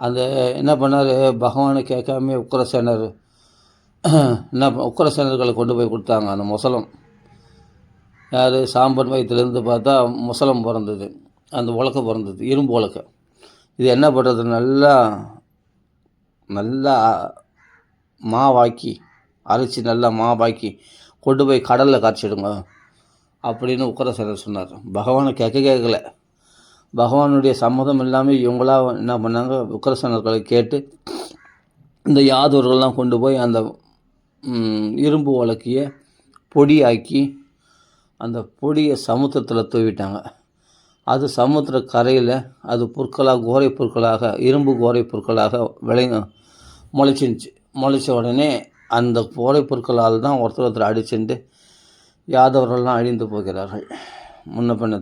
அந்த என்ன பண்ணார், பகவானை கேட்காம உக்கிரசேனர் உக்கிரசேனர்களை கொண்டு போய் கொடுத்தாங்க. அந்த முசலம் யார், சாம்பன் வயிற்றுலேருந்து பார்த்தா முசலம் பிறந்தது, அந்த உலக்க பிறந்தது, இரும்பு உலக்க. இது என்ன பண்ணுறது, நல்லா மாவாக்கி அரைச்சி நல்லா மாவாக்கி கொண்டு போய் கடலில் காய்ச்சிடுங்க அப்படின்னு உக்கிரசேனர் சொன்னார். பகவானை கேட்கல. பகவானுடைய சம்மதம் இல்லாமல் இவங்களா என்ன பண்ணாங்க, உக்கிரசேனர்களை கேட்டு இந்த யாதவர்கள்லாம் கொண்டு போய் அந்த இரும்பு உலக்கிய பொடியாக்கி அந்த பொடியை சமுத்திரத்தில் தூவிட்டாங்க. அது சமுத்திர கரையில் அது பொருட்களாக, கோரை பொருட்களாக, இரும்பு கோரை பொருட்களாக முளைச்சிருந்துச்சு. முளைச்ச உடனே அந்த கோரை பொருட்களால் தான் ஒருத்தர் அடிச்சுட்டு யாதவர்கள்லாம் அழிந்து போகிறார்கள். முன்ன பின்ன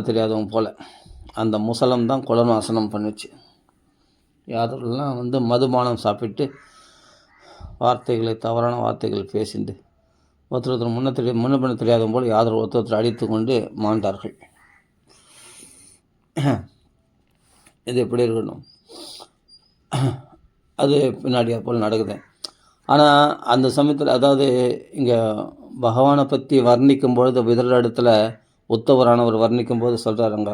தெரியாதவங்க போல் அந்த முசலம் தான் குலநாசனம் பண்ணிச்சு. யாதவர்கள்லாம் மதுபானம் சாப்பிட்டு தவறான வார்த்தைகள் பேசிட்டு ஒருத்தர் முன்ன பின்ன தெரியாதவங்க போல் யாதவர் ஒருத்தர் அடித்து கொண்டு மாண்டார்கள். இது எப்படி இருக்கணும், அது பின்னாடி போல் நடக்குது. ஆனால் அந்த சமயத்தில், அதாவது இங்கே பகவானை பற்றி வர்ணிக்கும் பொழுது இதர இடத்துல உத்தவரானவர் வர்ணிக்கும் போது சொல்கிறாருங்க,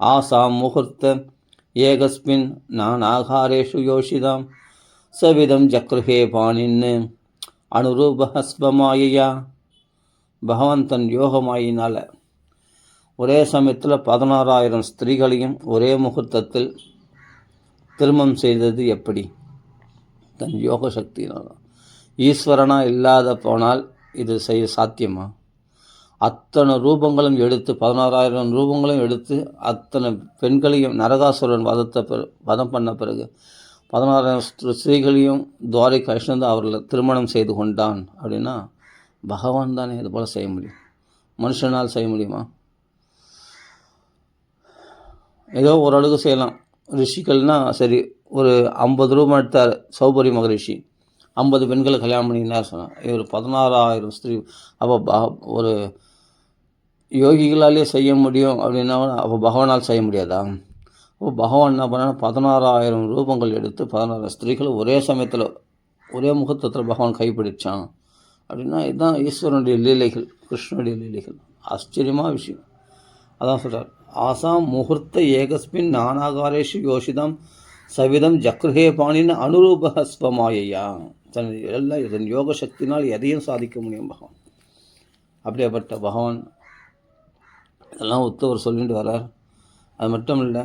ஆசா முகூர்த்த ஏகஸ்மின் நான் ஆகாரேஷு யோஷிதாம் சவிதம் ஜக்ருஹே பாணின்னு அனுரூபஹஸ்வமாயா. பகவான் தன் யோகமாயினால் ஒரே சமயத்தில் 16,000 ஸ்திரீகளையும் ஒரே முகூர்த்தத்தில் திருமணம் செய்தது எப்படி? தன் யோக சக்தியினால். ஈஸ்வரனாக இல்லாத போனால் இது செய்ய சாத்தியமா? அத்தனை ரூபங்களும் எடுத்து 16,000 ரூபங்களும் எடுத்து அத்தனை பெண்களையும் நரகாசுரன் வதம் பண்ண பிறகு 16,000 ஸ்திரீகளையும் துவாரிகா கிருஷ்ணன் அவர்களை திருமணம் செய்து கொண்டான் அப்படின்னா பகவான் தானே இது போல் செய்ய முடியும். மனுஷனால் செய்ய முடியுமா? ஏதோ ஓரளவுக்கு செய்யலாம். ரிஷிகள்னால் சரி, ஒரு 50 ரூபம் எடுத்தார் சௌபரி மகரிஷி, 50 பெண்களை கல்யாணம் பண்ணினார் சொன்னார். இவர் 16,000 ஸ்திரீ. அப்போ ஒரு யோகிகளாலே செய்ய முடியும் அப்படின்னா அப்போ பகவானால் செய்ய முடியாதா? அப்போ பகவான் என்ன பண்ணால் 16,000 ரூபங்கள் எடுத்து 16,000 ஸ்திரீகளை ஒரே சமயத்தில் ஒரே முகூர்த்தத்தில் பகவான் கைப்பிடிச்சான் அப்படின்னா இதுதான் ஈஸ்வரனுடைய லீலைகள், கிருஷ்ணனுடைய லீலைகள். ஆச்சரியமாக விஷயம். அதான் சொல்கிறார், ஆசாம் முகூர்த்த ஏகஸ்மின் நானாகாரேஷு யோஷிதம் சவிதம் ஜக்ருஹே பாணின்னு அனுரூபஹஸ்வமாயா. தன் யோக சக்தினால் எதையும் சாதிக்க முடியும் பகவான். அப்படியேப்பட்ட பகவான் இதெல்லாம் உத்தவர் சொல்லிட்டு வரார். அது மட்டும் இல்லை,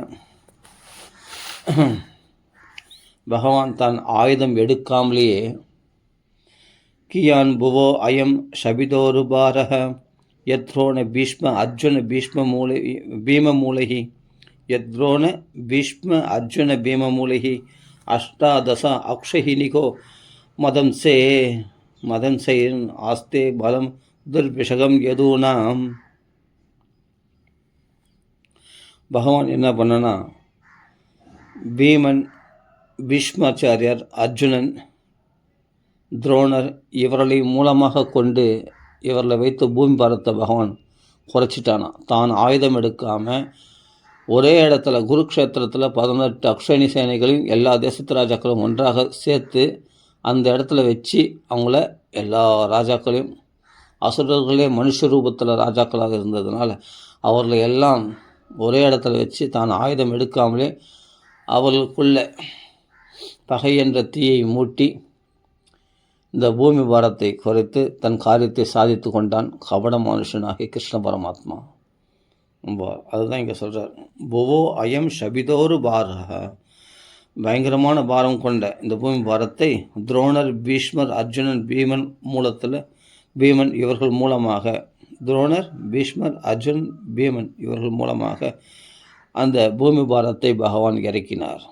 பகவான் தான் ஆயுதம் எடுக்காமலேயே கியான் புவோ அயம் ஷபிதோருபாரக யத்ரோண பீஷ்ம அர்ஜுன பீமமூலகி யத்ரோண பீஷ்ம அர்ஜுன பீமமூலகி அஷ்டாதச அக்ஷஹினிகோ மதம்சேன் ஆஸ்தே பலம் துர்பிஷகம் யதூனாம். பகவான் என்ன பண்ணனா, பீமன், பீஷ்மாச்சாரியார், அர்ஜுனன், துரோணர் இவர்களை மூலமாக கொண்டு இவர்களை வைத்து பூமி பாரத்தை பகவான் குறைச்சிட்டானா. தான் ஆயுதம் எடுக்காமல் ஒரே இடத்துல குருக்ஷேத்திரத்தில் 18 அக்ஷயணி சேனைகளையும் எல்லா தேசத்து ராஜாக்களும் ஒன்றாக சேர்த்து அந்த இடத்துல வச்சு அவங்கள எல்லா ராஜாக்களையும், அசுரர்களே மனுஷ ரூபத்தில் ராஜாக்களாக இருந்ததுனால அவர்களை எல்லாம் ஒரே இடத்துல வச்சு தான் ஆயுதம் எடுக்காமலே அவர்களுக்குள்ள பகை என்ற தீயை மூட்டி இந்த பூமி பாரத்தை குறைத்து தன் காரியத்தை சாதித்து கொண்டான் கபட மனுஷனாகிய கிருஷ்ண பரமாத்மா. அதுதான் இங்கே சொல்கிறார், புவோ அயம் ஷபிதோரு பாரக. பயங்கரமான பாரம் கொண்ட இந்த பூமி பாரத்தை துரோணர், பீஷ்மர், அர்ஜுனன், பீமன் இவர்கள் மூலமாக, துரோணர், பீஷ்மர், அர்ஜுனன், பீமன் இவர்கள் மூலமாக அந்த பூமி பாரத்தை பகவான் இறக்கினார்.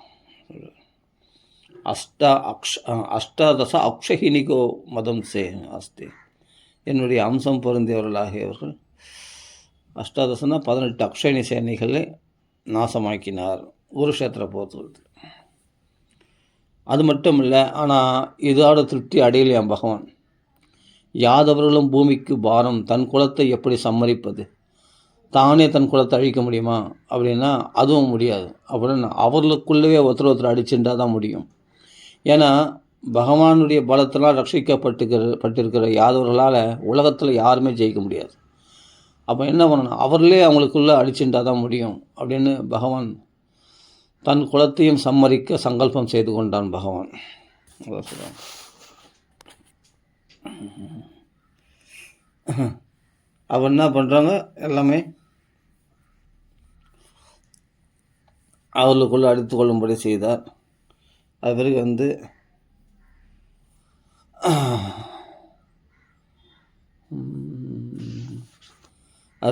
அஷ்டாதச அக்ஷஹினிகோ மதம் சே அஸ்தி. என்னுடைய அம்சம் பொருந்தியவர்களாகியவர்கள், அஷ்டாதசனா 18 அக்ஷயணி சேனைகளை நாசமாக்கினார் குருஷேத்திர போர்த்து. அது மட்டும் இல்லை, ஆனால் இதோட திருப்தி அடையலையாம் பகவான். யாதவர்களும் பூமிக்கு பாரம், தன் குலத்தை எப்படி சம்மரிப்பது, தானே தன் குலத்தை அழிக்க முடியுமா அப்படின்னா அதுவும் முடியாது. அப்படின்னு அவர்களுக்குள்ளவே ஒருத்தர் அடிச்சுட்டா தான் முடியும். ஏன்னா பகவானுடைய பலத்தினால் பட்டிருக்கிற யாதவர்களால் உலகத்தில் யாருமே ஜெயிக்க முடியாது. அப்போ என்ன பண்ணணும், அவர்களே அவங்களுக்குள்ளே அடிச்சுட்டா தான் முடியும் அப்படின்னு பகவான் தன் குலத்தையும் சம்மரிக்க சங்கல்பம் செய்து கொண்டான் பகவான். அவர் என்ன பண்ணுறாங்க, எல்லாமே அவர்களுக்குள்ளே அடித்து கொள்ளும்படி செய்தார். அது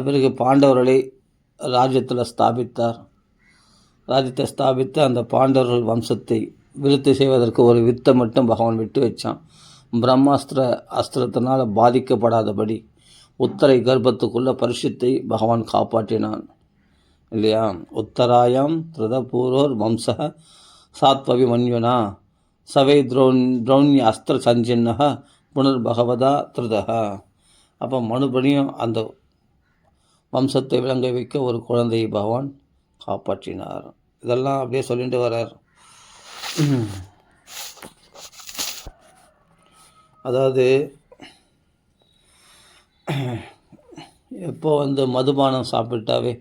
பிறகு பாண்டவர்களை ராஜ்யத்தை ஸ்தாபித்து அந்த பாண்டவர்கள் வம்சத்தை விருத்தி செய்வதற்கு ஒரு வித்தை மட்டும் பகவான் விட்டு வச்சான். அஸ்திரத்தினால் பாதிக்கப்படாதபடி உத்தரை கர்ப்பத்துக்குள்ள பரிசுத்தை பகவான் காப்பாற்றினான் இல்லையா. உத்தராயாம் திருதபூரோர் வம்ச சாத்வவி மன்யுனா சவை திரௌண்ய அஸ்திர சஞ்சின்னக புனர்பகவதா திருதக. அப்போ மறுபடியும் அந்த வம்சத்தை விளங்க வைக்க ஒரு குழந்தையை பகவான் காப்பாற்றினார். இதெல்லாம் அப்படியே சொல்லிட்டு வர்றார். அதாவது எப்போ மதுபானம் சாப்பிட்டாவே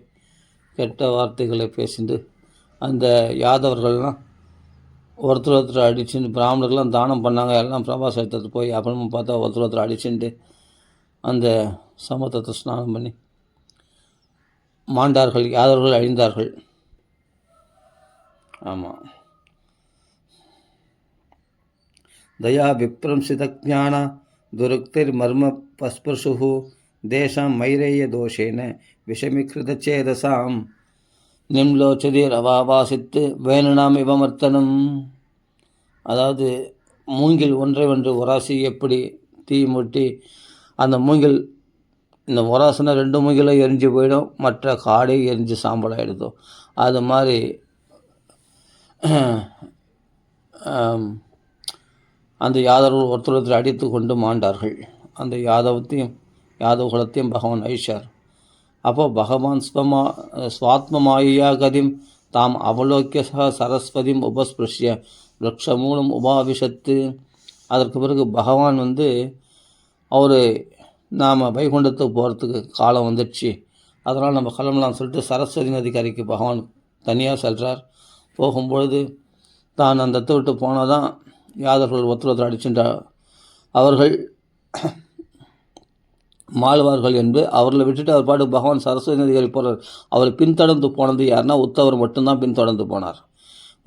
கெட்ட வார்த்தைகளை பேசிட்டு அந்த யாதவர்கள்லாம் ஒருத்தர் அடிச்சுட்டு பிராமணர்கள்லாம் தானம் பண்ணாங்க. எல்லாம் பிரபாசம் எடுத்துட்டு போய் அப்புறமா பார்த்தா ஒருத்தர் அடிச்சுட்டு அந்த சமுத்திரத்தை ஸ்நானம் பண்ணி மாண்டார்கள், யாதவர்கள் அழிந்தார்கள். ஆமாம். தயா விப்ரம்சித ஜான துருக்திர் மர்ம பஸ்பர்ஷு தேசம் மைரேய தோஷேன விஷமிகிருத சேதசாம் நிம்லோச்சதீர் அவாவாசித்து வேணுனாம் இவமர்த்தனம். அதாவது மூங்கில் ஒன்றை ஒன்று உராசி எப்படி தீ மூட்டி அந்த மூங்கில் இந்த உராசினா 2 மூங்கிலும் எரிஞ்சு போயிடும், மற்ற காடே எரிஞ்சு சாம்பலாகிடுதோ அது மாதிரி அந்த யாதவர்கள் ஒருத்தர் அடித்து கொண்டு மாண்டார்கள். அந்த யாதவ குலத்தையும் பகவான் அழிச்சார். அப்போ பகவான் ஸ்வாத்மமாயா கதிம் தாம் அவலோக்கிய சரஸ்வதியும் உபஸ்பிருஷ்ய விரக்ஷமூலம் உபாவிஷத்து. அதற்கு பிறகு பகவான் அவர் நாம் வைகுண்டத்துக்கு போகிறதுக்கு காலம் வந்துடுச்சு, அதனால் நம்ம கிளம்பலாம்னு சொல்லிட்டு சரஸ்வதி நதிக்கரைக்கு பகவான் தனியாக செல்கிறார். போகும்பொழுது தான் அந்த இடத்தை விட்டு போனால் தான் யாதவர்கள் ஒருத்தர் அடிச்சுட்டா அவர்கள் மாழ்வார்கள் என்று அவர்களை விட்டுட்டு அவர் பாட்டு பகவான் சரஸ்வதி நதிக்கரை போகிறார். அவர் பின்தொடர்ந்து போனது யாருன்னா உத்தவர் மட்டும்தான் பின்தொடர்ந்து போனார்.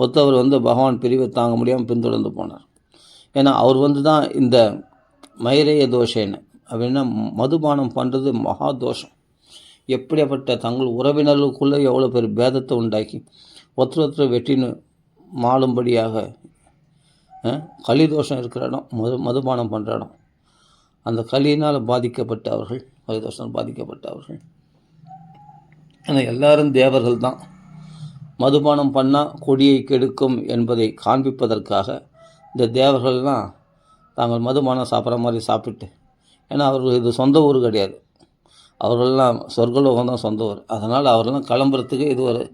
உத்தவர் பகவான் பிரிவை தாங்க முடியாமல் பின்தொடர்ந்து போனார். ஏன்னா அவர் தான் இந்த மைரேய தோஷேன்னு அப்படின்னா மதுபானம் பண்ணுறது மகா தோஷம். எப்படிப்பட்ட தங்கள் உறவினர்களுக்குள்ளே எவ்வளோ பெரிய பேதத்தை உண்டாக்கி ஒருத்தர் வெட்டின்னு மாளும்படியாக களி தோஷம் இருக்கிற இடம் மதுபானம் பண்ணுற இடம். அந்த களியினால் பாதிக்கப்பட்டவர்கள், களிதோஷம் பாதிக்கப்பட்டவர்கள். ஆனால் எல்லாரும் தேவர்கள் தான். மதுபானம் பண்ணால் கொடியை கெடுக்கும் என்பதை காண்பிப்பதற்காக இந்த தேவர்கள்லாம் தாங்கள் மதுபானம் சாப்பிட்ற மாதிரி சாப்பிட்டு, ஏன்னா அவர்கள் இது சொந்த ஊர் கிடையாது, அவர்களெலாம் சொர்க்கலோகம் தான் சொந்த ஊர். அதனால் அவர்களெலாம் கிளம்புறதுக்கு இது ஒரு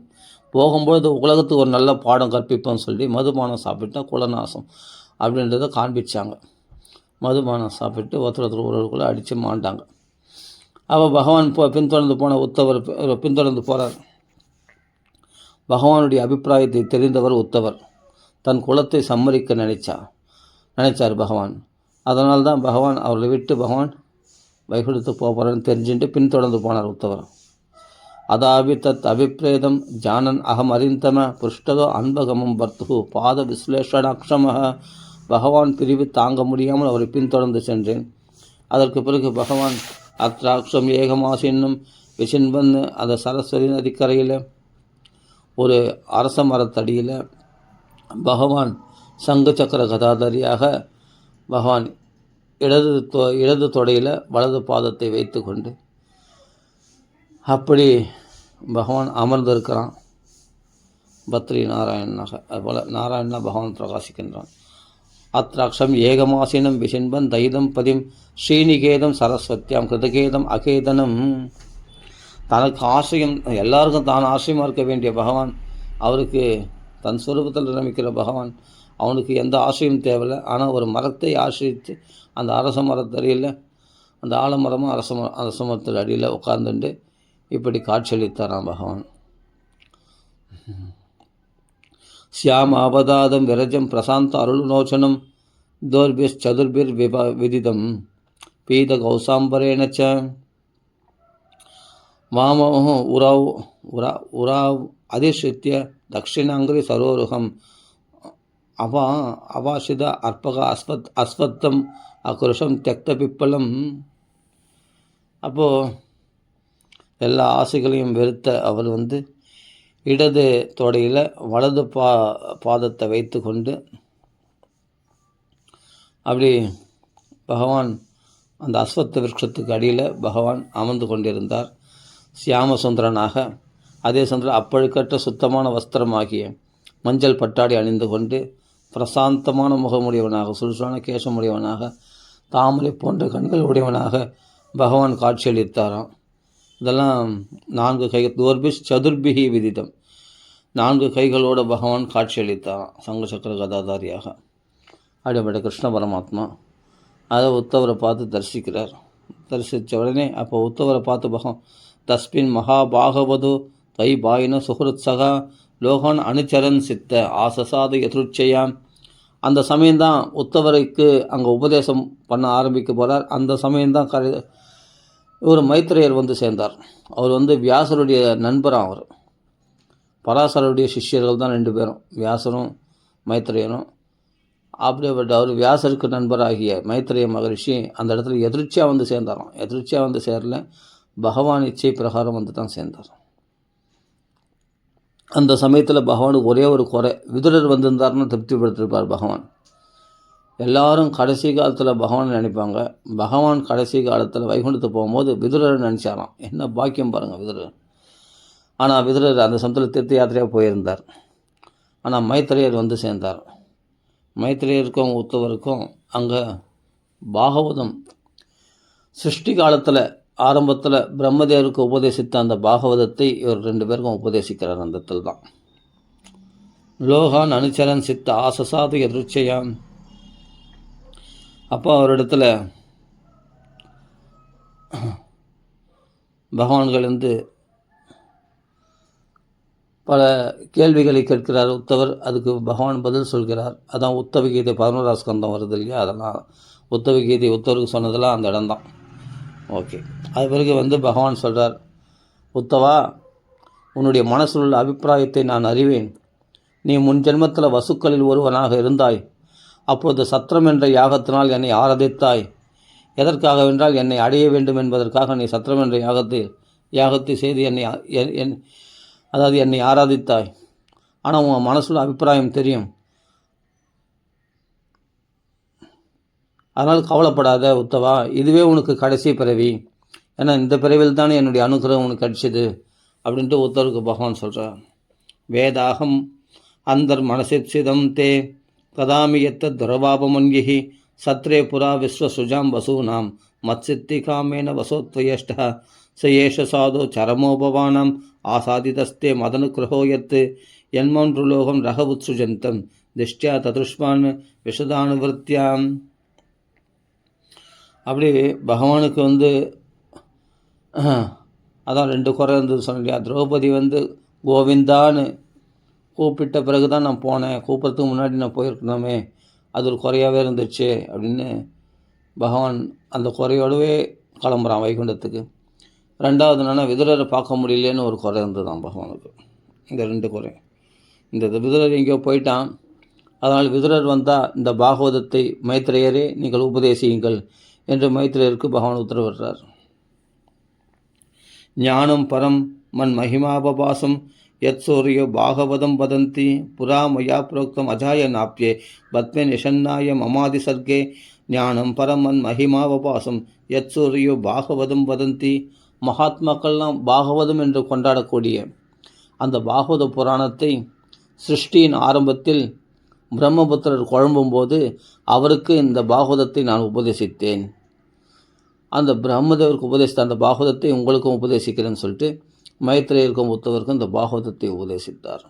போகும்பொழுது உலகத்துக்கு ஒரு நல்ல பாடம் கற்பிப்போம்னு சொல்லி மதுபானம் சாப்பிட்டா குலநாசம் அப்படின்றத காண்பிச்சாங்க. மதுபானம் சாப்பிட்டு ஒருத்தர் உறவுக்குள்ளே அடித்து மாண்டாங்க. அப்போ பகவான் பின்தொடர்ந்து போன உத்தவர் பின்தொடர்ந்து போகிறார். பகவானுடைய அபிப்பிராயத்தை தெரிந்தவர் உத்தவர். தன் குலத்தை சம்மரிக்க நினைச்சார் பகவான். அதனால் தான் பகவான் அவர்களை விட்டு பகவான் வைகுண்டத்துக்கு போகிறான்னு தெரிஞ்சுட்டு பின்தொடர்ந்து போனார் உத்தவர். அதாபி தத் அபிப்ரேதம் ஜானன் அகம் அறிந்தம புஷ்டதோ அன்பகமும் பர்த்து பாத விஸ்லேஷணாட்சம. பகவான் பிரிவு தாங்க முடியாமல் அவரை பின்தொடர்ந்து சென்றேன். அதற்கு பிறகு பகவான் அத்ராட்சம் ஏகமாசின்னும் விசின்பந்து அந்த சரஸ்வதி நதிக்கரையில் ஒரு அரச மரத்தடியில் பகவான் சங்கு சக்கர கதாதாரியாக பகவான் இடது தொடையில் வலது பாதத்தை வைத்து கொண்டு அப்படி பகவான் அமர்ந்திருக்கிறான். பத்ரி நாராயணனாக, அதுபோல் நாராயணனா பகவான் பிரகாசிக்கின்றான். அத்ராட்சம் ஏகமாசினம் விசின்பன் தைதம் பதிம் ஸ்ரீநிகேதம் சரஸ்வத்தியாம் கிருதகேதம் அகேதனம். தனக்கு ஆசையும் எல்லாருக்கும் தான் ஆசையமாக இருக்க வேண்டிய பகவான், அவருக்கு தன் ஸ்வரூபத்தில் நிரமிக்கிற பகவான், அவனுக்கு எந்த ஆசையும் தேவையில்லை. ஆனால் ஒரு மரத்தை ஆசிரித்து அந்த அரச மரத்தடியில், அந்த ஆலமரமும் அரச மரத்தில் அடியில் உட்கார்ந்துட்டு இப்படி காட்சியளித்தாராம் பகவான். சியாம் அவதாதம் விரஜம் பிரசாந்த அருள்நோச்சனம் தோர்பிர் சதுர்பிர் விதிதம் பீத கௌசாம்பரேணச்ச வாமோஹ உராவ் அதிஷ்ரித்ய தட்சிணாங்கிரி சரோருகம் அவாசித அற்பக அஸ்வத்தம் அகுருஷம் தியக்த பிப்பலம். அப்போது எல்லா ஆசைகளையும் வெறுத்த அவர் இடது தொடையில் வலது பாதத்தை வைத்து கொண்டு அப்படி பகவான் அந்த அஸ்வத்த விருட்சத்துக்கு அடியில் பகவான் அமர்ந்து கொண்டிருந்தார். சியாமசுந்தரனாக, அதே சந்திர அப்பழுக்கற்ற சுத்தமான வஸ்திரமாகிய மஞ்சள் பட்டாடை அணிந்து கொண்டு பிரசாந்தமான முகமுடையவனாக, சுறுசுறான கேசமுடையவனாக, தாமரை போன்ற கண்கள் உடையவனாக பகவான் காட்சியளித்தாராம். இதெல்லாம் 4 கை தோர்பிஷ் சதுர்பிகி விதிதம், 4 கைகளோடு பகவான் காட்சியளித்தாராம் சங்க சக்கர கதாதாரியாக. அப்படிப்பட்ட கிருஷ்ண பரமாத்மா அதை உத்தவரை பார்த்து தரிசிக்கிறார். தரிசித்த உடனே அப்போ உத்தவரை பார்த்து பகவான் தஸ்மின் மகாபாகவது தை பாயின சுஹருத்சகா லோகான் அனுச்சரன் சித்த ஆசசாத எதிர்ச்சையாம். அந்த சமயம்தான் உத்தவருக்கு அங்கே உபதேசம் பண்ண ஆரம்பிக்க போகிறார். அந்த சமயம்தான் இவர் மைத்ரேயர் சேர்ந்தார். அவர் வியாசருடைய நண்பராக, அவர் பராசருடைய சிஷ்யர்கள் தான் 2 பேரும், வியாசரும் மைத்ரேயரும். அப்படிப்பட்ட அவர் வியாசருக்கு நண்பராகிய மைத்ரேய மகரிஷி அந்த இடத்துல எதிர்ச்சியாக சேர்ந்தாராம். எதிர்ச்சியாக சேரல, பகவான் இச்சை பிரகாரம் தான் சேர்ந்தார். அந்த சமயத்தில் பகவானுக்கு ஒரே ஒரு குறை, விதுரர் வந்திருந்தார்னு திருப்திப்படுத்திருப்பார் பகவான். எல்லாரும் கடைசி காலத்தில் பகவான் நினைப்பாங்க. பகவான் கடைசி காலத்தில் வைகுண்டத்துக்கு போகும்போது விதுரர் நினச்சாராம். என்ன பாக்கியம் பாருங்கள் விதுரர். ஆனால் விதுரர் அந்த சமயத்தில் தீர்த்த யாத்திரையாக போயிருந்தார். ஆனால் மைத்ரேயர் சேர்ந்தார். மைத்ரேயருக்கும் உத்தவருக்கும் அங்கே பாகவதம் சிருஷ்டி காலத்தில் ஆரம்பத்தில் பிரம்மதேவருக்கு உபதேசித்த அந்த பாகவதத்தை இவர் 2 பேருக்கும் உபதேசிக்கிறார். அந்த இடத்துல தான் லோகான் அனுச்சரன் சித்த ஆசசாது எதிர்ச்சையான். அப்போ அவரிடத்துல பகவான்கள் பல கேள்விகளை கேட்கிறார் உத்தவர். அதுக்கு பகவான் பதில் சொல்கிறார். அதான் உத்தவ கீதை 11ஆம் ஸ்கந்தம் வருது இல்லையா, அதெல்லாம் உத்தவ கீதை உத்தவருக்கு சொன்னதெல்லாம் அந்த இடம்தான். ஓகே, அது பிறகு பகவான் சொல்கிறார், உத்தவா, உன்னுடைய மனசில் உள்ள அபிப்பிராயத்தை நான் அறிவேன். நீ முன் ஜென்மத்தில் வசுக்களில் ஒருவனாக இருந்தாய். அப்போது சத்திரம் என்ற யாகத்தினால் என்னை ஆராதித்தாய். எதற்காகவென்றால் என்னை அடைய வேண்டும் என்பதற்காக நீ சத்திரம் என்ற யாகத்தை செய்து என்னை ஆராதித்தாய். ஆனால் உன் மனசுல அபிப்பிராயம் தெரியும். அதனால் கவலைப்படாத உத்தவா, இதுவே உனக்கு கடைசி பிறவி. ஏன்னா இந்த பிறவியில் தானே என்னுடைய அனுகிரகம் உனக்கு கிடைச்சிது அப்படின்ட்டு உத்தவருக்கு பகவான் சொல்கிறார். வேதாகம் அந்தர் மனசிச்சிதம் தே கதாமியத்த துரபாபமன்யி சத்ரே புரா விஸ்வசுஜாம் வசூனாம் மத்சித்தி காமேன வசோத்வயஷ்ட சயேஷ சாதோ சரமோபவானம் ஆசாதிதஸ்தே மதனுகிரகோயத்து என்மொன்றுலோகம் ரகவுத்சுஜந்தம் திஷ்டியா ததுஷ்மான் விஷதானுவருத்தியாம். அப்படி பகவானுக்கு அதான் 2 குறை இருந்தது சொன்னியா. திரௌபதி கோவிந்தான்னு கூப்பிட்ட பிறகு தான் நான் போனேன், கூப்பிட்றதுக்கு முன்னாடி நான் போயிருக்கணுமே, அது ஒரு குறையாகவே இருந்துச்சு அப்படின்னு பகவான் அந்த குறையோடவே கிளம்புறான் வைகுண்டத்துக்கு. 2வது என்னன்னா விதுரரை பார்க்க முடியலேன்னு ஒரு குறை இருந்ததுதான் பகவானுக்கு. இந்த 2 குறை. இந்த விதுரர் எங்கேயோ போயிட்டான். அதனால் விதுரர் வந்தால் இந்த பாகவதத்தை மைத்ரேயரே நீங்கள் உபதேசியுங்கள் என்று மைத்ரேயருக்கு பகவான் உத்தரவிடுறார். ஞானம் பரம் மன் மகிமாபபாசம் யத் சூரியோ பாகவதம் வதந்தி புரா மயா புரோக்தம் அஜாய நாப்யே பத்மே நிஷன்னாய மமாதி சர்க்கே ஞானம் பரம் மன் மகிமாவபாசம் யத் சூரியோ பாகவதம் வதந்தி. மகாத்மாக்கள்லாம் பாகவதம் என்று கொண்டாடக்கூடிய அந்த பாகவத புராணத்தை சிருஷ்டியின் ஆரம்பத்தில் பிரம்மபுத்திரர் குழம்பும்போது அவருக்கு இந்த பாகவதத்தை நான் உபதேசித்தேன். அந்த பிரம்மதேவருக்கு உபதேசித்த அந்த பாகவதத்தை உங்களுக்கும் உபதேசிக்கிறேன்னு சொல்லிட்டு மைத்ரேயருக்கும் உத்தவருக்கும் இந்த பாகவதத்தை உபதேசித்தார்.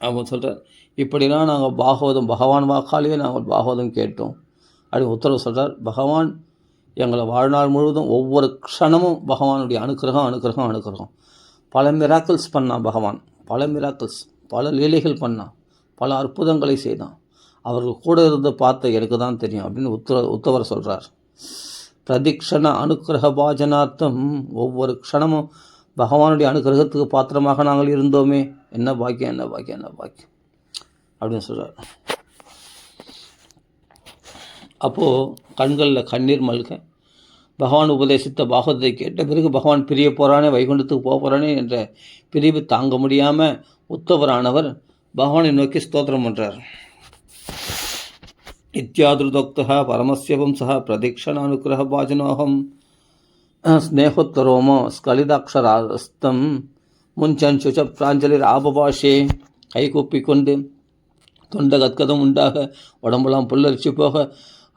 அவன் சொல்கிறார், இப்படிலாம் நாங்கள் பாகவதம் பகவான் வாக்காலேயே நாங்கள் பாகவதம் கேட்டோம் அப்படின்னு உத்தரவு சொல்கிறார். பகவான் எங்களை வாழ்நாள் முழுவதும் ஒவ்வொரு க்ஷணமும் பகவானுடைய அனுக்கிரகம். பல மிராக்கிள்ஸ் பண்ணான் பகவான், பல மிராக்கிள்ஸ், பல லீலைகள் பண்ணான், பல அற்புதங்களை செய்தான். அவர்கள் கூட இருந்து பார்த்த எனக்கு தான் தெரியும் அப்படின்னு உத்தவர் சொல்கிறார். பிரதிக்ஷண அனுக்கிரக பாஜனார்த்தம், ஒவ்வொரு க்ஷணமும் பகவானுடைய அனுக்கிரகத்துக்கு பாத்திரமாக நாங்கள் இருந்தோமே, என்ன பாக்கியம் அப்படின்னு சொல்கிறார். அப்போது கண்களில் கண்ணீர் மல்க பகவான் உபதேசித்த பாகவதத்தை கேட்ட பிறகு பகவான் பிரிய போகிறானே, வைகுண்டத்துக்கு போக போகிறானே என்ற பிரிவு தாங்க முடியாமல் உத்தவரானவர் பகவானை நோக்கி ஸ்தோத்திரம் பண்ணுறார். இத்தியாதுர்தோக்தா பரமஸ்ய வம்சः பிரதிக்ஷணானுக்கிரக பாஜனோகம் ஸ்நேகோத்தரோமோ ஸ்கலிதாட்சராஸ்தம் முஞ்சன்சுச்ச பிராஞ்சலிர் ஆபபாஷே. கைகூப்பி கொண்டு தொண்டை கத்கதம் உண்டாக உடம்பெல்லாம் புல்லரிச்சு போக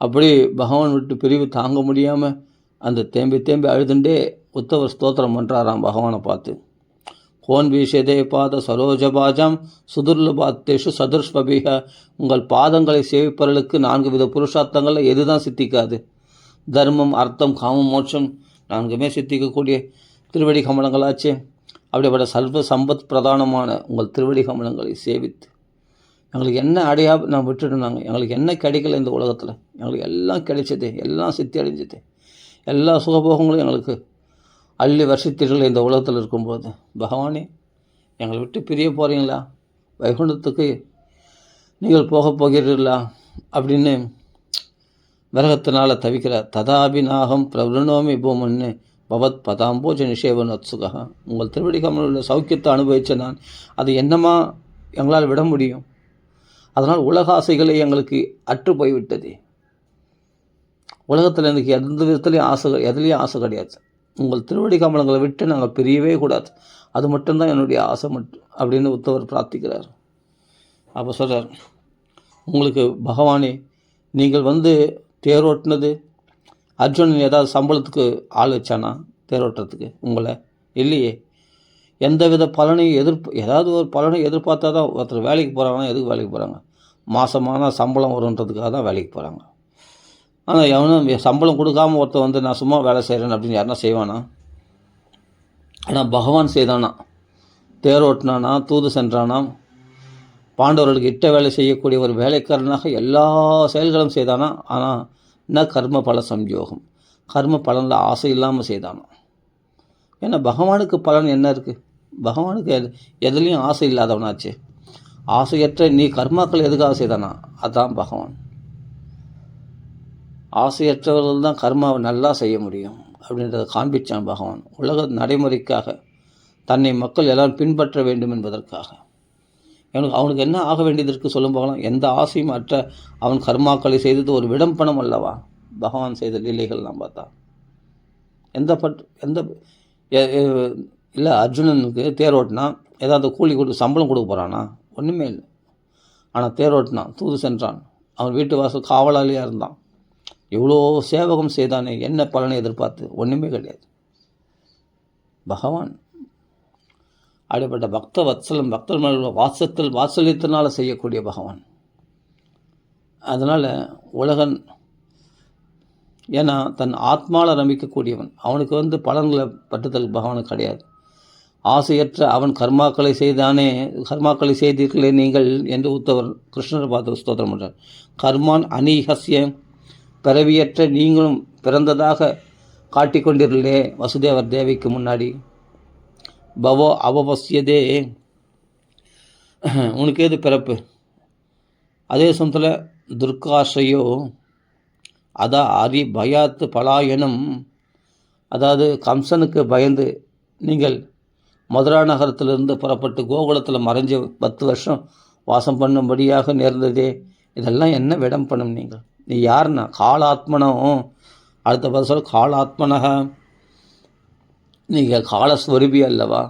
அப்படி பகவான் விட்டு பிரிவு தாங்க முடியாமல் அந்த தேம்பி அழுதுண்டே உத்தவர் ஸ்தோத்திரம் பண்ணுறாராம் பகவானை பார்த்து. கோன் வீஷதே பாத சரோஜபாஜம் சுதுர்லபாத்தேஷு சதுர்ஸ்வபிக. உங்கள் பாதங்களை சேவிப்பவர்களுக்கு 4 வித புருஷார்த்தங்களில் எது தான் சித்திக்காது? தர்மம், அர்த்தம், காமம், மோட்சம் 4மே சித்திக்கக்கூடிய திருவடி கமலங்களாச்சே. அப்படிப்பட்ட சர்வ சம்பத் பிரதானமான உங்கள் திருவடி கமலங்களை சேவித்து எங்களுக்கு என்ன அடையா நான் விட்டுட்டுனாங்க, எங்களுக்கு என்ன கிடைக்கல இந்த உலகத்தில், எங்களுக்கு எல்லாம் கிடைச்சது, எல்லாம் சித்தி அடைஞ்சது, எல்லா சுகபோகங்களும் எங்களுக்கு அள்ளி வருஷத்தீர்கள் இந்த உலகத்தில் இருக்கும்போது பகவானே எங்களை விட்டு பிரிய போகிறீங்களா, வைகுண்டத்துக்கு நீங்கள் போகிறீர்களா அப்படின்னு விரகத்தினால் தவிக்கிறார். ததாபிநாகம் பிரவருணோமி பூமன்னு பவத் பதாம்போஜ நிஷேவன் அத்சுகா. உங்கள் திருவடி கமலுள்ள சௌக்கியத்தை அனுபவித்த நான் அதை என்னமா எங்களால் விட முடியும்? அதனால் உலக ஆசைகளை எங்களுக்கு அற்று போய்விட்டது. உலகத்தில் எனக்கு எந்த விதத்துலேயும் எதுலேயும் ஆசை கிடையாது. உங்கள் திருவடி கமலங்களை விட்டு நாங்கள் பிரியவே கூடாது, அது மட்டும்தான் என்னுடைய ஆசை அப்படின்னு உத்தவர் பிரார்த்திக்கிறார். அப்போ சொல்கிறார், உங்களுக்கு பகவானே நீங்கள் தேரோட்டினது அர்ஜுனன் ஏதாவது சம்பளத்துக்கு ஆள் வச்சானா தேரோட்டுறதுக்கு? உங்களை இல்லையே. எந்தவித பலனையும் ஏதாவது ஒரு பலனை எதிர்பார்த்தா தான் ஒருத்தர் வேலைக்கு போகிறாங்கன்னா எதுக்கு வேலைக்கு போகிறாங்க? மாதமான சம்பளம் வருன்றதுக்காக தான் வேலைக்கு போகிறாங்க. ஆனால் எவனும் சம்பளம் கொடுக்காமல் ஒருத்தர் நான் சும்மா வேலை செய்கிறேன் அப்படின்னு யாருன்னா செய்வானா? ஆனால் பகவான் செய்தானா, தேரோட்டினானா, தூது சென்றானா, பாண்டவர்களுக்கு இட்ட வேலை செய்யக்கூடிய ஒரு வேலைக்காரனாக எல்லா செயல்களும் செய்தானா. ஆனால் என்ன கர்ம பல சம்யோகம், கர்ம பலனில் ஆசை இல்லாமல் செய்தானா. ஏன்னா பகவானுக்கு பலன் என்ன இருக்குது? பகவானுக்கு எதுலேயும் ஆசை இல்லாதவனாச்சு. ஆசையற்ற நீ கர்மாக்கள் எதுக்காக செய்தானா? அதுதான் பகவான். ஆசையற்றவர்கள் தான் கர்மாவை நல்லா செய்ய முடியும் அப்படின்றத காண்பிச்சான் பகவான். உலக நடைமுறைக்காக தன்னை மக்கள் எல்லாரும் பின்பற்ற வேண்டும் என்பதற்காக. அவனுக்கு என்ன ஆக வேண்டியது இருக்குது சொல்லும் போகலாம். எந்த ஆசையும் அற்ற அவன் கர்மாக்களை செய்தது ஒரு விடம்பணம் அல்லவா? பகவான் செய்த லீலைகள்லாம் பார்த்தா எந்த இல்லை அர்ஜுனனுக்கு தேரோட்டினா ஏதாவது கூலி கொடுத்து சம்பளம் கொடுக்க போகிறானா? ஒன்றுமே இல்லை. ஆனால் தேரோட்டினான், தூது சென்றான், அவன் வீட்டு வாசல் காவலாளியாக இருந்தான், எவ்வளோ சேவகம் செய்தானே, என்ன பலனை எதிர்பார்த்து? ஒன்றுமே கிடையாது. பகவான் அப்படிப்பட்ட பக்த வத்சலம், பக்தர் வாத்சல்யத்தினால் செய்யக்கூடிய பகவான். அதனால் உலகன் ஏன்னா தன் ஆத்மாவில் நம்பிக்கக்கூடியவன், அவனுக்கு பலன்களை பற்றுதல் பகவானுக்கு கிடையாது. ஆசையற்ற அவன் கர்மாக்களை செய்தீர்களே நீங்கள் என்று உத்தவர் கிருஷ்ணரை பார்த்து ஸ்தோத்திரம் பண்ணுறார். கர்மான் அனீஹஸ்ய, பிறவியற்ற நீங்களும் பிறந்ததாக காட்டிக்கொண்டீர்களே வசுதேவர் தேவிக்கு முன்னாடி. பவோ அவபஸ்யதே, உனக்கு ஏது பிறப்பு? அதே சமயத்தில் துர்காஷையோ அதா அரி பயாத்து பலாயனம், அதாவது கம்சனுக்கு பயந்து நீங்கள் மதுரா நகரத்திலிருந்து புறப்பட்டு கோகுலத்தில் மறைஞ்சு 10 வருஷம் வாசம் பண்ணும்படியாக நேர்ந்ததே. இதெல்லாம் என்ன விடம் பண்ணும் நீங்கள்? நீ யாருன்னா காலாத்மனம். அடுத்த பதில் காலாத்மனக, நீங்கள் காலஸ்வரூபி அல்லவா?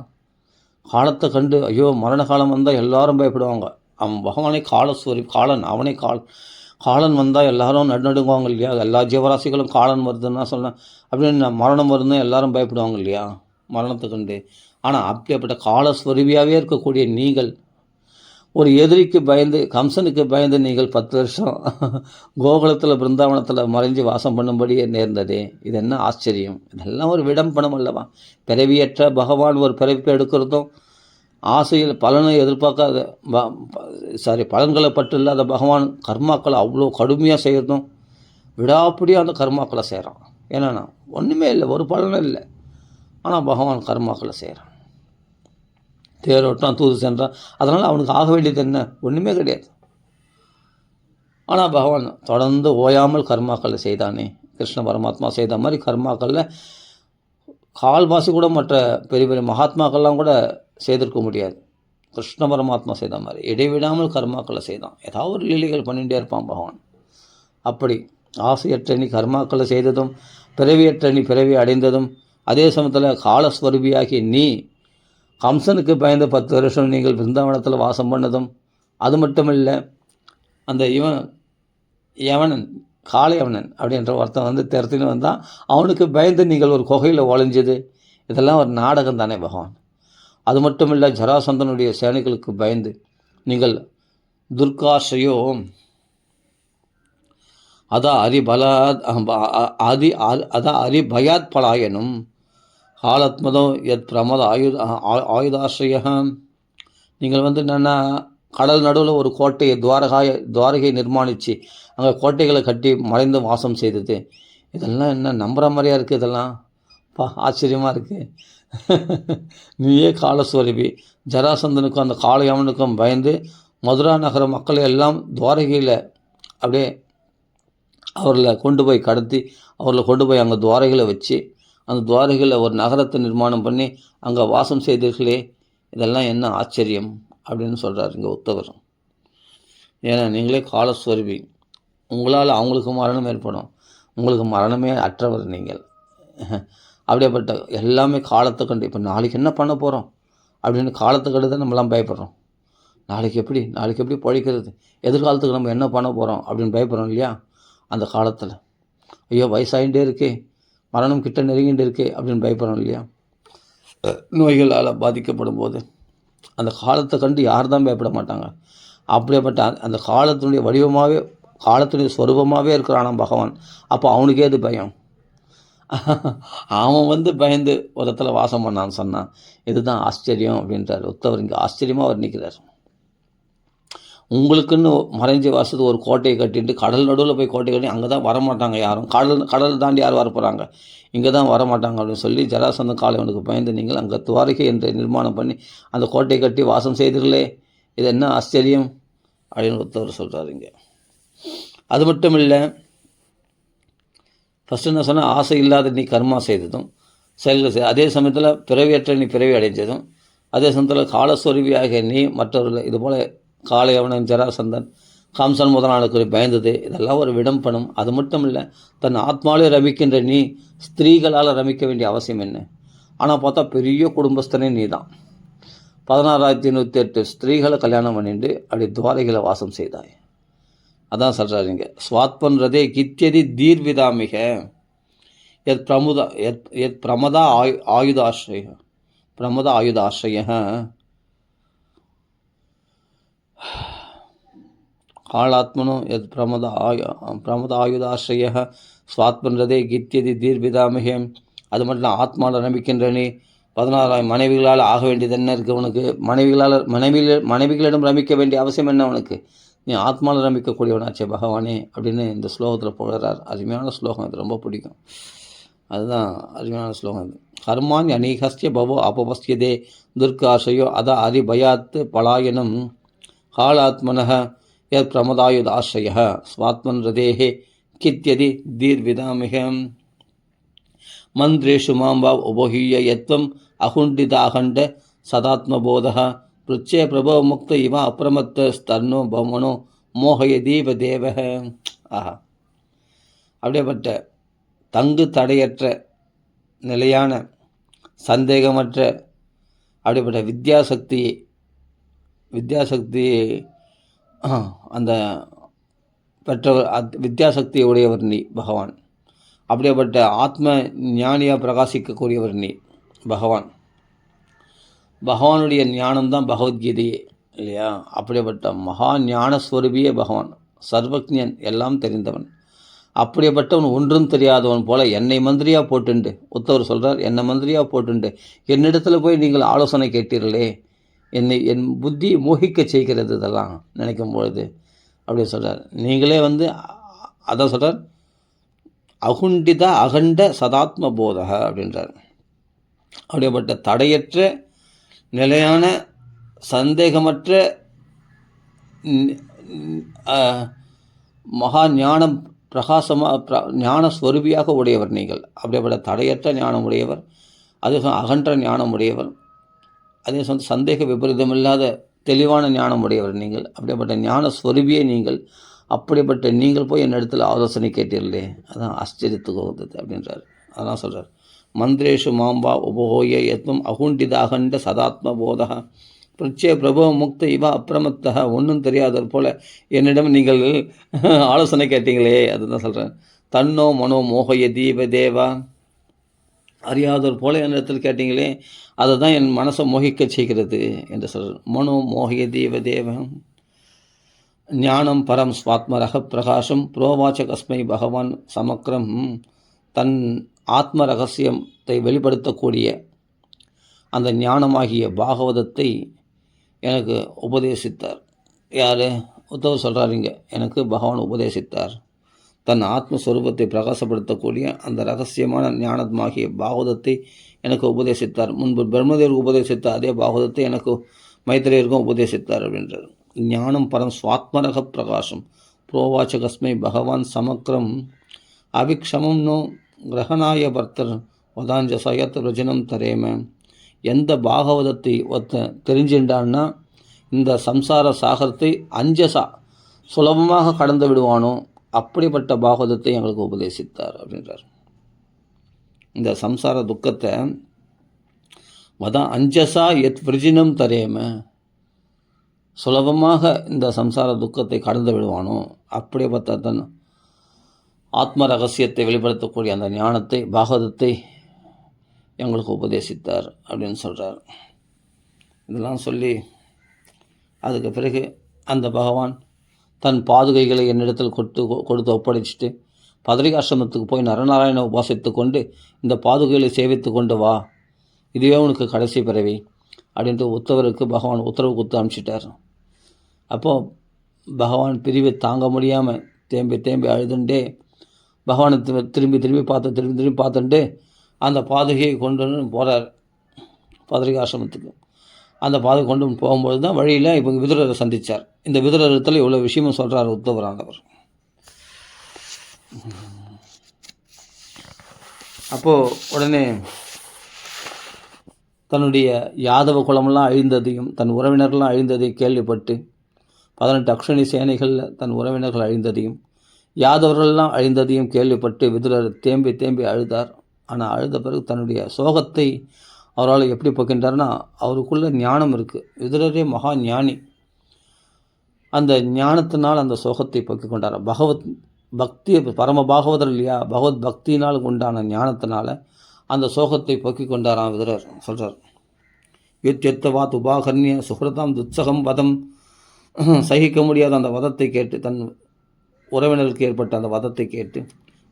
காலத்தை கண்டு ஐயோ மரண காலம் வந்தால் எல்லாரும் பயப்படுவாங்க. அவன் பகவானே காலஸ்வரூபி, காலன் அவனே காலன் வந்தால் எல்லாரும் நடுநடுங்குவாங்க இல்லையா? எல்லா ஜீவராசிகளும் காலன் வருதுன்னா சொன்னேன் அப்படின்னு மரணம் வருதுன்னு எல்லாரும் பயப்படுவாங்க இல்லையா மரணத்துக்குண்டு. ஆனால் அப்படிப்பட்ட காலஸ்வரூபியாகவே இருக்கக்கூடிய நீங்கள் ஒரு எதிரிக்கு பயந்து, கம்சனுக்கு பயந்து நீங்கள் 10 வருஷம் கோகுலத்தில் பிருந்தாவனத்தில் மறைஞ்சு வாசம் பண்ணும்படியே நேர்ந்ததே. இது என்ன ஆச்சரியம்! இதெல்லாம் ஒரு விடம்பனம் அல்லவா? பிறவியற்ற பகவான் ஒரு பிறப்பு எடுக்கிறதும், ஆசையில் பலனை எதிர்பார்க்காத பலன்களை பட்டு இல்லாத பகவான் கர்மாக்களை அவ்வளோ கடுமையாக செய்கிறதும், விடாப்பிடியாக அந்த கர்மாக்களை செய்கிறான். ஏன்னா ஒன்றுமே இல்லை, ஒரு பலனும் இல்லை. ஆனால் பகவான் கர்மாக்களை செய்கிறான். தேரோட்டம், தூது சென்றான். அதனால் அவனுக்கு ஆக வேண்டியது என்ன? ஒன்றுமே கிடையாது. ஆனால் பகவான் தொடர்ந்து ஓயாமல் கர்மாக்களை செய்தானே. கிருஷ்ண பரமாத்மா செய்த மாதிரி கர்மாக்களில் கால்வாசி கூட மற்ற பெரிய பெரிய மகாத்மாக்கள்லாம் கூட செய்திருக்க முடியாது. கிருஷ்ண பரமாத்மா செய்த மாதிரி இடைவிடாமல் கர்மாக்களை செய்தான். ஏதாவது ஒரு லீலைகள் பண்ணிகிட்டே இருப்பான் பகவான். அப்படி ஆசையற்ற நீ கர்மாக்களை செய்ததும், பிறவியற்ற நீ பிறவி அடைந்ததும், அதே சமயத்தில் காலஸ்வரூபியாகி நீ கம்சனுக்கு பயந்து 10 வருஷம் நீங்கள் பிருந்தாவனத்தில் வாசம் பண்ணதும், அது மட்டும் இல்லை, அந்த யவனன் காளையவனன் அப்படின்ற ஒருத்தன் திறத்தின்னு வந்தால் அவனுக்கு பயந்து நீங்கள் ஒரு குகையில் ஒளிஞ்சது, இதெல்லாம் ஒரு நாடகம் தானே பகவான். அது மட்டும் இல்லை, ஜராசந்தனுடைய சேனைகளுக்கு பயந்து நீங்கள் துர்காஷையோ அரிபயாத் பலாயனும் காலத்மதோ எத் பிரமத ஆயுதாசிரிய. நீங்கள் என்னென்னா கடல் நடுவில் ஒரு கோட்டையை துவாரகையை நிர்மாணித்து அங்கே கோட்டைகளை கட்டி மறைந்து வாசம் செய்தது. இதெல்லாம் என்ன நம்புகிற மாதிரியா இருக்குது? இதெல்லாம் ஆச்சரியமாக இருக்குது. நீயே காலஸ்வரூபி. ஜராசந்தனுக்கும் அந்த காளையவனுக்கும் பயந்து மதுரா நகர மக்களை எல்லாம் துவாரகையில் அப்படியே அவர்களை கொண்டு போய் கடத்தி, அவர்களை கொண்டு போய் அங்கே துவாரகையில் வச்சு, அந்த துவாரகையில் ஒரு நகரத்தை நிர்மாணம் பண்ணி அங்கே வாசம் செய்தீர்களே, இதெல்லாம் என்ன ஆச்சரியம் அப்படின்னு சொல்கிறார் இங்கே உத்தவர். ஏன்னா நீங்களே காலஸ்வரூபி. உங்களால் அவங்களுக்கு மரணம் ஏற்படும், உங்களுக்கு மரணமே அற்றவர் நீங்கள். அப்படியேப்பட்ட எல்லாமே காலத்தை கண்டு, இப்போ நாளைக்கு என்ன பண்ண போகிறோம் அப்படின்னு காலத்தை கண்டு தான் நம்மளாம் பயப்படுறோம். நாளைக்கு எப்படி பழிக்கிறது, எதிர்காலத்துக்கு நம்ம என்ன பண்ண போகிறோம் அப்படின்னு பயப்படுறோம் இல்லையா? அந்த காலத்தில் ஐயோ வயசாகிட்டே இருக்கே, மரணம் கிட்ட நெருங்கிட்டு இருக்கே அப்படின்னு பயப்படுறோம் இல்லையா? நோய்களால் பாதிக்கப்படும் போது அந்த காலத்தை கண்டு யார் தான் பயப்பட மாட்டாங்க? அப்படியேப்பட்ட அந்த காலத்தினுடைய வடிவமாகவே, காலத்தினுடைய ஸ்வரூபமாகவே இருக்கிறான் பகவான். அப்போ அவனுக்கே அது பயம். அவன் பயந்து ஒரு இடத்துல வாசம் பண்ணான்னு சொன்னான். இதுதான் ஆச்சரியம் அப்படின்றார் உத்தவர். இங்கே ஆச்சரியமாக வர்ணிக்கிறார். உங்களுக்குன்னு மறைஞ்சி வாசது ஒரு கோட்டையை கட்டிட்டு கடல் நடுவில் போய் கோட்டை கட்டி அங்கே தான் வரமாட்டாங்க யாரும். கடல் தாண்டி யார் வரப்போகிறாங்க, இங்கே தான் வரமாட்டாங்க அப்படின்னு சொல்லி ஜராசந்தன் காளையவனுக்கு பயந்து நீங்கள் அங்கே துவாரகை என்று நிர்மாணம் பண்ணி அந்த கோட்டையை கட்டி வாசம் செய்தீர்களே, இது என்ன ஆச்சரியம் அப்படின்னு உத்தவர் சொல்கிறார் இங்கே. அது மட்டும் இல்லை, ஃபஸ்ட்டு என்ன சொன்னால், ஆசை இல்லாத நீ கர்மா செய்ததும் செயல்கள் செய்ய, அதே சமயத்தில் பிறவியற்ற நீ பிறவி அடைஞ்சதும், அதே சமயத்தில் காலஸ்வரூபியாக நீ மற்றவர்கள் இதுபோல் காளையவனன், ஜராசந்தன், கம்சன் முதலானவர்களுக்கு பயந்தது, இதெல்லாம் ஒரு விடம்பனம். அது மட்டும் இல்லை, தன் ஆத்மாவிலே ரமிக்கின்ற நீ ஸ்திரீகளால் ரமிக்க வேண்டிய அவசியம் என்ன? ஆனால் பார்த்தா பெரிய குடும்பஸ்தனே நீ தான். 16,108 ஸ்திரீகளை கல்யாணம் பண்ணிட்டு அப்படி துவாரகைகளை வாசம் செய்தாய். அதான் சொல்கிறாருங்க, ஸ்வாத்பன்றதே கித்தியதி தீர்விதாமிக எத் பிரமதா ஆயுதாஸ்ரய காளாத்மனோ எத் பிரமத ஆயுதாஸ்ரய ஸ்வாத்பன்றதே கித்தியதி தீர்விதாமிக. அது மட்டும் ஆத்மாவில் நம்பிக்கின்ற நீ 16 மனைவிகளால் ஆக வேண்டியது என்ன இருக்குது உனக்கு? மனைவிகளிடம் ரமிக்க வேண்டிய அவசியம் என்ன உனக்கு? நீ ஆத்மாவில் ரமிக்கக்கூடியவனாச்சே பகவானே அப்படின்னு இந்த ஸ்லோகத்தில் போகிறார். அருமையான ஸ்லோகம், இது ரொம்ப பிடிக்கும். அதுதான் அருமையான ஸ்லோகம் இது. கர்மான் அநீகஸ்ய பவோ அபவஸ்யதே துர்காஷயோ அரிபயாத் பலாயனம் காலாத்மனः யத் பிரமதாயுதாஸ்ரயः ஸ்வாத்மன் ரதேஹே கித்யதி தீர்விதாமிக மந்திரேஷு மாம்பா உபஹீய யத்வம் அகுண்டிதாகண்ட சதாத்மபோதः பிருச்சே பிரபோ முக்த இவ அப்பிரமத்த ஸ்தர்ணோ பவனோ மோகயதீப தேவக. ஆஹா, அப்படியேப்பட்ட தங்கு தடையற்ற நிலையான சந்தேகமற்ற அப்படிப்பட்ட வித்யாசக்தி அந்த பெற்றவர், வித்யாசக்தி உடையவர் நீ பகவான். அப்படியேப்பட்ட ஆத்ம ஞானியாக பிரகாசிக்கக்கூடியவர் நீ பகவான். பகவானுடைய ஞானம்தான் பகவத்கீதையே இல்லையா? அப்படியேப்பட்ட மகா ஞான ஸ்வரூபியே பகவான், சர்வஜன், எல்லாம் தெரிந்தவன். அப்படியேப்பட்டவன் ஒன்றும் தெரியாதவன் போல என்னை மந்திரியாக போட்டுண்டு, உத்தவர் சொல்கிறார், என்னை மந்திரியாக போட்டுண்டு என்னிடத்துல போய் நீங்கள் ஆலோசனை கேட்டீர்களே, என் புத்தியை மோகிக்க செய்கிறது இதெல்லாம் நினைக்கும் பொழுது அப்படின்னு சொல்கிறார். நீங்களே அதான் சொல்கிறார், அகுண்டித அகண்ட சதாத்ம போதக அப்படின்றார். அப்படியேப்பட்ட தடையற்ற நிலையான சந்தேகமற்ற மகா ஞானம் பிரகாசமாக ஞான ஸ்வரூபியாக உடையவர் நீங்கள். அப்படியேப்பட்ட தடையற்ற ஞானம் உடையவர், அதே அகன்ற ஞானம் உடையவர், அதே சந்தேக விபரீதமில்லாத தெளிவான ஞானம் உடையவர் நீங்கள். அப்படியேப்பட்ட ஞான ஸ்வரூபியே நீங்கள். அப்படிப்பட்ட நீங்கள் போய் என்னிடத்தில் ஆலோசனை கேட்டீர்களே, அதான் ஆச்சரியத்துக்கு வந்தது அப்படின்றார். அதான் சொல்கிறார், மந்திரேஷு மாம்பா உபஹோய யத்வம் அகுண்டித அகண்ட சதாத்ம போதக பிரச்சே பிரபு முக்த இவா அப்பிரமத்தக. ஒன்றும் தெரியாதவர் போல் என்னிடம் நீங்கள் ஆலோசனை கேட்டீங்களே, அதுதான் சொல்கிறேன். தன்னோ மனோ மோகய தீப தேவா, அறியாதவர் போல என்னிடத்தில் கேட்டீங்களே, அதை தான் என் மனசை மோகிக்க செய்கிறது என்று சொல்கிறார். மனோ மோகய தீப தேவம் ஞானம் பரம் ஸ்வாத்மரக பிரகாசம் புரோவாச்ச கஸ்மை பகவான் சமக்ரம். தன் ஆத்ம ரகசியத்தை வெளிப்படுத்தக்கூடிய அந்த ஞானமாகிய பாகவதத்தை எனக்கு உபதேசித்தார். யார்? உத்தவர் சொல்கிறாருங்க, எனக்கு பகவான் உபதேசித்தார். தன் ஆத்மஸ்வரூபத்தை பிரகாசப்படுத்தக்கூடிய அந்த ரகசியமான ஞானமாகிய பாகவதத்தை எனக்கு உபதேசித்தார். முன்பு பிரம்மதேவருக்கு உபதேசித்த அதே பாகவதத்தை எனக்கு மைத்திரேயருக்கும் உபதேசித்தார் அப்படின்றார். ஞானம் பரம் ஸ்வாத்மரக பிரகாசம் புரோவாச்ச கஸ்மை பகவான் சமக்ரம் அவிக்ஷமம் நோ கிரகணாய பர்த்தர் வதாஞ்சசயத் ருஜனம் தரேம. எந்த பாகவதத்தை தெரிஞ்சின்றான்னா இந்த சம்சார சாகரத்தை அஞ்சசா சுலபமாக கடந்து விடுவானோ அப்படிப்பட்ட பாகவதத்தை எங்களுக்கு உபதேசித்தார் அப்படின்றார். இந்த சம்சார துக்கத்தை அஞ்சசா எத் விருஜினம் தரேம, சுலபமாக இந்த சம்சார துக்கத்தை கடந்து விடுவானோ அப்படிப்பட்ட தன் ஆத்ம ரகசியத்தை வெளிப்படுத்தக்கூடிய அந்த ஞானத்தை பாகவதத்தை எங்களுக்கு உபதேசித்தார் அப்படின்னு சொல்கிறார். இதெல்லாம் சொல்லி அதுக்கு பிறகு அந்த பகவான் தன் பாதுகைகளை என்னிடத்தில் கொடுத்து ஒப்படைச்சிட்டு பதரிகாசிரமத்துக்கு போய் நரநாராயண உபாசித்து கொண்டு இந்த பாதுகைகளை சேவித்து கொண்டு வா, இதுவே உனக்கு கடைசி பிறவி அப்படின்ட்டு உத்தவருக்கு பகவான் உத்தரவு கொடுத்து அனுப்பிச்சிட்டார். அப்போது பகவான் பிரிவை தாங்க முடியாமல் தேம்பி அழுதுண்டே பகவானை திரும்பி பார்த்துட்டு அந்த பாதுகையை கொண்டு போகிறார் பதரிகாசிரமத்துக்கு. அந்த பாதுகை கொண்டு போகும்போது தான் வழியில் இப்போ விதுரரை சந்தித்தார். இந்த விதுரத்தில் இவ்வளோ விஷயமும் சொல்கிறார் உத்தவரானவர். அப்போது உடனே தன்னுடைய யாதவ குலமெல்லாம் அழிந்ததையும் தன் உறவினர்கள்லாம் அழிந்ததையும் கேள்விப்பட்டு 18 அக்ஷணி சேனைகளில் தன் உறவினர்கள் அழிந்ததையும் யாதவர்கள்லாம் அழிந்ததையும் கேள்விப்பட்டு விதுரர் தேம்பி அழுதார். ஆனால் அழுத பிறகு தன்னுடைய சோகத்தை அவரால் எப்படி போக்கின்றார்னா, அவருக்குள்ள ஞானம் இருக்குது. விதுரரே மகா ஞானி. அந்த ஞானத்தினால் அந்த சோகத்தை போக்கிக் கொண்டார். பகவத் பக்தி, பரம பாகவதர் இல்லையா, பகவத் பக்தியினால் உண்டான ஞானத்தினால அந்த சோகத்தை போக்கிக் கொண்டாராம் விதுரர் சொல்கிறார். யுத்தவாத் உபாகர்ணிய சுகிருதம் துத்சகம் வதம், சகிக்க முடியாத அந்த வதத்தை கேட்டு, தன் உறவினருக்கு ஏற்பட்ட அந்த வதத்தை கேட்டு,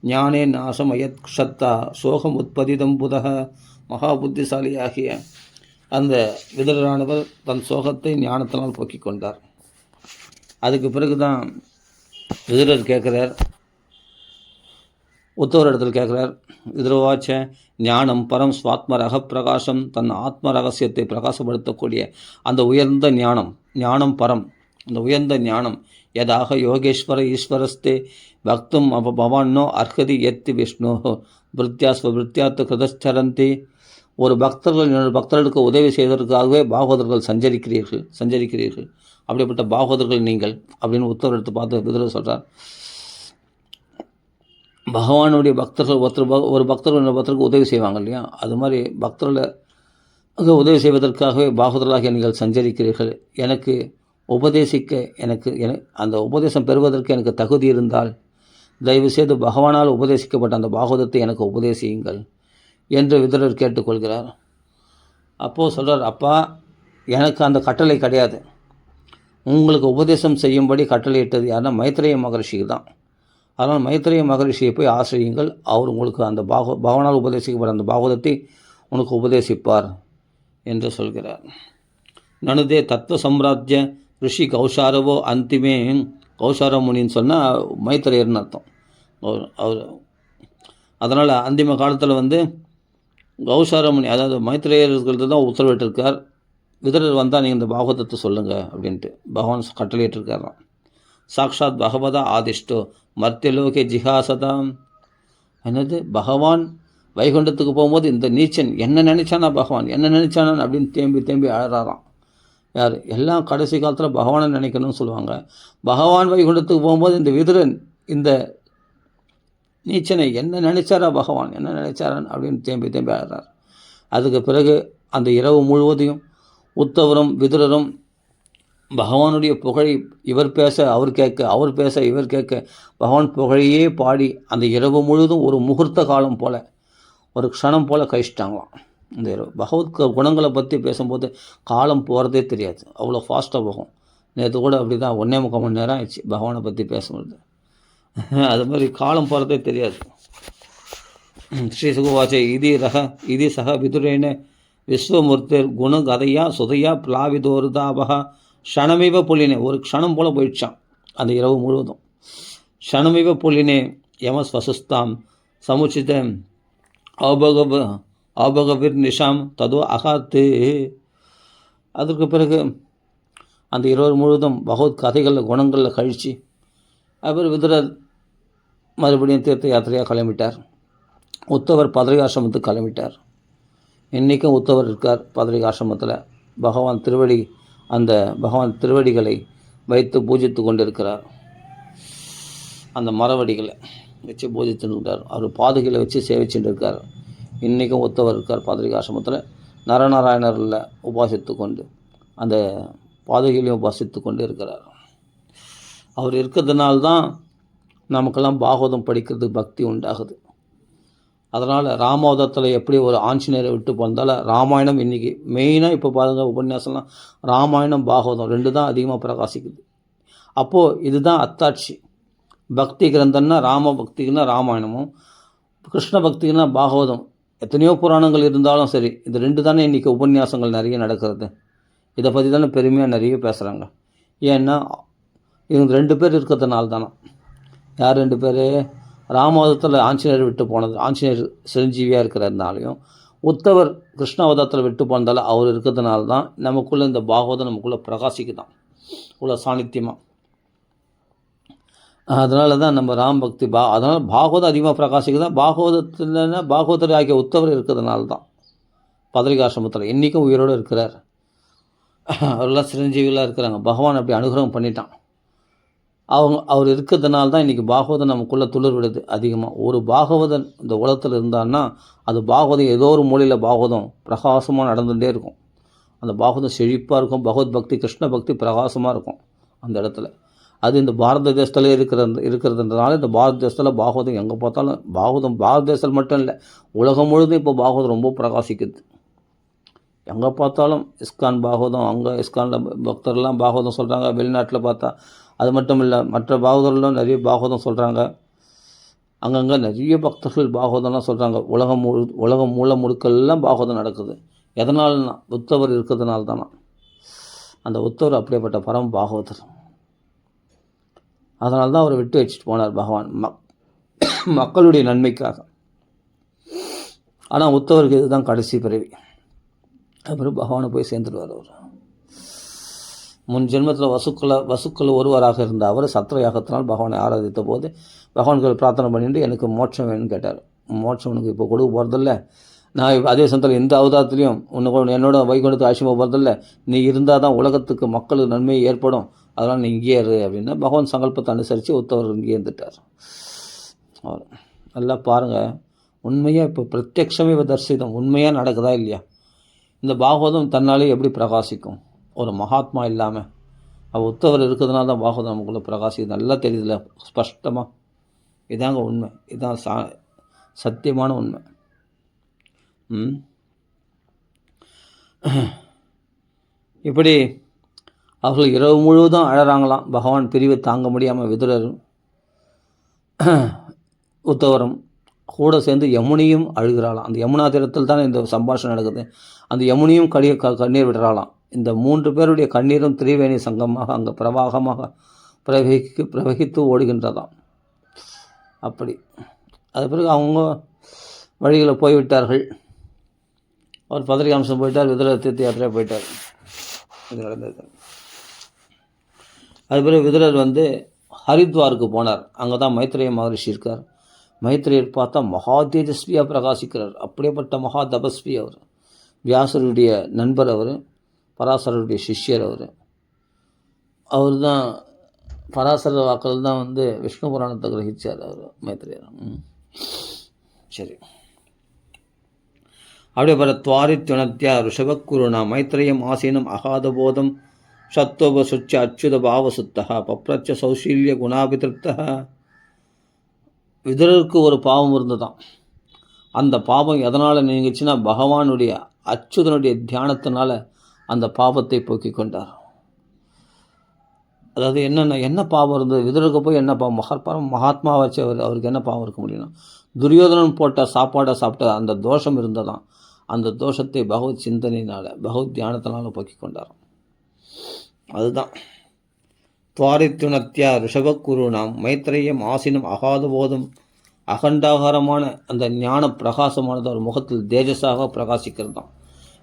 ஞானே நாசம் அயத்ஷத்தா சோகம் உற்பதிதம் புதக, மகா புத்திசாலியாகிய அந்த விதுரரானவர் தன் சோகத்தை ஞானத்தினால் போக்கிக் கொண்டார். அதுக்கு பிறகு தான் விதுரர் கேட்குறார், உத்தவர் இடத்துல கேட்குறார், விதுரவாச்ச ஞானம் பரம் ஸ்வாத்ம ரக பிரகாசம், தன் ஆத்ம ரகசியத்தை பிரகாசப்படுத்தக்கூடிய அந்த உயர்ந்த ஞானம் பரம், அந்த உயர்ந்த ஞானம் யதாக யோகேஸ்வர ஈஸ்வரஸ்தே பக்தும் பவான்னோ அர்ஹதி எத்தி விஷ்ணு விருத்தியாத்து கிருதச்சரந்தி. ஒரு பக்தர்களுக்கு உதவி செய்வதற்காகவே பாகவதர்கள் சஞ்சரிக்கிறீர்கள். அப்படிப்பட்ட பாகவதர்கள் நீங்கள் அப்படின்னு உத்தரவு எடுத்து பார்த்து விதுரர் சொல்கிறார். பகவானுடைய பக்தர்கள் ஒரு பக்தருக்கு உதவி செய்வாங்க இல்லையா, அது மாதிரி பக்தர்களை உதவி செய்வதற்காகவே பாகவதர்களாக நீங்கள் சஞ்சரிக்கிறீர்கள். எனக்கு உபதேசிக்க அந்த உபதேசம் பெறுவதற்கு எனக்கு தகுதி இருந்தால் தயவுசெய்து பகவானால் உபதேசிக்கப்பட்ட அந்த பாகவதத்தை எனக்கு உபதேசியுங்கள் என்று விதுரர் கேட்டுக்கொள்கிறார். அப்போது சொல்கிறார், அப்பா எனக்கு அந்த கட்டளை கிடையாது. உங்களுக்கு உபதேசம் செய்யும்படி கட்டளையிட்டது யாருன்னா மைத்ரேய மகரிஷிக்கு தான். அதனால் மைத்ரேய மகரிஷியை போய் ஆசிரியுங்கள். அவர் உங்களுக்கு அந்த பகவானால் உபதேசிக்கப்பட்ட அந்த பாகவதத்தை உனக்கு உபதேசிப்பார் என்று சொல்கிறார். நனுதே தத்துவ சம்ராஜ்ய ரிஷி கௌஷாரவோ அந்திமே, கௌஷார முனின்னு சொன்னால் மைத்ரேயர்னு அர்த்தம். அவர் அதனால் அந்திம காலத்தில் கௌஷார முனி, அதாவது மைத்ரேயர்களுக்கு தான் உத்தரவிட்டிருக்கார், விதுரர் வந்தால் நீங்கள் இந்த பாகவதத்தை சொல்லுங்கள் அப்படின்ட்டு பகவான் கட்டளையிட்டிருக்காராம். சாக்ஷாத் பகவதா ஆதிஷ்டோ மர்த்தியலோகே ஜிஹாசதாம். என்னது, பகவான் வைகுண்டத்துக்கு போகும்போது இந்த நீச்சன் என்ன நினச்சானா, பகவான் என்ன நினச்சானான் அப்படின்னு தேம்பி தேம்பி அழறாராம். யார் எல்லாம் கடைசி காலத்தில் பகவானை நினைக்கணும்னு சொல்லுவாங்க. பகவான் வைகுண்டத்துக்கு போகும்போது இந்த விதுரன் இந்த நீச்சனை என்ன நினைச்சாரா, பகவான் என்ன நினைச்சாரான் அப்படின்னு தேம்பி தேம்பி அழறார். அதுக்கு பிறகு அந்த இரவு முழுவதையும் உத்தவரும் விதுரரும் பகவானுடைய புகழை இவர் பேச அவர் கேட்க, அவர் பேச இவர் கேட்க, பகவான் புகழையே பாடி அந்த இரவு முழுவதும் ஒரு முகூர்த்த காலம் போல், ஒரு க்ஷணம் போல் கழிச்சிட்டாங்களாம். இந்த இரவு பகவத் குணங்களை பற்றி பேசும்போது காலம் போகிறதே தெரியாது, அவ்வளோ ஃபாஸ்ட்டாக போகும். நேற்று கூட அப்படி தான் 1.25 மணி நேரம் ஆயிடுச்சு பகவானை பற்றி பேசும்போது. அது மாதிரி காலம் போகிறதே தெரியாது. ஸ்ரீ சுகுவாச்சே இது சக விதுரேன விஸ்வமூர்த்திர் குணகதையா சுதையா பிளாவிதோருதாபகா க்ஷணமிவ புள்ளினே. ஒரு க்ஷணம் போல் போயிடுச்சான் அந்த இரவு முழுவதும். க்ஷணமிவ புள்ளினே யமஸ்வசுஸ்தாம் சமுச்சித ஆபகவிர் நிஷாம் ததோ அகாத்து. அதற்கு பிறகு அந்த இரவு முழுவதும் பகவத் கதைகளில் குணங்களில் கழித்து அப்புறம் விதுரர் மறுபடியும் தீர்த்த யாத்திரையாக கிளம்பிட்டார். உத்தவர் பத்ரிகாசிரமத்துக்கு கிளம்பிட்டார். இன்றைக்கும் உத்தவர் இருக்கார் பத்ரிகாசிரமத்தில். பகவான் திருவடிகளை வைத்து பூஜித்து கொண்டிருக்கிறார். அந்த மரவடிகளை வச்சு பூஜித்துருக்கார். அவர் பாதுகையில் வச்சு சேவிச்சுட்டு இருக்கார். இன்றைக்கும் உத்தவர் இருக்கார் பத்ரிகாசிரமத்தில். நரநாராயணரில் உபாசித்து கொண்டு அந்த பாதுகையிலையும் உபாசித்து கொண்டு இருக்கிறார். அவர் இருக்கிறதுனால்தான் நமக்கெல்லாம் பாகவதம் படிக்கிறதுக்கு பக்தி உண்டாகுது. அதனால் ராமாவதத்தில் எப்படி ஒரு ஆஞ்சநேயரை விட்டு போனதால் ராமாயணம் இன்றைக்கி மெயினாக இப்போ பாருங்கள் உபன்யாசம்லாம் ராமாயணம் பாகவதம் 2 தான் அதிகமாக பிரகாசிக்குது. அப்போது இதுதான் அத்தாட்சி. பக்தி கிரந்தம்னா ராம பக்திக்குன்னா ராமாயணமும், கிருஷ்ண பக்திக்குன்னா பாகவதம். எத்தனையோ புராணங்கள் இருந்தாலும் சரி, இது 2 தானே இன்றைக்கி உபன்யாசங்கள் நிறைய நடக்கிறது. இதை பற்றி தானே பெருமையாக நிறைய பேசுகிறாங்க. ஏன்னா இவங்க 2 பேர் இருக்கிறதுனால தானே. யார் 2 பேர்? ராமாவதத்தில் ஆஞ்சநேயர் விட்டு போனது, ஆஞ்சநேயர் சிரஞ்சீவியாக இருக்கிறதுனாலையும், உத்தவர் கிருஷ்ணாவதத்தில் விட்டு போனதால் அவர் இருக்கிறதுனால தான் நமக்குள்ளே இந்த பாகவதம் நமக்குள்ளே பிரகாசிக்குதான் இவ்வளோ சாநித்தியமாக. அதனால தான் நம்ம ராம் பக்தி அதனால் பாகவதம் அதிகமாக பிரகாசிக்குதான். பாகவதத்தில்னா பாகவதர் ஆகிய உத்தவர் இருக்கிறதுனால தான் பத்ரிகாசிரமத்தில் இன்றைக்கும் உயிரோடு இருக்கிறார். அவரெல்லாம் சிரஞ்சீவிலாம் இருக்கிறாங்க. பகவான் அப்படி அனுகிரகம் பண்ணிட்டான். அவர் இருக்கிறதுனால தான் இன்றைக்கி பாகவதம் நமக்குள்ளே துளிர் விடுது அதிகமாக. ஒரு பாகவதன் இந்த உலகத்தில் இருந்தான்னா அது பாகவதம் ஏதோ ஒரு மூலையில் பாகவதம் பிரகாசமாக நடந்துகிட்டே இருக்கும். அந்த பாகவதம் செழிப்பாக இருக்கும். பகவத் பக்தி கிருஷ்ண பக்தி பிரகாசமாக இருக்கும் அந்த இடத்துல. அது இந்த பாரத தேசத்தில் இருக்கிறதுனால இந்த பாரத தேசத்தில் பாகவதம் எங்கே பார்த்தாலும் பாகவதம் பாரத தேசத்தில் மட்டும் இல்லை, உலகம் முழுதும் இப்போ பாகவதம் ரொம்ப பிரகாசிக்குது. எங்கே பார்த்தாலும் இஸ்கான் பாகவதம், அங்கே இஸ்கானில் பக்தர்லாம் பாகவதம் சொல்கிறாங்க. வெளிநாட்டில் பார்த்தா அது மட்டும் இல்லை, மற்ற பாகவதர்களும் நிறைய பாகவதம் சொல்கிறாங்க. அங்கங்கே நிறைய பக்தர்கள் பாகவதம்லாம் சொல்கிறாங்க. உலகம் முழுக்கெல்லாம் பாகவதம் நடக்குது. எதனால்னா உத்தவர் இருக்கிறதுனால தானே. அந்த உத்தவர் அப்படியேப்பட்ட பரம பாகவதர். அதனால தான் அவரை விட்டு வச்சுட்டு போனார் பகவான் மக்களுடைய நன்மைக்காக. ஆனால் உத்தவருக்கு இதுதான் கடைசி பிறவி. அப்புறம் பகவானை போய் சேர்ந்துடுவார். அவர் முன் ஜென்மத்தில் வசுக்கள் ஒருவராக இருந்த அவர் சத்திர யாகத்தினால் பகவானை ஆராதித்த போது பகவான்கள் பிரார்த்தனை பண்ணிட்டு எனக்கு மோட்சம் வேணும்னு கேட்டார். மோட்சம் உனக்கு இப்போ கொடுக்க போகிறதில்ல, நான் அதே சமயத்தில் எந்த அவதாரத்துலேயும் என்னோட வைகுண்டத்துக்கு ஆட்சியமாக போகிறதில்ல, நீ இருந்தால் தான் உலகத்துக்கு மக்களுக்கு நன்மை ஏற்படும், அதனால் நீ இங்கே இரு அப்படின்னா பகவான் சங்கல்பத்தை அனுசரித்து உத்தவர் இங்கே இருந்துட்டார். அவர் நல்லா பாருங்கள், உண்மையாக இப்போ பிரத்யக்ஷமே தரிசிதம் உண்மையாக நடக்குதா இல்லையா? இந்த பாகவதம் தன்னாலே எப்படி பிரகாசிக்கும்? ஒரு மகாத்மா இல்லாமல் உத்தவர் இருக்கிறதுனால தான் பாகவதம் நமக்குள்ளே பிரகாசிக்குது. நல்லா தெரியுதுல்ல ஸ்பஷ்டமாக. இதாங்க உண்மை, இதுதான் சத்தியமான உண்மை. இப்படி அவர்கள் இரவு முழுவதும் அழறாங்களாம். பகவான் பிரிவை தாங்க முடியாமல் விதுரரும் உத்தவரும் கூட சேர்ந்து யமுனையும் அழுகிறாளாம். அந்த யமுனா தீரத்தில் தான் இந்த சம்பாஷணம் நடக்குது. அந்த யமுனையும் கண்ணீர் விடுறாளாம். இந்த 3 பேருடைய கண்ணீரும் திரிவேணி சங்கமாக அங்கே பிரவாகமாக பிரவகித்து ஓடுகின்றதாம். அப்படி அது பிறகு அவங்க வழிகளை போய்விட்டார்கள். அவர் பதரிகாம்சம் போயிட்டார், விதுர தீர்த்த யாத்திரை போயிட்டார். இது நடந்தது. அது பிறகு விதுரர் ஹரித்வாருக்கு போனார். அங்கே தான் மைத்ரேய மகரிஷி இருக்கார். மைத்ரேயர் பார்த்தா மகா தேஜஸ்வியாக பிரகாசிக்கிறார். அப்படியேப்பட்ட மகா தபஸ்வி அவர். வியாசருடைய நண்பர் அவர், பராசரருடைய சிஷ்யர் அவர். அவர் தான் பராசர வாக்கள் தான் விஷ்ணு புராணத்தை கிரகிச்சார் அவர் மைத்ரேயர். சரி, அப்படியே பல துவாரித்யுணத்யா ரிஷபக்குருணா மைத்ரேயம் ஆசீனம் அகாதபோதம் சத்தோப சுச்ச அச்சுத பாவசுத்தா பப்ரச்ச சௌசீல்ய குணாபிதிருப்தா. விதுரருக்கு ஒரு பாவம் இருந்ததான். அந்த பாவம் எதனால் நீங்குச்சுன்னா பகவானுடைய அச்சுதனுடைய தியானத்தினால அந்த பாவத்தை போக்கிக் கொண்டார். அதாவது என்ன பாவம் இருந்தது விதுரருக்கு? போய் என்ன பாவம்? மகாத்மா வச்சு அவருக்கு என்ன பாவம் இருக்க முடியும்னா, துரியோதனன் போட்ட சாப்பாடை சாப்பிட்ட அந்த தோஷம் இருந்ததான். அந்த தோஷத்தை பகவத் சிந்தனையினால் பகவத் தியானத்தினால போக்கிக் கொண்டார். அதுதான் துவாரித்துணத்தியா ரிஷபக்குருணாம் மைத்ரேயம் ஆசீனம் அகாதபோதம். அகண்டாகாரமான அந்த ஞான பிரகாசமானது அவர் முகத்தில் தேஜஸாக பிரகாசிக்கிறது தான்.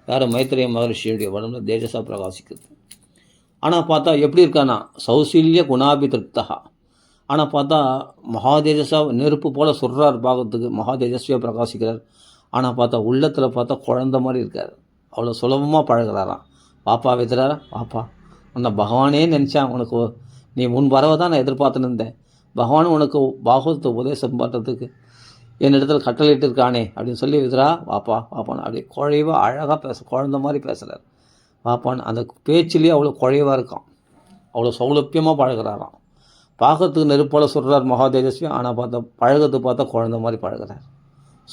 யார்? மைத்ரேய மகரிஷியுடைய உடம்புல தேஜஸாக பிரகாசிக்கிறது. ஆனால் பார்த்தா எப்படி இருக்கானா, சௌசீல்ய குணாபிதிருப்தா. ஆனால் பார்த்தா மகாதேஜஸாக நெருப்பு போல் சொல்கிறார் பாகத்துக்கு, மகாதேஜஸ்வியாக பிரகாசிக்கிறார். ஆனால் பார்த்தா உள்ளத்தில் பார்த்தா குழந்த மாதிரி இருக்கார். அவ்வளோ சுலபமாக பழகிறாராம். பாப்பா விதுரா, பாப்பா உன்னை பகவானே நினச்சா, உனக்கு நீ முன் வரவை தான் நான் எதிர்பார்த்துன்னு இருந்தேன். பகவான் உனக்கு பாகவத்தை உபதேசம் பண்ணுறதுக்கு என்னிடத்தில் கட்டளையிட்டு இருக்கானே அப்படின்னு சொல்லி விதுரா வாப்பா வாப்பான்னு அப்படி குழைவாக அழகாக குழந்த மாதிரி பேசுகிறார். வாப்பான்னு அந்த பேச்சிலேயே அவ்வளோ குழைவாக இருக்கான். அவ்வளோ சௌலபியமாக பழகிறாராம். பார்க்கறதுக்கு நெருப்போல் சொல்கிறார் மகாதேஜஸ்வி. ஆனால் பார்த்தா குழந்த மாதிரி பழகிறார்,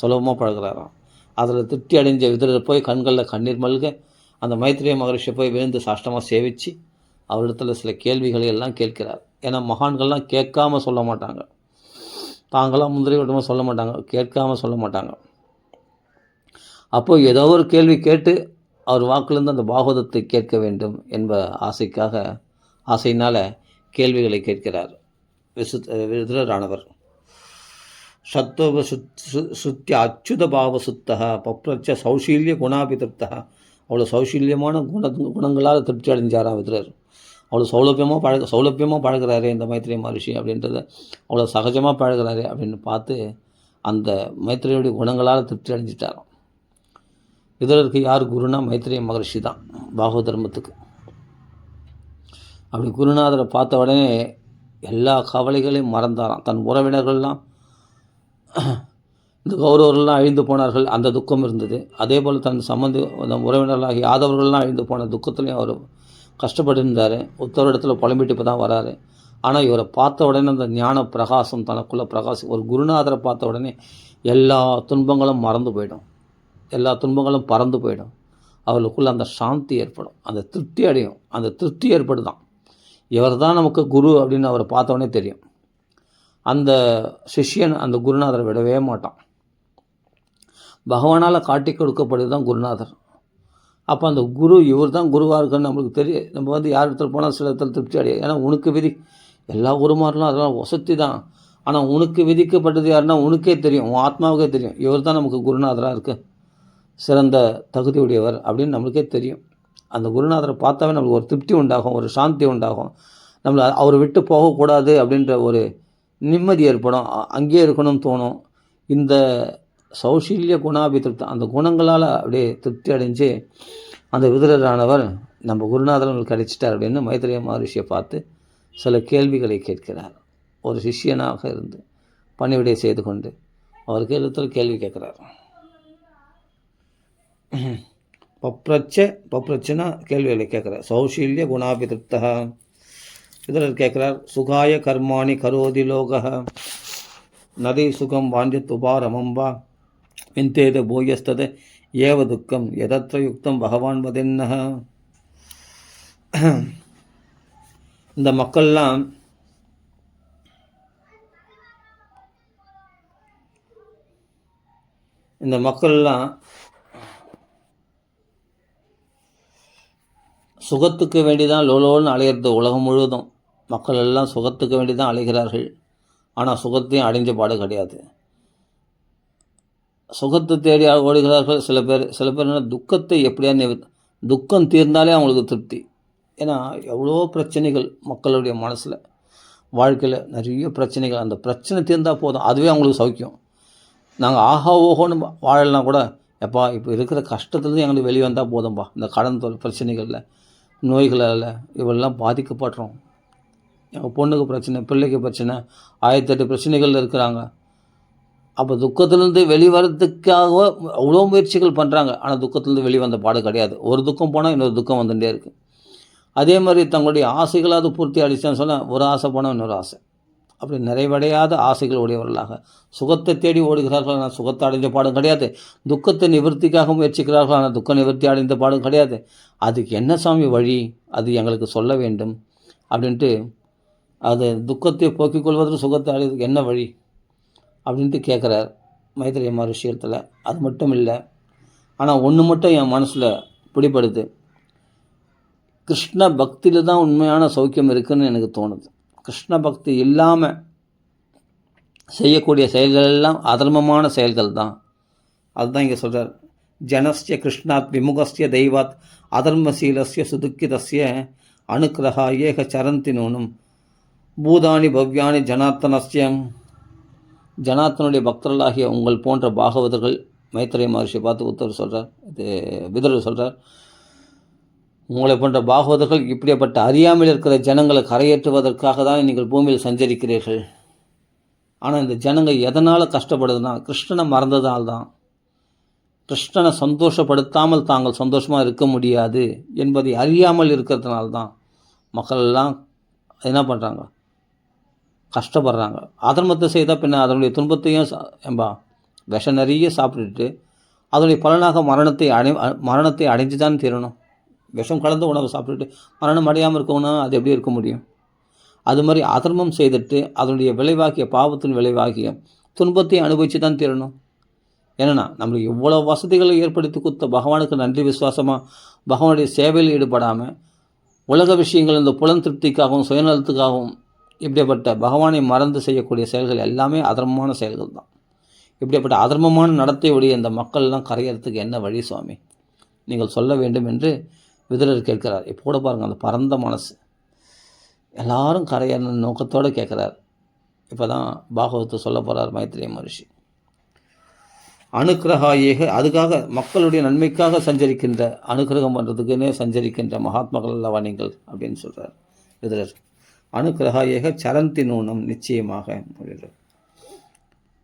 சுலபமாக பழகிறாராம். அதில் திருப்தி அடைஞ்ச விதுரர் போய் கண்களில் கண்ணீர் மல்க அந்த மைத்ரேய மகரிஷியை போய் விழுந்து சாஷ்டமாக சேவித்து அவரிடத்தில் சில கேள்விகளை எல்லாம் கேட்கிறார். ஏன்னா மகான்கள்லாம் கேட்காம சொல்ல மாட்டாங்க, தாங்களாம் முந்திரி விட்டமாக சொல்ல மாட்டாங்க, கேட்காம சொல்ல மாட்டாங்க. அப்போது ஏதோ ஒரு கேள்வி கேட்டு அவர் வாக்குலேருந்து அந்த பாகவதத்தை கேட்க வேண்டும் என்ப ஆசையினால் கேள்விகளை கேட்கிறார் விதுரரானவர். சத்தோப சுத்திய அச்சுத பாவசுத்தா பப்ரச்ச சௌசீல்ய குணாபிதிருப்தா. அவ்வளோ சௌசீல்யமான குணங்களால் திருப்தி அடைஞ்சாராம் விதுரர். அவ்வளோ சௌலபியமாக பழகிறாரு இந்த மைத்ரேய மகரிஷி அப்படின்றத, அவ்வளோ சகஜமாக பழகிறாரு அப்படின்னு பார்த்து அந்த மைத்ரேயுடைய குணங்களால் திருப்தி அடைஞ்சிட்டாராம். விதுரருக்கு யார் குருனா? மைத்ரேய மகரிஷி தான் பாகவத தர்மத்துக்கு. அப்படி குருநாதரை பார்த்த உடனே எல்லா கவலைகளையும் மறந்தாராம். தன் உறவினர்கள்லாம், இந்த கௌரவர்கள்லாம் அழிந்து போனார்கள், அந்த துக்கம் இருந்தது. அதே போல் தன் உறவினர்களாகி யாதவர்கள்லாம் அழிந்து போன துக்கத்துலேயும் அவர் கஷ்டப்பட்டு உத்தரவிடத்தில் புலம்பிட்டு இப்போ தான் வராரு. ஆனால் இவரை பார்த்த உடனே அந்த ஞான பிரகாசம் தனக்குள்ளே ஒரு குருநாதரை பார்த்த உடனே எல்லா துன்பங்களும் மறந்து போயிடும், எல்லா துன்பங்களும் பறந்து போயிடும். அவர்களுக்குள்ளே அந்த சாந்தி ஏற்படும், அந்த திருப்தி அடையும். அந்த திருப்தி ஏற்படுதான். இவர் தான் நமக்கு குரு அப்படின்னு அவரை பார்த்த உடனே தெரியும். அந்த சிஷ்யன் அந்த குருநாதரை விடவே மாட்டான். பகவானால் காட்டி கொடுக்கப்படுது தான் குருநாதர். அப்போ அந்த குரு இவர் தான் குருவாக இருக்குன்னு நம்மளுக்கு தெரியும். நம்ம யார் இடத்துல போனால் சில இடத்துல திருப்தி அடையாது. ஏன்னா உனக்கு விதி, எல்லா குருமாரெலாம் அதெல்லாம் வசதி தான். ஆனால் உனக்கு விதிக்கப்பட்டது யாருன்னா உனக்கே தெரியும், உன் ஆத்மாவுக்கே தெரியும், இவர் தான் நமக்கு குருநாதராக இருக்கு, சிறந்த தகுதி உடையவர் அப்படின்னு நம்மளுக்கே தெரியும். அந்த குருநாதரை பார்த்தாவே நம்மளுக்கு ஒரு திருப்தி உண்டாகும், ஒரு சாந்தி உண்டாகும். நம்மளை அவரை விட்டு போகக்கூடாது அப்படின்ற ஒரு நிம்மதி ஏற்படும், அங்கேயே இருக்கணும்னு தோணும். இந்த சௌசீல்ய குணாபிதிருப்தி, அந்த குணங்களால் அப்படியே திருப்தி அடைஞ்சு அந்த விதுரரானவர் நம்ம குருநாதர்கள் கிடைச்சிட்டார் அப்படின்னு மைத்ரேய மகரிஷியை பார்த்து சில கேள்விகளை கேட்கிறார். ஒரு சிஷ்யனாக இருந்து பணிவிடை செய்து கொண்டு அவர் கேள்வி கேட்குறார். பப்ரச்சனா கேள்விகளை கேட்குறார். சௌசீல்ய குணாபிதிருப்தா இதில் கேட்குறார், சுகாய கர்மாணி கரோதி லோக நதி சுகம் வாண்டி துபாரமம் வா விந்தேத போயஸ்தத ஏவ துக்கம் எதற்ற யுக்தம் பகவான் வதென்ன. இந்த மக்கள்லாம் சுகத்துக்கு வேண்டி தான் லோலோன்னு அலையிறது. உலகம் முழுவதும் மக்கள் எல்லாம் சுகத்துக்கு வேண்டி தான் அலைகிறார்கள். ஆனால் சுகத்தையும் அடைஞ்ச பாடு கிடையாது. சுகத்தை தேடி ஓடுகிறார்கள் சில பேர். என்ன துக்கத்தை எப்படியா துக்கம் தீர்ந்தாலே அவங்களுக்கு திருப்தி. ஏன்னா எவ்வளோ பிரச்சனைகள் மக்களுடைய மனசில், வாழ்க்கையில் நிறைய பிரச்சனைகள். அந்த பிரச்சனை தீர்ந்தால் போதும், அதுவே அவங்களுக்கு சௌக்கியம். நாங்கள் ஆஹா ஓஹோன்னு வாழலாம் கூட, எப்பா இப்போ இருக்கிற கஷ்டத்துலேருந்து எங்களுக்கு வெளியே வந்தால் போதும்பா. இந்த கடன் பிரச்சனைகளில், நோய்களால் இவெல்லாம் பாதிக்கப்படுறோம். எங்கள் பொண்ணுக்கு பிரச்சனை, பிள்ளைக்கு பிரச்சனை, 1008 பிரச்சனைகள் இருக்கிறாங்க. அப்போ துக்கத்துலேருந்து வெளிவரத்துக்காக அவ்வளோ முயற்சிகள் பண்ணுறாங்க. ஆனால் துக்கத்துலேருந்து வெளிவந்த பாடு கிடையாது. ஒரு துக்கம் போனால் இன்னொரு துக்கம் வந்துகிட்டே இருக்குது. அதே மாதிரி தங்களுடைய ஆசைகளாவது பூர்த்தி அடிச்சான்னு சொன்னால், ஒரு ஆசை போனால் இன்னொரு ஆசை. அப்படி நிறைவடையாத ஆசைகள் உடையவர்களாக சுகத்தை தேடி ஓடுகிறார்கள். ஆனால் சுகத்தை அடைந்த பாடும் கிடையாது. துக்கத்தை நிவர்த்திக்காக முயற்சிக்கிறார்கள். ஆனால் துக்க நிவர்த்தி அடைந்த பாடும் கிடையாது. அதுக்கு என்ன சாமி வழி, அது எங்களுக்கு சொல்ல வேண்டும் அப்படின்ட்டு, அது துக்கத்தை போக்கிக் கொள்வதற்கு சுகத்தை அடைவதற்கு என்ன வழி அப்படின்ட்டு கேட்குறார் மைத்ரேய மகரிஷியத்தில். அது மட்டும் இல்லை, ஆனால் ஒன்று மட்டும் என் மனசில் பிடிப்படுது. கிருஷ்ண பக்தியில் தான் உண்மையான சௌக்கியம் இருக்குதுன்னு எனக்கு தோணுது. கிருஷ்ண பக்தி இல்லாமல் செய்யக்கூடிய செயல்கள் எல்லாம் அதர்மமான செயல்கள் தான். அதுதான் இங்கே சொல்கிறார். ஜனஸ்ய கிருஷ்ணாத் விமுகஸ்ய தெய்வாத் அதர்மசீலஸ்ய சுதுக்கிதஸ்ய அனுக்கிரகா ஏக சரந்தி நூனும் பூதானி பவ்யானி ஜனார்த்தனஸ்யம். ஜனார்த்தனுடைய பக்தர்களாகிய உங்கள் போன்ற பாகவதர்கள், மைத்ரேய மகர்ஷியை பார்த்து உத்தரவு சொல்கிறார், இது விதுரர் சொல்கிறார், உங்களை போன்ற பாகவதர்கள் இப்படிப்பட்ட அறியாமல் இருக்கிற ஜனங்களை கரையேற்றுவதற்காக தான் நீங்கள் பூமியில் சஞ்சரிக்கிறீர்கள். ஆனால் இந்த ஜனங்கள் எதனால் கஷ்டப்படுதுன்னா, கிருஷ்ணனை மறந்ததால்தான். கிருஷ்ணனை சந்தோஷப்படுத்தாமல் தாங்கள் சந்தோஷமாக இருக்க முடியாது என்பதை அறியாமல் இருக்கிறதுனால்தான் மக்கள் எல்லாம் என்ன பண்ணுறாங்க, கஷ்டப்படுறாங்க. அதர்மத்தை செய்தால் பின்ன அதனுடைய துன்பத்தையும் விஷம் நிறைய சாப்பிட்டுட்டு அதனுடைய பலனாக மரணத்தை அடைஞ்சு தான் தீரணும். விஷம் கலந்த உணவை சாப்பிட்டுட்டு மரணம் அடையாமல் இருக்கணும், அது எப்படி இருக்க முடியும்? அது மாதிரி அதர்மம் செய்துட்டு அதனுடைய விளைவாகிய பாவத்தின் விளைவாகிய துன்பத்தை அனுபவித்து தான் தீரணும். ஏன்னா நம்மளுக்கு இவ்வளோ வசதிகளை ஏற்படுத்தி கொடுத்த பகவானுக்கு நன்றி விசுவாசமாக பகவானுடைய சேவையில் ஈடுபடாமல் உலக விஷயங்கள் இந்த புலன் திருப்திக்காகவும் சுயநலத்துக்காகவும் இப்படிப்பட்ட பகவானை மறந்து செய்யக்கூடிய செயல்கள் எல்லாமே அதர்மமான செயல்கள் தான். இப்படிப்பட்ட அதர்மமான நடத்தையுடைய இந்த மக்கள்லாம் கரையறதுக்கு என்ன வழி சுவாமி, நீங்கள் சொல்ல வேண்டும் என்று விதுரர் கேட்கிறார். இப்போ கூட பாருங்கள், அந்த பரந்த மனசு எல்லாரும் கரையற நோக்கத்தோடு கேட்குறார். இப்போ தான் பாகவத்தை சொல்ல போகிறார் மைத்ரேய மகரிஷி. அனுக்கிரகா ஏக, அதுக்காக மக்களுடைய நன்மைக்காக சஞ்சரிக்கின்ற, அனுக்கிரகம் பண்ணுறதுக்குன்னே சஞ்சரிக்கின்ற மகாத்மாக்கள் அல்லவா நீங்கள் அப்படின்னு சொல்கிறார் விதுரர். அனுக்கிரகா ஏக சரந்தி நூனம், நிச்சயமாக அப்படின்றார்.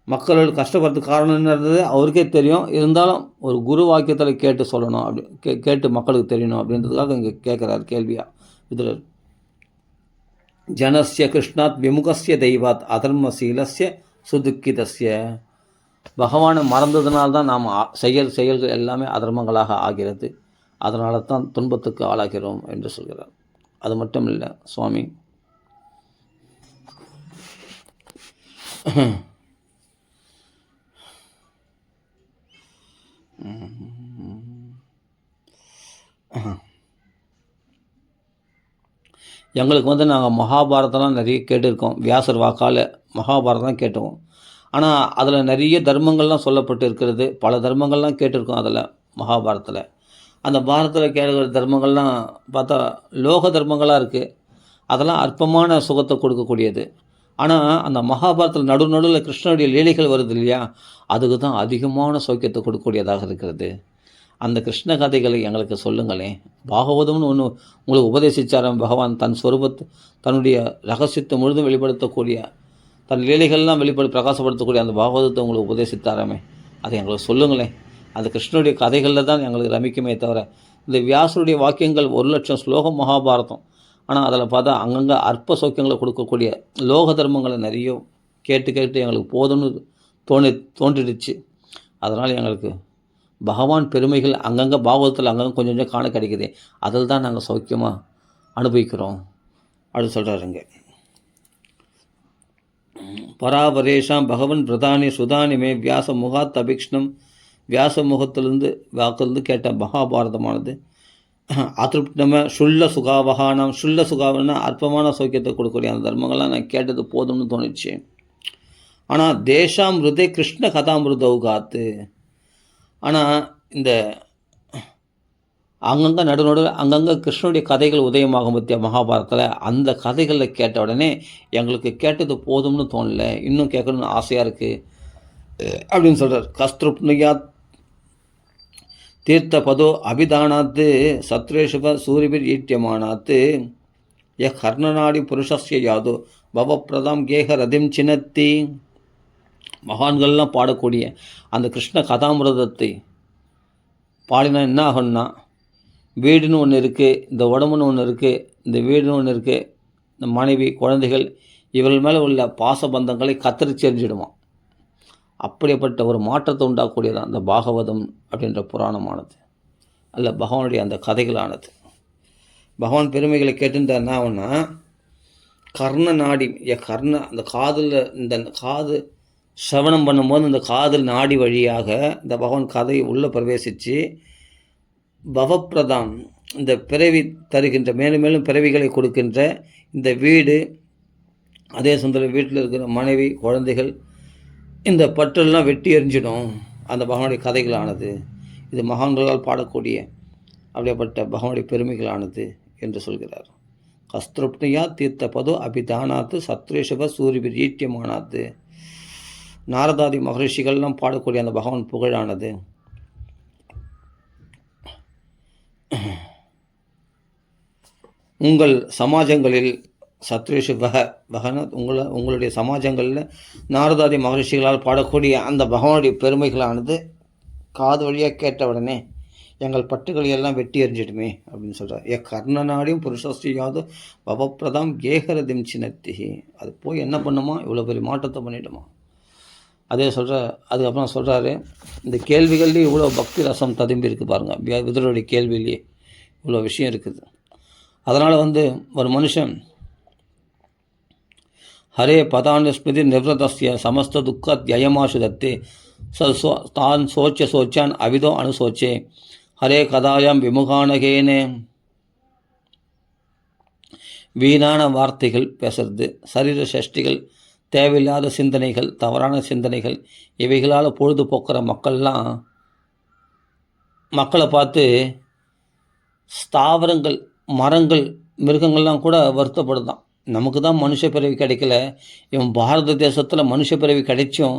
மக்கள் கஷ்டப்படுறதுக்கு காரணம் என்ன இருந்தது அவருக்கே தெரியும். இருந்தாலும் ஒரு குரு வாக்கியத்தில் கேட்டு சொல்லணும், அப்படி கேட்டு மக்களுக்கு தெரியணும் அப்படின்றதுக்காக இங்கே கேட்குறார் கேள்வியாக விதுரர். ஜனஸ்ய கிருஷ்ணாத் விமுகஸ்ய தெய்வாத் அதர்மசீலஸ்ய சுதுக்கிதஸ்ய. பகவானை மறந்ததுனால்தான் நாம் செயல்கள் எல்லாமே அதர்மங்களாக ஆகிறது. அதனால தான் துன்பத்துக்கு ஆளாகிறோம் என்று சொல்கிறார். அது மட்டும் இல்லை சுவாமி, எங்களுக்கு நாங்கள் மகாபாரதம்லாம் நிறைய கேட்டிருக்கோம். வியாசர் வாக்கால் மகாபாரதம் கேட்டோம். ஆனால் அதில் நிறைய தர்மங்கள்லாம் சொல்லப்பட்டு இருக்கிறது. பல தர்மங்கள்லாம் கேட்டிருக்கோம் அதில் மகாபாரதத்தில். அந்த பாரதத்தில் கேட்குற தர்மங்கள்லாம் பார்த்தா லோக தர்மங்களாக இருக்குது. அதெல்லாம் அற்பமான சுகத்தை கொடுக்கக்கூடியது. ஆனால் அந்த மகாபாரதத்தில் நடுவில் கிருஷ்ணனுடைய லீலைகள் வருது இல்லையா, அதுக்கு தான் அதிகமான சௌக்கியத்தை கொடுக்கக்கூடியதாக இருக்கிறது. அந்த கிருஷ்ண கதைகளை எங்களுக்கு சொல்லுங்களேன். பாகவதம்னு ஒன்று உங்களுக்கு உபதேசிச்சாரம் பகவான். தன் ஸ்வரூபத்தை, தன்னுடைய ரகசியத்தை முழுதும் வெளிப்படுத்தக்கூடிய, தன் லீலைகள்லாம் பிரகாசப்படுத்தக்கூடிய அந்த பாகவதத்தை உங்களுக்கு உபதேசித்தாராமே, அதை எங்களுக்கு சொல்லுங்களேன். அந்த கிருஷ்ணனுடைய கதைகளில் தான் எங்களுக்கு ரமிக்குமே தவிர, இந்த வியாசருடைய வாக்கியங்கள் 1,00,000 ஸ்லோகம் மகாபாரதம், ஆனால் அதில் பார்த்தா அங்கங்கே அற்ப சௌக்கியங்களை கொடுக்கக்கூடிய லோக தர்மங்களை நிறைய கேட்டு கேட்டு எங்களுக்கு போதும்னு தோன்றிடுச்சு. அதனால் எங்களுக்கு பகவான் பெருமைகள் அங்கங்கே பாகவதத்தில் அங்கங்கே கொஞ்சம் கொஞ்சம் காண கிடைக்குது. அதில் தான் நாங்கள் சௌக்கியமாக அனுபவிக்கிறோம் அப்படின்னு சொல்கிறாருங்க. பராபரேஷாம் பகவன் பிரதானி சுதானி மே வியாச முகாத் அபிக்ஷ்ணம். வியாச முகத்திலிருந்து வாக்கிலிருந்து கேட்ட மகாபாரதமானது அதிருப்தம சுல்ல சுகாவகானம். சுல்ல சுகாவனா அற்பமான சௌக்கியத்தை கொடுக்கக்கூடிய அந்த தர்மங்கள்லாம் நான் கேட்டது போதும்னு தோணுச்சு. ஆனால் தேஷாம் ஹிருதே கிருஷ்ண கதாமிருதவுகாத்து. ஆனால் இந்த அங்கங்கே நடுநடுவில் அங்கங்கே கிருஷ்ணனுடைய கதைகள் உதயமாகும் பற்றிய மகாபாரதத்தில் அந்த கதைகளில் கேட்ட உடனே எங்களுக்கு கேட்டது போதும்னு தோணலை, இன்னும் கேட்கணும்னு ஆசையாக இருக்குது அப்படின்னு சொல்கிறார். கஸ்திருப்னுயாத் தீர்த்த பதோ அபிதானாத்து சத்ரேஷுப சூரிபிர் ஈட்டியமானாத்து ய கர்ணநாடி புருஷஸ்ய யாதோ பவப்பிரதாம் கேக ரதிம் சின்னத்தி. மகான்கள்லாம் பாடக்கூடிய அந்த கிருஷ்ண கதாமிரதத்தை பாடினா என்ன ஆகும்னா, வீடுன்னு ஒன்று இருக்குது, இந்த உடம்புன்னு ஒன்று இருக்குது, இந்த வீடுன்னு ஒன்று இருக்குது, இந்த மனைவி குழந்தைகள் இவர்கள் மேலே உள்ள பாசபந்தங்களை கத்தரிச்சு எறிஞ்சிடுமா. அப்படிப்பட்ட ஒரு மாற்றத்தை உண்டாக்கக்கூடியதான் அந்த பாகவதம் அப்படின்ற புராணமானது, அல்ல பகவானுடைய அந்த கதைகளானது. பகவான் பெருமைகளை கேட்டுருந்தாருன்னா கர்ண நாடி கர்ண அந்த காதில் இந்த காது சவணம் பண்ணும்போது இந்த காதல் நாடி வழியாக இந்த பகவான் கதை உள்ளே பிரவேசித்து பவப்பிரதான் இந்த பிறவி தருகின்ற மேலும் மேலும் பிறவிகளை கொடுக்கின்ற இந்த வீடு, அதே சமயத்தில் வீட்டில் இருக்கிற மனைவி குழந்தைகள் இந்த பற்றெல்லாம் வெட்டி எறிஞ்சிடும் அந்த பகவானுடைய கதைகளானது. இது மகான்களால் பாடக்கூடிய அப்படியேப்பட்ட பகவானுடைய பெருமைகளானது என்று சொல்கிறார். கஸ்திருப்னியா தீர்த்த பதோ அபிதானாத்து சத்ரேஷப சூரிபிர் ஈட்டியமானாத்து. நாரதாதி மகரிஷிகள்லாம் பாடக்கூடிய அந்த பகவான் புகழானது உங்கள் சமாஜங்களில் சத்ரேஷு பகன உங்களுடைய சமாஜங்களில் நாரதாதி மகரிஷிகளால் பாடக்கூடிய அந்த பகவானுடைய பெருமைகளானது காது வழியாக கேட்ட உடனே எங்கள் பட்டுகளை எல்லாம் வெட்டி எறிஞ்சிடுமே அப்படின்னு சொல்கிறார். கர்ணநாடியும் புருஷஸ்ரீயாது பவப்பிரதாம் கேகரதிம் சின்னத்திகி. அது போய் என்ன பண்ணுமா, இவ்வளோ பெரிய மாற்றத்தை பண்ணிவிடுமா. அதே அதுக்கப்புறம் சொல்கிறாரு, இந்த கேள்விகள்லேயே இவ்வளோ பக்தி ரசம் ததும்பி இருக்குது பாருங்கள். விதுரருடைய கேள்வியிலேயே இவ்வளோ விஷயம் இருக்குது. அதனால் ஒரு மனுஷன் ஹரே பதானுஸ்மிருதி நிர்வதஸ்ய சமஸ்த துக்கத்யயமாசு தத்தே தான் சோச்சான் அவிதோ அனுசோச்சே ஹரே கதாயாம் விமுகானகேனே. வீணான வார்த்தைகள் பேசுறது, சரீர சஷ்டிகள், தேவையில்லாத சிந்தனைகள், தவறான சிந்தனைகள், இவைகளால் பொழுதுபோக்குற மக்களை பார்த்து ஸ்தாவரங்கள், மரங்கள், மிருகங்கள்லாம் கூட வருத்தப்படுதான். நமக்கு தான் மனுஷ பிறவி கிடைக்கல, இவன் பாரத தேசத்தில் மனுஷ பிறவி கிடைச்சும்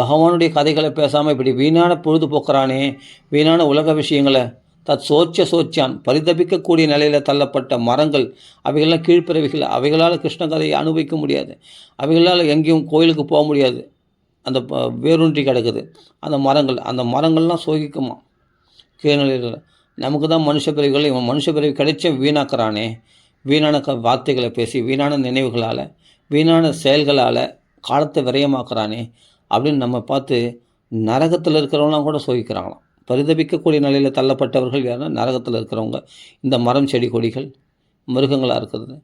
பகவானுடைய கதைகளை பேசாமல் இப்படி வீணான பொழுதுபோக்குறானே, வீணான உலக விஷயங்களை சோச்சான் பரிதபிக்கக்கூடிய நிலையில் தள்ளப்பட்ட மரங்கள், அவைகள்லாம் கீழ்ப்பிறவிகள், அவைகளால் கிருஷ்ண கதையை அனுபவிக்க முடியாது, அவைகளால் எங்கேயும் கோயிலுக்கு போக முடியாது, அந்த வேரூன்றி கிடக்குது அந்த மரங்கள்லாம் சோகிக்குமா கீழ்நிலையில். நமக்கு தான் மனுஷ பிறவிகள், இவன் மனுஷ பிறவி கிடைச்சும் வீணாக்குறானே, வீணான வார்த்தைகளை பேசி, வீணான நினைவுகளால், வீணான செயல்களால் காலத்தை விரயமாக்குறானே அப்படின்னு நம்ம பார்த்து நரகத்தில் இருக்கிறவங்களாம் கூட சோகிக்கிறாங்களாம். பரிதபிக்கக்கூடிய நிலையில் தள்ளப்பட்டவர்கள் யாருன்னா நரகத்தில் இருக்கிறவங்க. இந்த மரம் செடி கொடிகள் மிருகங்களாக இருக்கிறது,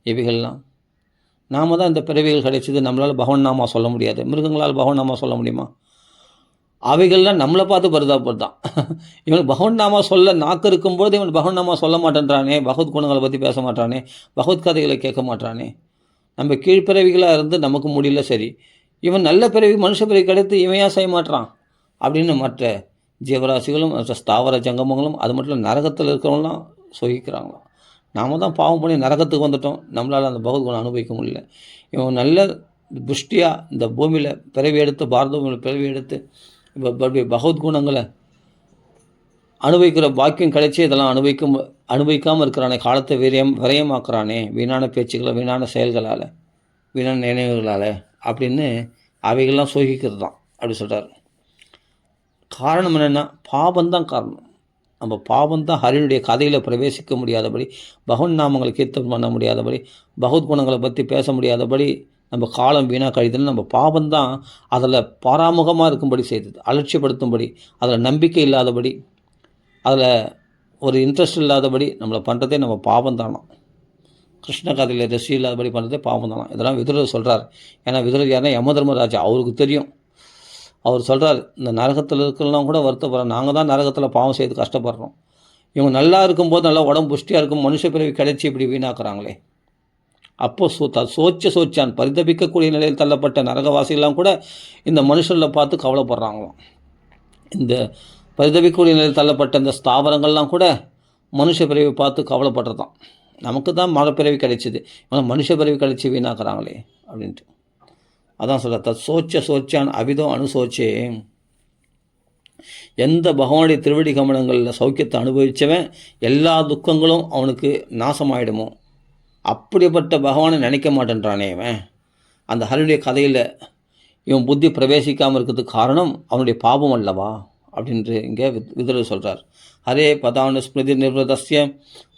இவைகள்லாம் நாம் தான் இந்த பிறவிகள் கிடைச்சிது. நம்மளால் பகவன் நாமா சொல்ல முடியாது, மிருகங்களால் பகவன் நாமா சொல்ல முடியுமா? அவைகள்லாம் நம்மளை பார்த்து பரிதாபப்படுதான். இவன் பகவன் நாமா சொல்ல நாக்கு இருக்கும்போது இவன் பகவன் நாமா சொல்ல மாட்டேன்றானே, பகவத் குணங்களை பற்றி பேச மாட்டானே, பகவத் கதைகளை கேட்க மாட்டானே. நம்ம கீழ்ப்பிறவிகளாக இருந்து நமக்கு முடியல, சரி, இவன் நல்ல பிறவி மனுஷ பிறவி கிடைத்து இவன் ஏன் செய்ய மாட்டான் அப்படின்னு மற்ற ஜீவராசிகளும் மற்ற ஸ்தாவர ஜங்கமங்களும் அது மட்டும் இல்லை நரகத்தில் இருக்கிறவங்களாம் சோகிக்கிறாங்களாம். நாம் தான் பாவம் பண்ணி நரகத்துக்கு வந்துட்டோம், நம்மளால் அந்த பகவத் குணம் அனுபவிக்க முடியல. இவன் நல்ல புஷ்டியாக இந்த பூமியில் பிறவி எடுத்து, பாரத பூமியில் பிறவி எடுத்து இப்போ பகவத் குணங்களை அனுபவிக்கிற பாக்கியம் கிடைச்சி இதெல்லாம் அனுபவிக்காமல் இருக்கிறானே, காலத்தை விரயமாக்குறானே, வீணான பேச்சுக்களை, வீணான செயல்களால், வீணான நினைவுகளால் அப்படின்னு அவைகள்லாம் சோகிக்கிறது தான் அப்படி சொல்கிறார். காரணம் என்னென்னா பாபந்தான் காரணம். நம்ம பாவம் தான் ஹரியுடைய கதையில் பிரவேசிக்க முடியாதபடி, பகவன் நாமங்களை கீர்த்தனம் பண்ண முடியாதபடி, பகவத் குணங்களை பற்றி பேச முடியாதபடி நம்ம காலம் வீணாக கழிதுன்னு நம்ம பாவம்தான் அதில் பாராமுகமாக இருக்கும்படி செய்தது, அலட்சியப்படுத்தும்படி, அதில் நம்பிக்கை இல்லாதபடி, அதில் ஒரு இன்ட்ரெஸ்ட் இல்லாதபடி நம்மளை பண்ணுறதே நம்ம பாவம் தானோ. கிருஷ்ண கதையில் ருசி இல்லாதபடி பண்ணுறதே பாவம் தானோ. இதெல்லாம் விதுரர் சொல்கிறார். ஏன்னா விதுரர் யாருன்னா யமதர்மராஜா, அவருக்கு தெரியும். அவர் சொல்கிறார், இந்த நரகத்தில் இருக்கலாம் கூட வருத்தப்படுறோம், நாங்கள் தான் நரகத்தில் பாவம் செய்து கஷ்டப்படுறோம். இவங்க நல்லா இருக்கும்போது நல்லா உடம்பு புஷ்டியாக இருக்கும், மனுஷ பிறவி கிடைச்சி இப்படி வீணாக்குறாங்களே. அப்போது சோச்சான் பரிதபிக்கக்கூடிய நிலையில் தள்ளப்பட்ட நரகவாசிகள்லாம் கூட இந்த மனுஷனில் பார்த்து கவலைப்படுறாங்களாம். இந்த பரிதபிக்கக்கூடிய நிலையில் தள்ளப்பட்ட இந்த ஸ்தாவரங்கள்லாம் கூட மனுஷ பிறவி பார்த்து கவலைப்படுறதான். நமக்கு தான் மரப்பிறவி கிடைச்சிது, ஆனால் மனுஷ பிறவி கிடைச்சி வீணாக்குறாங்களே அப்படின்ட்டு. அதான் சொல்கிற சோச்சான் அவிதோ அனுசோச்சே. எந்த பகவானுடைய திருவடி கமலங்களில் சௌக்கியத்தை அனுபவித்தவன் எல்லா துக்கங்களும் அவனுக்கு நாசமாயிடுமோ அப்படிப்பட்ட பகவானை நினைக்க மாட்டேன்றானே இவன். அந்த ஹரியுடைய கதையில் இவன் புத்தி பிரவேசிக்காமல் இருக்கிறதுக்கு காரணம் அவனுடைய பாவம் அல்லவா அப்படின்ட்டு இங்கே விதுரர் சொல்கிறார். ஹரே பதானு ஸ்மிருதி நிர்வதஸ்ய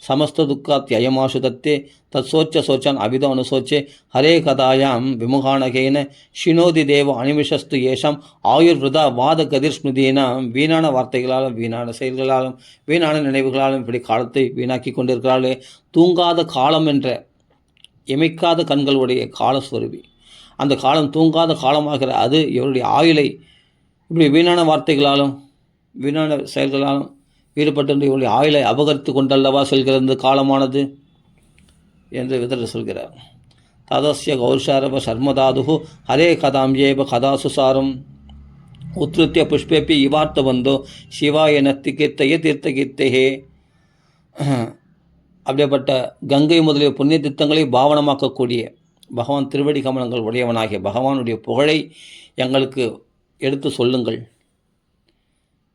சமஸ்த துக்காத் அயமாசு தத்தே தத் சோச்சான் அவிதோ அனுசோச்சே ஹரே கதாயாம் விமுகானகேன ஷினோதி தேவ அனிமிஷஸ்து ஏஷாம் ஆயுர்விருதா வாத கதிர் ஸ்மிருதியினாம். வீணான வார்த்தைகளாலும் வீணான செயல்களாலும் வீணான நினைவுகளாலும் இப்படி காலத்தை வீணாக்கி கொண்டிருக்கிறாளே. தூங்காத காலம் என்ற இமைக்காத கண்களுடைய காலஸ்வரூபி, அந்த காலம் தூங்காத காலமாகிற அது இவருடைய ஆயுளை இப்படி வீணான வார்த்தைகளாலும் வீணான செயல்களாலும் ஈடுபட்டு இவருடைய ஆயுளை அபகரித்து கொண்டல்லவா செல்கிறது காலமானது என்று விதர் சொல்கிறார். ததஸ்ய கௌர்ஷாரப சர்மதாது ஹரே கதாம்யேப கதாசுசாரம் உத்ருத்திய புஷ்பேப்பி இவார்த்த வந்தோ சிவாய நத்தி கீர்த்தையே தீர்த்த கீர்த்தையே. அப்படிப்பட்ட கங்கை முதலிய புண்ணிய திட்டங்களை பாவனமாக்கக்கூடிய பகவான் திருவடி கமலங்கள் உடையவனாகிய பகவானுடைய புகழை எங்களுக்கு எடுத்து சொல்லுங்கள்.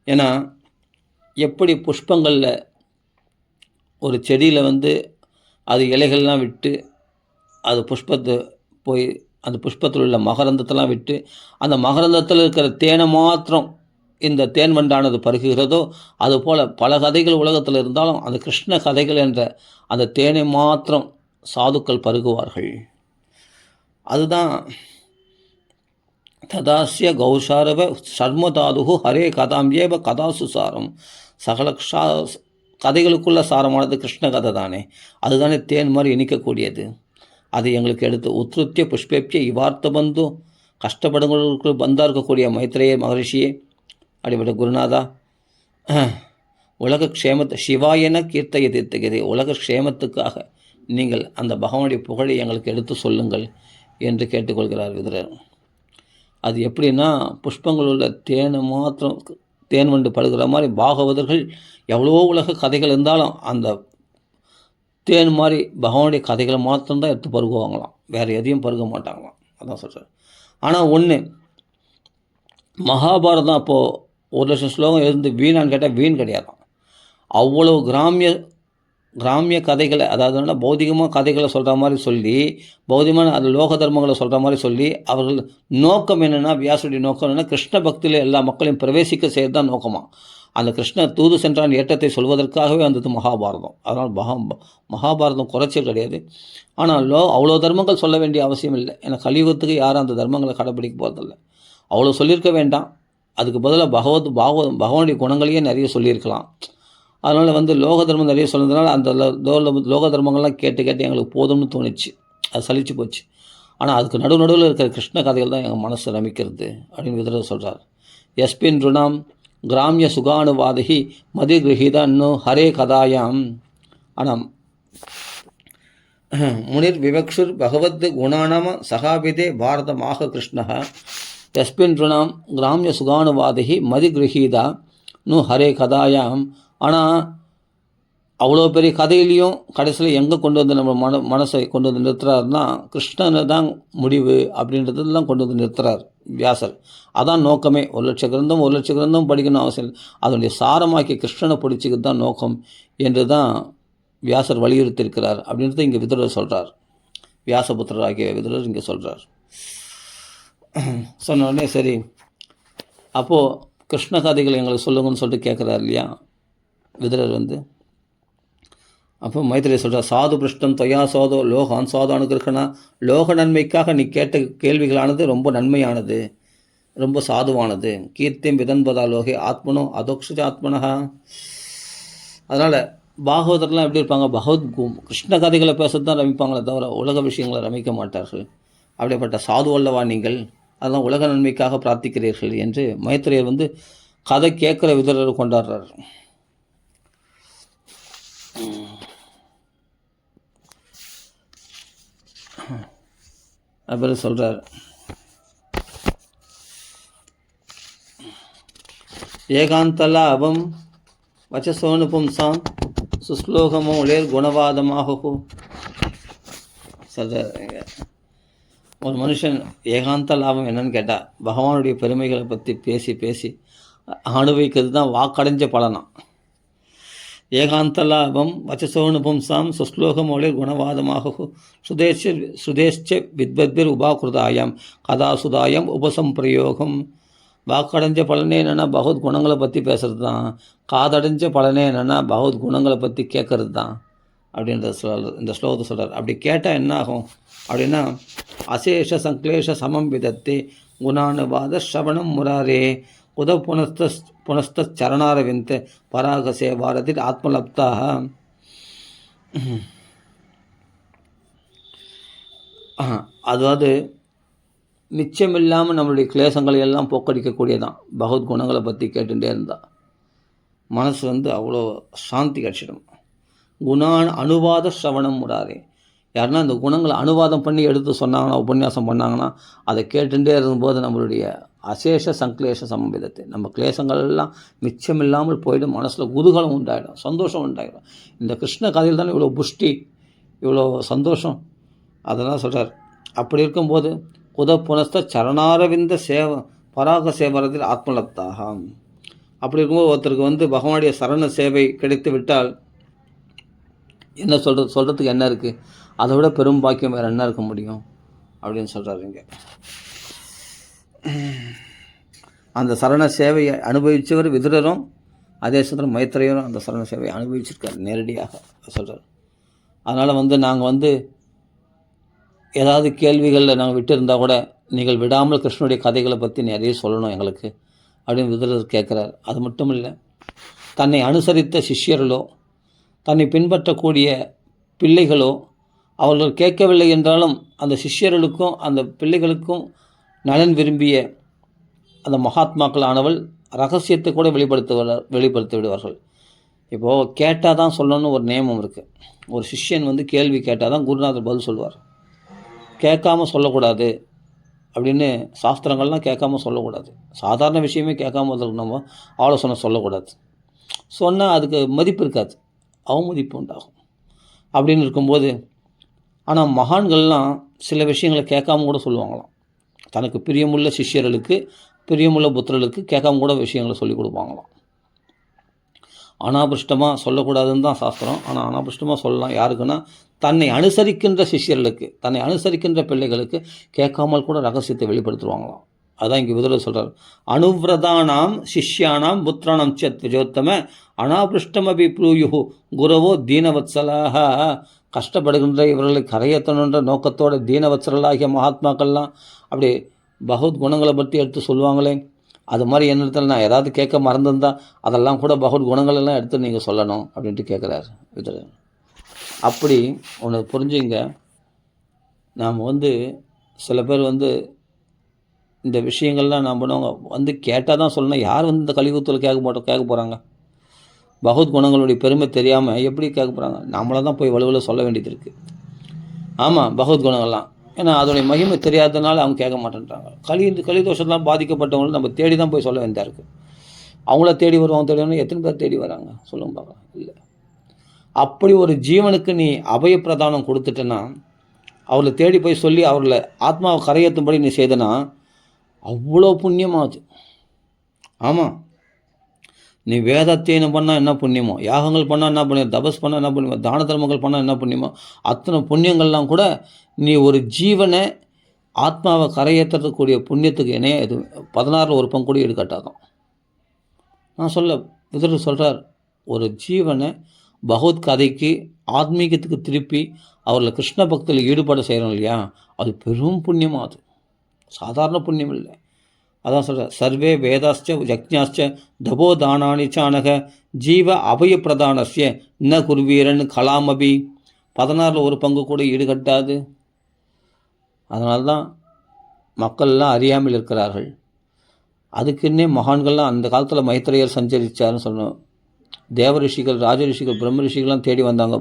ஏன்னா எப்படி புஷ்பங்களில் ஒரு செடியில் அது இலைகள்லாம் விட்டு அது புஷ்பத்தை போய் அந்த புஷ்பத்தில் உள்ள மகரந்தத்தெல்லாம் விட்டு அந்த மகரந்தத்தில் இருக்கிற தேனை மாத்திரம் இந்த தேன் வண்டானது பருகுகிறதோ, அதுபோல் பல கதைகள் உலகத்தில் இருந்தாலும் அந்த கிருஷ்ண கதைகள் என்ற அந்த தேனை மாத்திரம் சாதுக்கள் பருகுவார்கள். அதுதான் ததாசிய கௌசாரவ சர்மதாது ஹரே கதாம்யேவ கதாசுசாரம். சகல கதைகளுக்குள்ள சாரமானது கிருஷ்ண கதை தானே, அதுதானே தேன் மாதிரி இனிக்கக்கூடியது. அது எங்களுக்கு எடுத்து உத்ருத்திய புஷ்பேப்பிய இவார்த்த பந்து கஷ்டப்படுங்களுக்கு பந்தாக இருக்கக்கூடிய மைத்ரேய மகரிஷியே, அப்படிப்பட்ட குருநாதா, உலக க்ஷேமத்தை சிவாயன கீர்த்தையை தீர்த்தகிரி, உலக க்ஷேமத்துக்காக நீங்கள் அந்த பகவானுடைய புகழை எங்களுக்கு எடுத்து சொல்லுங்கள் என்று கேட்டுக்கொள்கிறார் விதுரர். அது எப்படின்னா புஷ்பங்கள் உள்ள தேனை மாத்திரம் தேன் வண்டு படுகிற மாதிரி பாகவதர்கள் எவ்வளோ உலக கதைகள் இருந்தாலும் அந்த தேன் மாதிரி பகவானுடைய கதைகளை மாத்திரம்தான் எடுத்து பருகுவாங்களாம், வேறு எதையும் பருக மாட்டாங்களாம். அதான் சொல்கிறார். ஆனால் ஒன்று, மகாபாரதம் அப்போது 1,00,000 ஸ்லோகம் இருந்து வீணான்னு கேட்டால் வீண் கிடையாதான். அவ்வளோ கிராமிய கதைகளை, அதாவது பௌதிகமாக கதைகளை சொல்கிற மாதிரி சொல்லி, பௌதிகமான அது லோக தர்மங்களை சொல்கிற மாதிரி சொல்லி, அவர்கள் நோக்கம் என்னென்னா, வியாசருடைய நோக்கம் என்னென்னா கிருஷ்ண பக்தியில் எல்லா மக்களையும் பிரவேசிக்க செய்கிறது தான் நோக்கமாக. அந்த கிருஷ்ண தூது சென்றான் ஏற்றத்தை சொல்வதற்காகவே வந்தது மகாபாரதம். அதனால் மகாபாரதம் குறைச்சல் கிடையாது. ஆனால் அவ்வளோ தர்மங்கள் சொல்ல வேண்டிய அவசியம் இல்லை. ஏன்னா கலியுகத்துக்கு யாரும் அந்த தர்மங்களை கடைப்பிடிக்க போகிறதில்ல. அவ்வளோ சொல்லியிருக்க வேண்டாம். அதுக்கு பதிலாக பகவானுடைய குணங்களையே நிறைய சொல்லியிருக்கலாம். அதனால் லோக தர்மம் நிறைய சொன்னதுனால அந்த லோக தர்மங்கள்லாம் கேட்டு எங்களுக்கு போதும்னு தோணுச்சு, அது சலிச்சு போச்சு. ஆனால் அதுக்கு நடுவில் இருக்கிற கிருஷ்ண கதைகள் தான் எங்கள் மனசை ரமிக்கிறது அப்படின்னு விதர் சொல்கிறார். எஸ்பின் ருணாம் கிராமிய சுகானுவாதகி மதி கிரகிதன்னு ஹரே கதாயாம். ஆனால் முனிர் விவக்ஷுர் பகவத் குணானாம சகாபிதே பாரதமாக கிருஷ்ண எஸ்பின் ருணாம் கிராமிய சுகானுவாதகி மதி கிரகிதா நு ஹரே கதாயாம். ஆனால் அவ்வளோ பெரிய கதையிலையும் கடைசியில் எங்கே கொண்டு வந்து நம்ம மனசை கொண்டு வந்து நிறுத்துறாருன்னா கிருஷ்ணனை தான் முடிவு அப்படின்றதெல்லாம் கொண்டு வந்து நிறுத்துறார் வியாசர். அதான் நோக்கமே. 1,00,000 கிரந்தம் 1,00,000 கிரந்தம் படிக்கணும் அவசியம் இல்லை, அதனுடைய சாரமாக்கி கிருஷ்ணனை பிடிச்சிக்கிறது தான் நோக்கம் என்று தான் வியாசர் வலியுறுத்தியிருக்கிறார் அப்படின்றது இங்கே விதுரர் சொல்கிறார். வியாசபுத்திரர் ஆகிய விதுரர் இங்கே சொல்கிறார். சொன்ன உடனே சரி, அப்போது கிருஷ்ண கதைகள் எங்களுக்கு சொல்லுங்கன்னு சொல்லிட்டு கேட்குறாரு இல்லையா. விதுரர் வந்து. அப்போ மைத்திரேயர் சொல்கிறார், சாது பிருஷ்டம் தொயா சோதோ லோகான் சோதோ அனுகிரகணா. லோக நன்மைக்காக நீ கேட்ட கேள்விகளானது ரொம்ப நன்மையானது, ரொம்ப சாதுவானது. கீர்த்தியம் விதன்பதா லோகே ஆத்மனோ அதோக்ஷ ஆத்மனஹா. அதனால் பாகவதர்லாம் எப்படி இருப்பாங்க, கிருஷ்ண கதைகளை பேசுறது தான் ரமிப்பாங்களே தவிர உலக விஷயங்களை ரமிக்க மாட்டார்கள். அப்படிப்பட்ட சாது அல்லவா நீங்கள், அதெல்லாம் உலக நன்மைக்காக பிரார்த்திக்கிறீர்கள் என்று மைத்திரேயர் வந்து கதை கேட்குற விதரர் கொண்டாடுறார். அப்புறம் சொல்கிறார், ஏகாந்தலாபம் வச்சசோனு பும்சாம் சுஸ்லோகமோ உலேர் குணவாதமாகோ. சொல்கிறார், ஒரு மனுஷன் ஏகாந்த லாபம் என்னன்னு கேட்டால் பகவானுடைய பெருமைகளை பற்றி பேசி பேசி அனுபவிக்கிறது தான் வாக்கடைஞ்ச பலனாம். ஏகாந்த லாபம் வச்சசோனு பும்சாம் சுஸ்லோகம் ஒளிர் குணவாதமாக சுதேஷ்ச வித்வத்பிர் உபாகிருதாயம் கதாசுதாயம் உபசம்பிரயோகம். வாக்கடைஞ்ச பலனே என்னென்னா பகவத் குணங்களை பற்றி பேசுகிறது தான், காதடைஞ்ச பலனே என்னென்னா பகவத் குணங்களை பற்றி கேட்கறது தான் அப்படின்ற இந்த ஸ்லோகத்தை சொல்கிறார். அப்படி கேட்டால் என்ன ஆகும் அப்படின்னா, அசேஷ சங்க்லேஷ சமம் விதத்தை குணானுவாத ஸ்ரவணம் முராரே உத புனஸ்த சரணாரவிந்த பராக சேவாரத்தில் ஆத்மலப்தாக. அதாவது மிச்சமில்லாமல் நம்மளுடைய கிளேசங்களை எல்லாம் போக்கடிக்கக்கூடியதான் பகவத் குணங்களை பற்றி கேட்டுகிட்டே இருந்தால் மனசு வந்து அவ்வளோ சாந்தி கிடச்சிடும். குணான் அனுவாத ஸ்ரவணம் முராரே. யாருன்னா இந்த குணங்களை அனுவாதம் பண்ணி எடுத்து சொன்னாங்கன்னா, உபன்யாசம் பண்ணாங்கன்னா, அதை கேட்டுகிட்டே இருக்கும்போது நம்மளுடைய அசேஷ சங்க்லேஷ சமவிதத்தை நம்ம கிளேசங்கள் எல்லாம் மிச்சமில்லாமல் போயிடும். மனசில் குதூகலம் உண்டாயிடும், சந்தோஷம் உண்டாயிடும். இந்த கிருஷ்ண கதையில் தானே இவ்வளோ புஷ்டி, இவ்வளோ சந்தோஷம், அதெல்லாம் சொல்கிறார். அப்படி இருக்கும்போது உத புனஸ்த சரணாரவிந்த பராக சேவரத்தில் ஆத்மலப்தாக. அப்படி இருக்கும்போது ஒருத்தருக்கு வந்து பகவானுடைய சரண சேவை கிடைத்து விட்டால் என்ன சொல்கிறதுக்கு என்ன இருக்குது, அதை விட பெரும் பாக்கியம் வேறு என்ன இருக்க முடியும் அப்படின்னு சொல்கிறாருங்க. அந்த சரண சேவையை அனுபவித்தவர் விதுரரும், அதே சமயம் மைத்திரேயரும் அந்த சரண சேவையை அனுபவிச்சிருக்கார் நேரடியாக சொல்கிறார். அதனால் வந்து நாங்கள் வந்து ஏதாவது கேள்விகளில் நாங்கள் விட்டு இருந்தால் கூட நீங்கள் விடாமல் கிருஷ்ணனுடைய கதைகளை பற்றி நிறைய சொல்லணும் எங்களுக்கு அப்படின்னு விதுரர் கேட்குறார். அது மட்டும் இல்லை, தன்னை அனுசரித்த சிஷ்யர்களோ தன்னை பின்பற்றக்கூடிய பிள்ளைகளோ அவர்கள் கேட்கவில்லை என்றாலும் அந்த சிஷ்யர்களுக்கும் அந்த பிள்ளைகளுக்கும் நலன் விரும்பிய அந்த மகாத்மாக்களானவள் ரகசியத்தை கூட வெளிப்படுத்தி விடுவார்கள். இப்போது கேட்டால் தான் சொல்லணும்னு ஒரு நியமம் இருக்குது. ஒரு சிஷ்யன் வந்து கேள்வி கேட்டால் தான் குருநாதர் பதில் சொல்லுவார். கேட்காமல் சொல்லக்கூடாது அப்படின்னு சாஸ்திரங்கள்லாம் கேட்காமல் சொல்லக்கூடாது. சாதாரண விஷயமே கேட்காம நம்ம ஆலோசனை சொல்லக்கூடாது. சொன்னால் அதுக்கு மதிப்பு இருக்காது, அவமதிப்பு உண்டாகும் அப்படின்னு இருக்கும்போது. ஆனால் மகான்கள்லாம் சில விஷயங்களை கேட்காம கூட சொல்லுவாங்களாம். தனக்கு பிரியமுள்ள சிஷ்யர்களுக்கு பிரியமுள்ள புத்திரர்களுக்கு கேட்காம கூட விஷயங்களை சொல்லிக் கொடுப்பாங்களாம். அனாபிருஷ்டமாக சொல்லக்கூடாதுன்னு தான் சாஸ்திரம். ஆனால் அனாபிருஷ்டமாக சொல்லலாம். யாருக்குன்னா தன்னை அனுசரிக்கின்ற சிஷ்யர்களுக்கு, தன்னை அனுசரிக்கின்ற பிள்ளைகளுக்கு கேட்காமல் கூட ரகசியத்தை வெளிப்படுத்துவாங்களாம். அதான் இங்கே விதுரர் சொல்கிறார், அனுவிரதானாம் சிஷ்யானாம் புத்திராணம் சத் விஜோத்தம அனாபிருஷ்டமபி ப்ரூயு குரவோ தீனவத்சலாக. கஷ்டப்படுகின்ற இவர்களை கரையத்தணுன்ற நோக்கத்தோட தீனவத்சலாகிய மகாத்மாக்கள்லாம் அப்படி பகவத் குணங்களை பற்றி எடுத்து சொல்லுவாங்களே, அது மாதிரி என்னிடத்தில் நான் ஏதாவது கேட்க மறந்துருந்தால் அதெல்லாம் கூட பகவத் குணங்களெல்லாம் எடுத்து நீங்கள் சொல்லணும் அப்படின்ட்டு கேட்குறாரு விதுரர். அப்படி ஒன்று புரிஞ்சுங்க, நாம் வந்து சில பேர் வந்து இந்த விஷயங்கள்லாம் நாம் பண்ணுவாங்க, வந்து கேட்டால் தான் சொல்லணும். யார் வந்து இந்த கலியுகத்தில் கேட்க போகிறாங்க? பகவத் குணங்களுடைய பெருமை தெரியாமல் எப்படி கேட்க போகிறாங்க? நம்மளை தான் போய் வலுவில் சொல்ல வேண்டியது இருக்குது. ஆமாம், பகவத் குணங்கள்லாம் ஏன்னா அதோடைய மகிமை தெரியாததுனால அவங்க கேட்க மாட்டேன்றாங்க. கலிதோஷத்தெலாம் பாதிக்கப்பட்டவங்களும் நம்ம தேடி தான் போய் சொல்ல வேண்டியதாக இருக்குது. அவங்கள தேடி வருவாங்க, தேடி எத்தனை பேர் தேடி வராங்க சொல்லுங்க பார்க்கலாம். இல்லை, அப்படி ஒரு ஜீவனுக்கு நீ அபயப்பிரதானம் கொடுத்துட்டேன்னா, அவளை தேடி போய் சொல்லி அவர்களை ஆத்மாவை கரையேற்றும்படி நீ செய்தனா அவ்வளோ புண்ணியமாகுது. ஆமாம், நீ வேதாத்தியனம் பண்ணால் என்ன புண்ணியமோ, யாகங்கள் பண்ணால் என்ன புண்ணியம், தபஸ் பண்ணால் என்ன புண்ணியமோ, தான தர்மங்கள் பண்ணால் என்ன புண்ணியமோ, அத்தனை புண்ணியங்கள்லாம் கூட நீ ஒரு ஜீவனை ஆத்மாவை கரையேற்றக்கூடிய புண்ணியத்துக்கு இணைய இது 16 ஒரு பங்கு கூட ஈடுகட்டாகும். நான் விதுரர் சொல்கிறார், ஒரு ஜீவனை பகவத் கதைக்கு ஆத்மீகத்துக்கு திருப்பி அவர்களை கிருஷ்ண பக்தியில் ஈடுபாடு செய்கிறோம் இல்லையா, அது பெரும் புண்ணியமாக, அது சாதாரண புண்ணியம் இல்லை. அதான் சொல்கிறேன், சர்வே வேதாஸ்ச யக்ஞாஸ்ச தபோதானானி சானக ஜீவ அபய பிரதானஸ்ய ந குருவீரன் கலாமபி. 16 ஒரு பங்கு கூட ஈடுகட்டாது. அதனால்தான் மக்கள்லாம் அறியாமல் இருக்கிறார்கள். அதுக்குன்னே மகான்கள்லாம் அந்த காலத்தில் மைத்திரையர் சஞ்சரித்தார்னு சொன்னோம். தேவ ரிஷிகள், ராஜ ரிஷிகள், பிரம்ம ரிஷிகள்லாம் தேடி வந்தாங்க,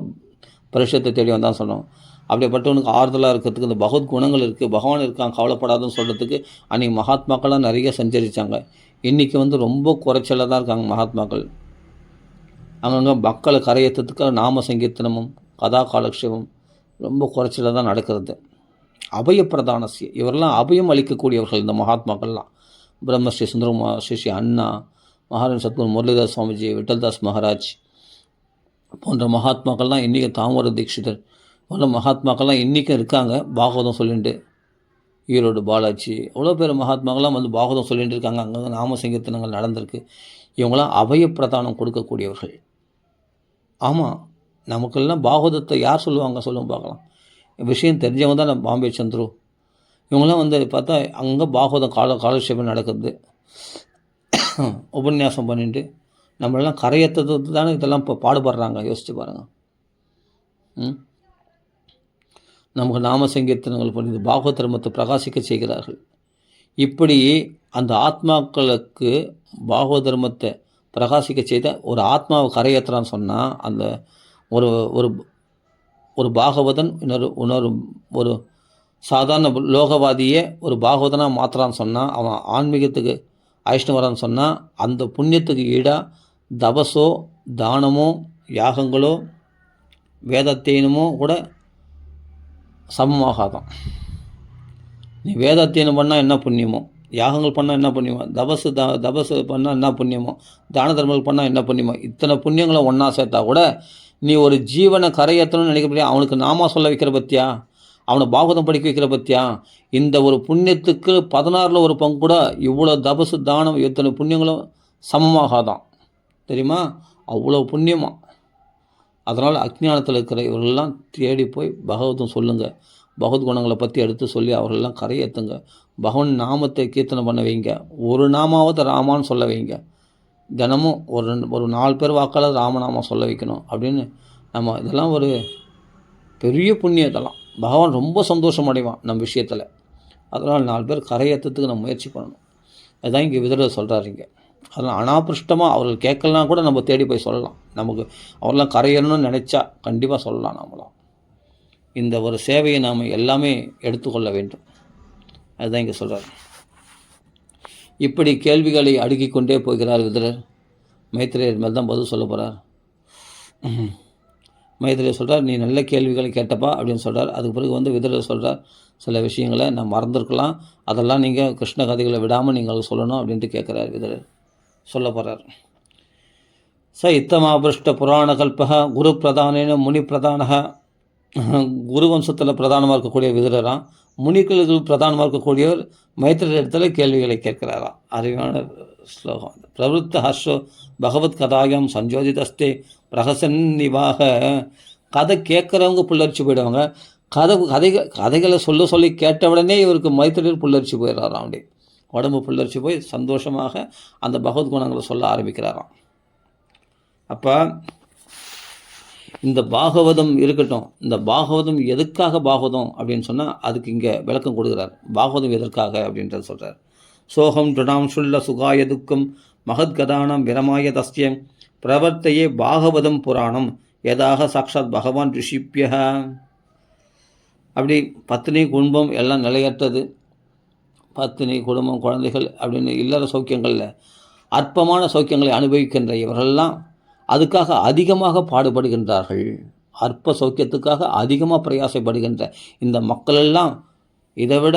பரிஷத்தை தேடி வந்தான்னு சொன்னோம். அப்படிப்பட்டவனுக்கு ஆறுதலாக இருக்கிறதுக்கு இந்த பகவத் குணங்கள் இருக்குது, பகவான் இருக்கான், கவலைப்படாதுன்னு சொல்கிறதுக்கு அன்றைக்கி மகாத்மாக்கள்லாம் நிறைய சஞ்சரித்தாங்க. இன்றைக்கி ரொம்ப குறைச்சலாக தான் இருக்காங்க மகாத்மாக்கள். அங்கங்கே மக்களை கரையேற்றத்துக்கு நாம சங்கீர்த்தனமும் கதா காலக்ஷேபம் ரொம்ப குறைச்சலாக தான் நடக்கிறது. அபய பிரதானசிய, இவரெல்லாம் அபயம் அளிக்கக்கூடியவர்கள் இந்த மகாத்மாக்கள்லாம். பிரம்மஸ்ரீ சுந்தரமா ஸ்ரீ அண்ணா, மகாராஜ் சத்குரு முரளிதாஸ் சுவாமிஜி, விட்டல்தாஸ் மகாராஜ் போன்ற மகாத்மாக்கள்லாம் இன்றைக்கி, தாமர தீட்சிதர் போன்ற மகாத்மாக்கள்லாம் இன்றைக்கும் இருக்காங்க பாகவதம் சொல்லிட்டு. ஈரோடு பாலாஜி, அவ்வளோ பேர் மகாத்மாக்கள்லாம் பாகவதம் சொல்லிட்டு இருக்காங்க. அங்கங்கே நாம சங்கீர்த்தனங்கள் நடந்திருக்கு. இவங்களாம் அபய பிரதானம் கொடுக்கக்கூடியவர்கள். ஆமாம், நமக்கெல்லாம் பாகவதத்தை யார் சொல்லுவாங்க, சொல்லுங்க பார்க்கலாம். விஷயம் தெரிஞ்சவங்க தான் பாம்பே சந்துரு. இவங்களாம் பார்த்தா அங்கே பாகவதம் காலக்ஷேபம் நடக்குது, உபன்யாசம் பண்ணிட்டு நம்மளெல்லாம் கரையேற்றது தானே இதெல்லாம் இப்போ பாடுபடுறாங்க. யோசித்து பாருங்கள். நமக்கு நாம சங்கீர்த்தனங்கள் பண்ணி பாகவத தர்மத்தை பிரகாசிக்க செய்கிறார்கள். இப்படி அந்த ஆத்மாக்களுக்கு பாகவத தர்மத்தை பிரகாசிக்க செய்த ஒரு ஆத்மாவை கரையேற்றுறான்னு சொன்னால், அந்த ஒரு ஒரு ஒரு பாகவதன் இன்னொரு ஒரு சாதாரண லோகவாதியை ஒரு பாகவதனாக மாற்றுறான்னு சொன்னால், அவன் ஆன்மீகத்துக்கு அழைச்சிட்டு வரான்னு சொன்னால், அந்த புண்ணியத்துக்கு ஈடாக தபஸோ தானமோ யாகங்களோ வேதாத்தியனமோ கூட சமமாகாதான். நீ வேதாத்தியனம் பண்ணால் என்ன புண்ணியமோ, யாகங்கள் பண்ணால் என்ன புண்ணியமோ, தபசு பண்ணால் என்ன புண்ணியமோ, தான தர்மங்கள் பண்ணால் என்ன புண்ணியமோ, இத்தனை புண்ணியங்களை ஒன்றா சேர்த்தா கூட நீ ஒரு ஜீவனை கரையேற்றணும்னு நினைக்கிறபடியா, அவனுக்கு நாமா சொல்ல வைக்கிற பற்றியா, அவனை பாகவதம் படிக்க வைக்கிற பற்றியா, இந்த ஒரு புண்ணியத்துக்கு 16 ஒரு பங்கு கூட இவ்வளோ தபசு தானம் இத்தனை புண்ணியங்களும் சமமாகாதான். தெரியுமா? அவ்வளோ புண்ணியமாக. அதனால் அஜ்ஞானத்தில் இருக்கிற இவர்களெல்லாம் தேடி போய் பகவதம் சொல்லுங்கள், பகவத் குணங்களை பற்றி எடுத்து சொல்லி அவர்களெல்லாம் கரையேற்றுங்க. பகவன் நாமத்தை கீர்த்தனை பண்ண வைங்க. ஒரு நாமாவது ராமான்னு சொல்ல வைங்க. தினமும் ஒரு 4 பேர் வாக்கால் ராமநாமம் சொல்ல வைக்கணும் அப்படின்னு இதெல்லாம் ஒரு பெரிய புண்ணியம். இதெல்லாம் பகவான் ரொம்ப சந்தோஷம் அடைவான் நம்ம விஷயத்தில். அதனால் 4 பேர் கரையேற்றத்துக்கு நம்ம முயற்சி பண்ணணும். அதுதான் இங்கே விதர் சொல்கிறாருங்க. அதெல்லாம் அனாபிருஷ்டமாக அவர்கள் கேட்கலாம் கூட நம்ம தேடி போய் சொல்லலாம். நமக்கு அவரெல்லாம் கரையேறணும்னு நினச்சா கண்டிப்பாக சொல்லலாம். நம்மளாம் இந்த ஒரு சேவையை நாம் எல்லாமே எடுத்துக்கொள்ள வேண்டும். அதுதான் இங்கே சொல்கிறார். இப்படி கேள்விகளை அடுக்கிக் கொண்டே போகிறார் விதுரர். மைத்திரேயர் மேல் தான் பதில் சொல்ல போகிறார். மைத்திரேயர் சொல்கிறார், நீ நல்ல கேள்விகளை கேட்டப்பா அப்படின்னு சொல்கிறார். அதுக்கு பிறகு விதுரர் சொல்கிறார், சில விஷயங்களை நான் மறந்துருக்கலாம், அதெல்லாம் நீங்கள் கிருஷ்ண கதைகளை விடாமல் நீங்கள் சொல்லணும் அப்படின்ட்டு கேட்குறார் விதுரர். சொல்ல போகிறார். ச இத்தமாபிருஷ்ட புராண கல்பக குரு பிரதானேன முனி பிரதானக. குரு வம்சத்தில் பிரதானமாக இருக்கக்கூடிய விதுரராம், முனிகளுக்கு பிரதானமாக இருக்கக்கூடியவர் மைத்திரர் இடத்துல கேள்விகளை கேட்கிறாராம். அறிவான ஸ்லோகம். பிரவருத்த ஹர்ஷோ பகவத் கதாயம் சஞ்சோதிதஸ்தே பிரகசன் நிவாக. கதை கேட்குறவங்க புல்லரிச்சு போயிடுவாங்க. கதைகளை சொல்லி கேட்ட உடனே இவருக்கு மைத்திரர் புல்லரிச்சு போயிடுறாராம். அப்படி உடம்பு புல்லரிச்சு போய் சந்தோஷமாக அந்த பகவத் குணங்களை சொல்ல ஆரம்பிக்கிறாராம். அப்போ இந்த பாகவதம் இருக்கட்டும், இந்த பாகவதம் எதுக்காக பாகவதம் அப்படின்னு சொன்னால் அதுக்கு இங்கே விளக்கம் கொடுக்குறார். பாகவதம் எதற்காக அப்படின்றத சொல்கிறார். சோகம் திருணாம் சுல்ல சுகாய துக்கம் மகத்கதானம் விரமாய தஸ்யம் பிரவர்த்தையே பாகவதம் புராணம் எதாக சாட்சாத் பகவான் ரிஷிப்பிய. அப்படி பத்தினி குடும்பம் எல்லாம் நிலையற்றது. பத்தினி குடும்பம் குழந்தைகள் அப்படின்னு இல்லற சௌக்கியங்களில் அற்பமான சௌக்கியங்களை அனுபவிக்கின்ற இவர்களெல்லாம் அதுக்காக அதிகமாக பாடுபடுகின்றார்கள். அற்ப சௌக்கியத்துக்காக அதிகமாக பிரயாசப்படுகின்ற இந்த மக்களெல்லாம் இதை விட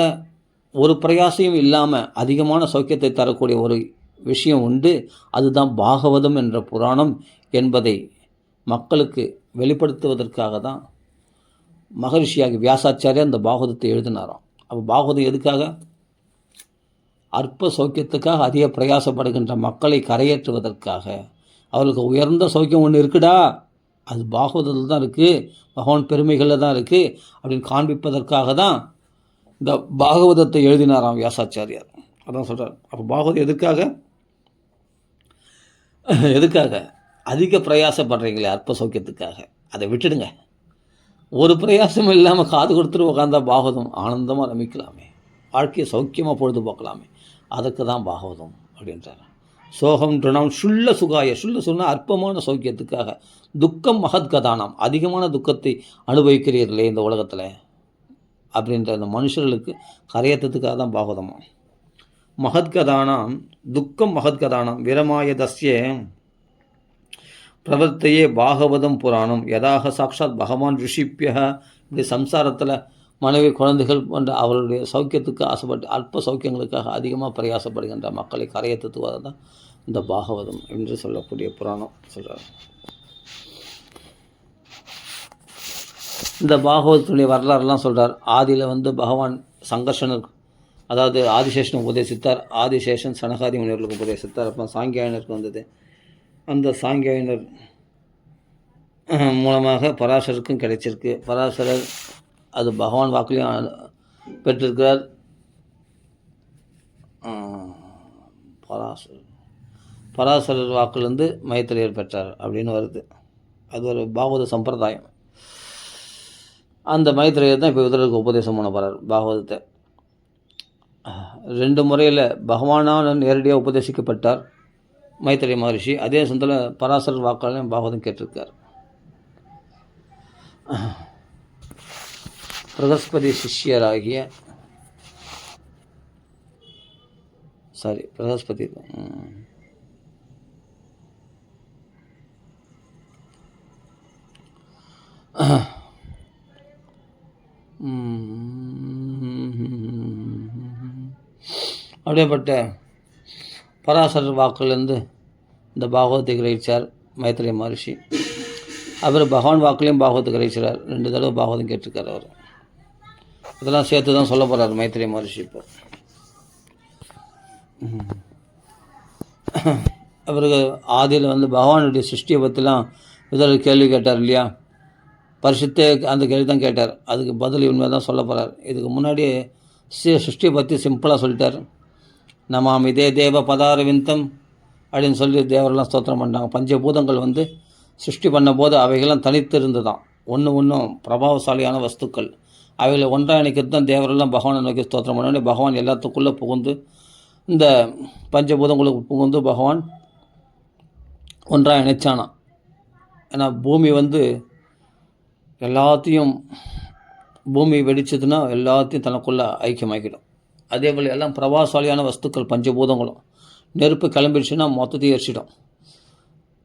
ஒரு பிரயாசையும் இல்லாமல் அதிகமான சௌக்கியத்தை தரக்கூடிய ஒரு விஷயம் உண்டு. அதுதான் பாகவதம் என்ற புராணம் என்பதை மக்களுக்கு வெளிப்படுத்துவதற்காக தான் மகரிஷியாகி வியாசாச்சாரியா அந்த பாகவதத்தை எழுதினாராம். அப்போ பாகவதம் எதுக்காக? அற்ப சௌக்கியத்துக்காக அதிக பிரயாசப்படுகின்ற மக்களை கரையேற்றுவதற்காக, அவளுக்கு உயர்ந்த சௌக்கியம் ஒன்று இருக்குடா, அது பாகவதத்தில் தான் இருக்குது, பகவான் பெருமைகளில் தான் இருக்குது அப்படின்னு காண்பிப்பதற்காக தான் இந்த பாகவதத்தை எழுதினாராம் வியாசாச்சாரியார். அதான் சொல்கிறார். அப்போ பாகவதம் எதுக்காக அதிக பிரயாசப்படுறீங்களே அற்ப சௌக்கியத்துக்காக, அதை விட்டுடுங்க. ஒரு பிரயாசமும் இல்லாமல் காது கொடுத்துட்டு உட்காந்தா பாகவதம் ஆனந்தமாக ரமிக்கலாமே, வாழ்க்கையை சௌக்கியமாக பொழுது பார்க்கலாமே, அதுக்கு தான் பாகவதம் அப்படின்றார். சோகம் ட்ரணம் சுள்ள சுகாய, சுள்ள சொன்னால் அற்பமான சௌக்கியத்துக்காக, துக்கம் மகத்கதானம், அதிகமான துக்கத்தை அனுபவிக்கிறீர்களே இந்த உலகத்தில் அப்படின்ற அந்த மனுஷர்களுக்கு கரையேற்றத்துக்காக தான் பாகவதமா. மகத்கதானம் துக்கம் மகத்கதானம் விரமாய தஸ்ய பிரவர்த்தையே பாகவதம் புராணம் யதாக சாட்சாத் பகவான் ரிஷிப்பிய. இப்படி சம்சாரத்தில் மனைவி குழந்தைகள் போன்ற அவருடைய சௌக்கியத்துக்கு ஆசைப்பட்டு அற்ப சௌக்கியங்களுக்காக அதிகமாக பிரயாசப்படுகின்ற மக்களை கரையேற்றுவதை தான் இந்த பாகவதம் என்று சொல்லக்கூடிய புராணம் சொல்கிறார். இந்த பாகவதத்துடைய வரலாறுலாம் சொல்கிறார். ஆதியில் பகவான் சங்கர்ஷனர், அதாவது ஆதிசேஷனை உபதேசித்தார். ஆதிசேஷன் சனகாதி முனிவர்களுக்கு உபதேசித்தார். அப்போ சாங்கியாயனருக்கு வந்தது. அந்த சாங்கியாயனர் மூலமாக பராசருக்கும் கிடைச்சிருக்கு. பராசரர் அது பகவான் வாக்குலையும் பெற்றிருக்கிறார். பராசரர் வாக்குலேருந்து மைத்திரேயர் பெற்றார் அப்படின்னு வருது. அது ஒரு பாகவத சம்பிரதாயம். அந்த மைத்திரேயர் தான் இப்போ விதருக்கு உபதேசம் பண்ண போகிறார் பாகவதத்தை. 2 முறையில் பகவானால் நேரடியாக உபதேசிக்கப்பட்டார் மைத்திரேய மகரிஷி. அதே சமயத்தில் பராசரர் வாக்காலையும் பாகவதம் கேட்டிருக்கார். பிரகஸ்பதி சிஷ்யராகிய பிரகஸ்பதி அப்படியேப்பட்ட பராசரர் வாக்குலேருந்து இந்த பாகவத்தை கிரகிச்சார் மைத்திரேய மகரிஷி. அவர் பகவான் வாக்குலேயும் பாகவத்தை கிரகிச்சார். 2 தடவை பாகவதம் கேட்டிருக்கார் அவர். இதெல்லாம் சேர்த்து தான் சொல்ல போகிறார் மைத்திரேய மகரிஷி. இப்போ அவருக்கு ஆதியில் பகவானுடைய சிருஷ்டியை பற்றிலாம் இதில் கேள்வி கேட்டார் இல்லையா, பரிசுத்தே அந்த கேள்வி தான் கேட்டார். அதுக்கு பதில் இவங்க தான் சொல்ல போகிறார். இதுக்கு முன்னாடி சிருஷ்டியை பற்றி சிம்பிளாக சொல்லிட்டார். நமாமி தேவ பதாரவிந்தம் அப்படின்னு சொல்லி தேவரெல்லாம் ஸ்தோத்திரம் பண்ணாங்க. பஞ்சபூதங்கள் சிருஷ்டி பண்ண போது அவைகள்லாம் தனித்து இருந்துதான், ஒன்றும் பிரபாவசாலியான வஸ்துக்கள். அவைகளை ஒன்றாக இணைக்கிறது தான் தேவரெல்லாம் பகவானை நோக்கி ஸ்தோத்திரம் பண்ணோடனே பகவான் எல்லாத்துக்குள்ளே புகுந்து இந்த பஞ்சபூதங்களுக்கு புகுந்து பகவான் ஒன்றாக இணைச்சானான். ஏன்னா பூமி எல்லாத்தையும் பூமி வெடிச்சதுன்னா எல்லாத்தையும் தனக்குள்ளே ஐக்கியமாக்கிடும். அதே போல் எல்லாம் பிரபாவசாலியான வஸ்துக்கள் பஞ்சபூதங்களும். நெருப்பு கிளம்பிடுச்சுன்னா மொத்தத்தையும் எரிச்சிடும்.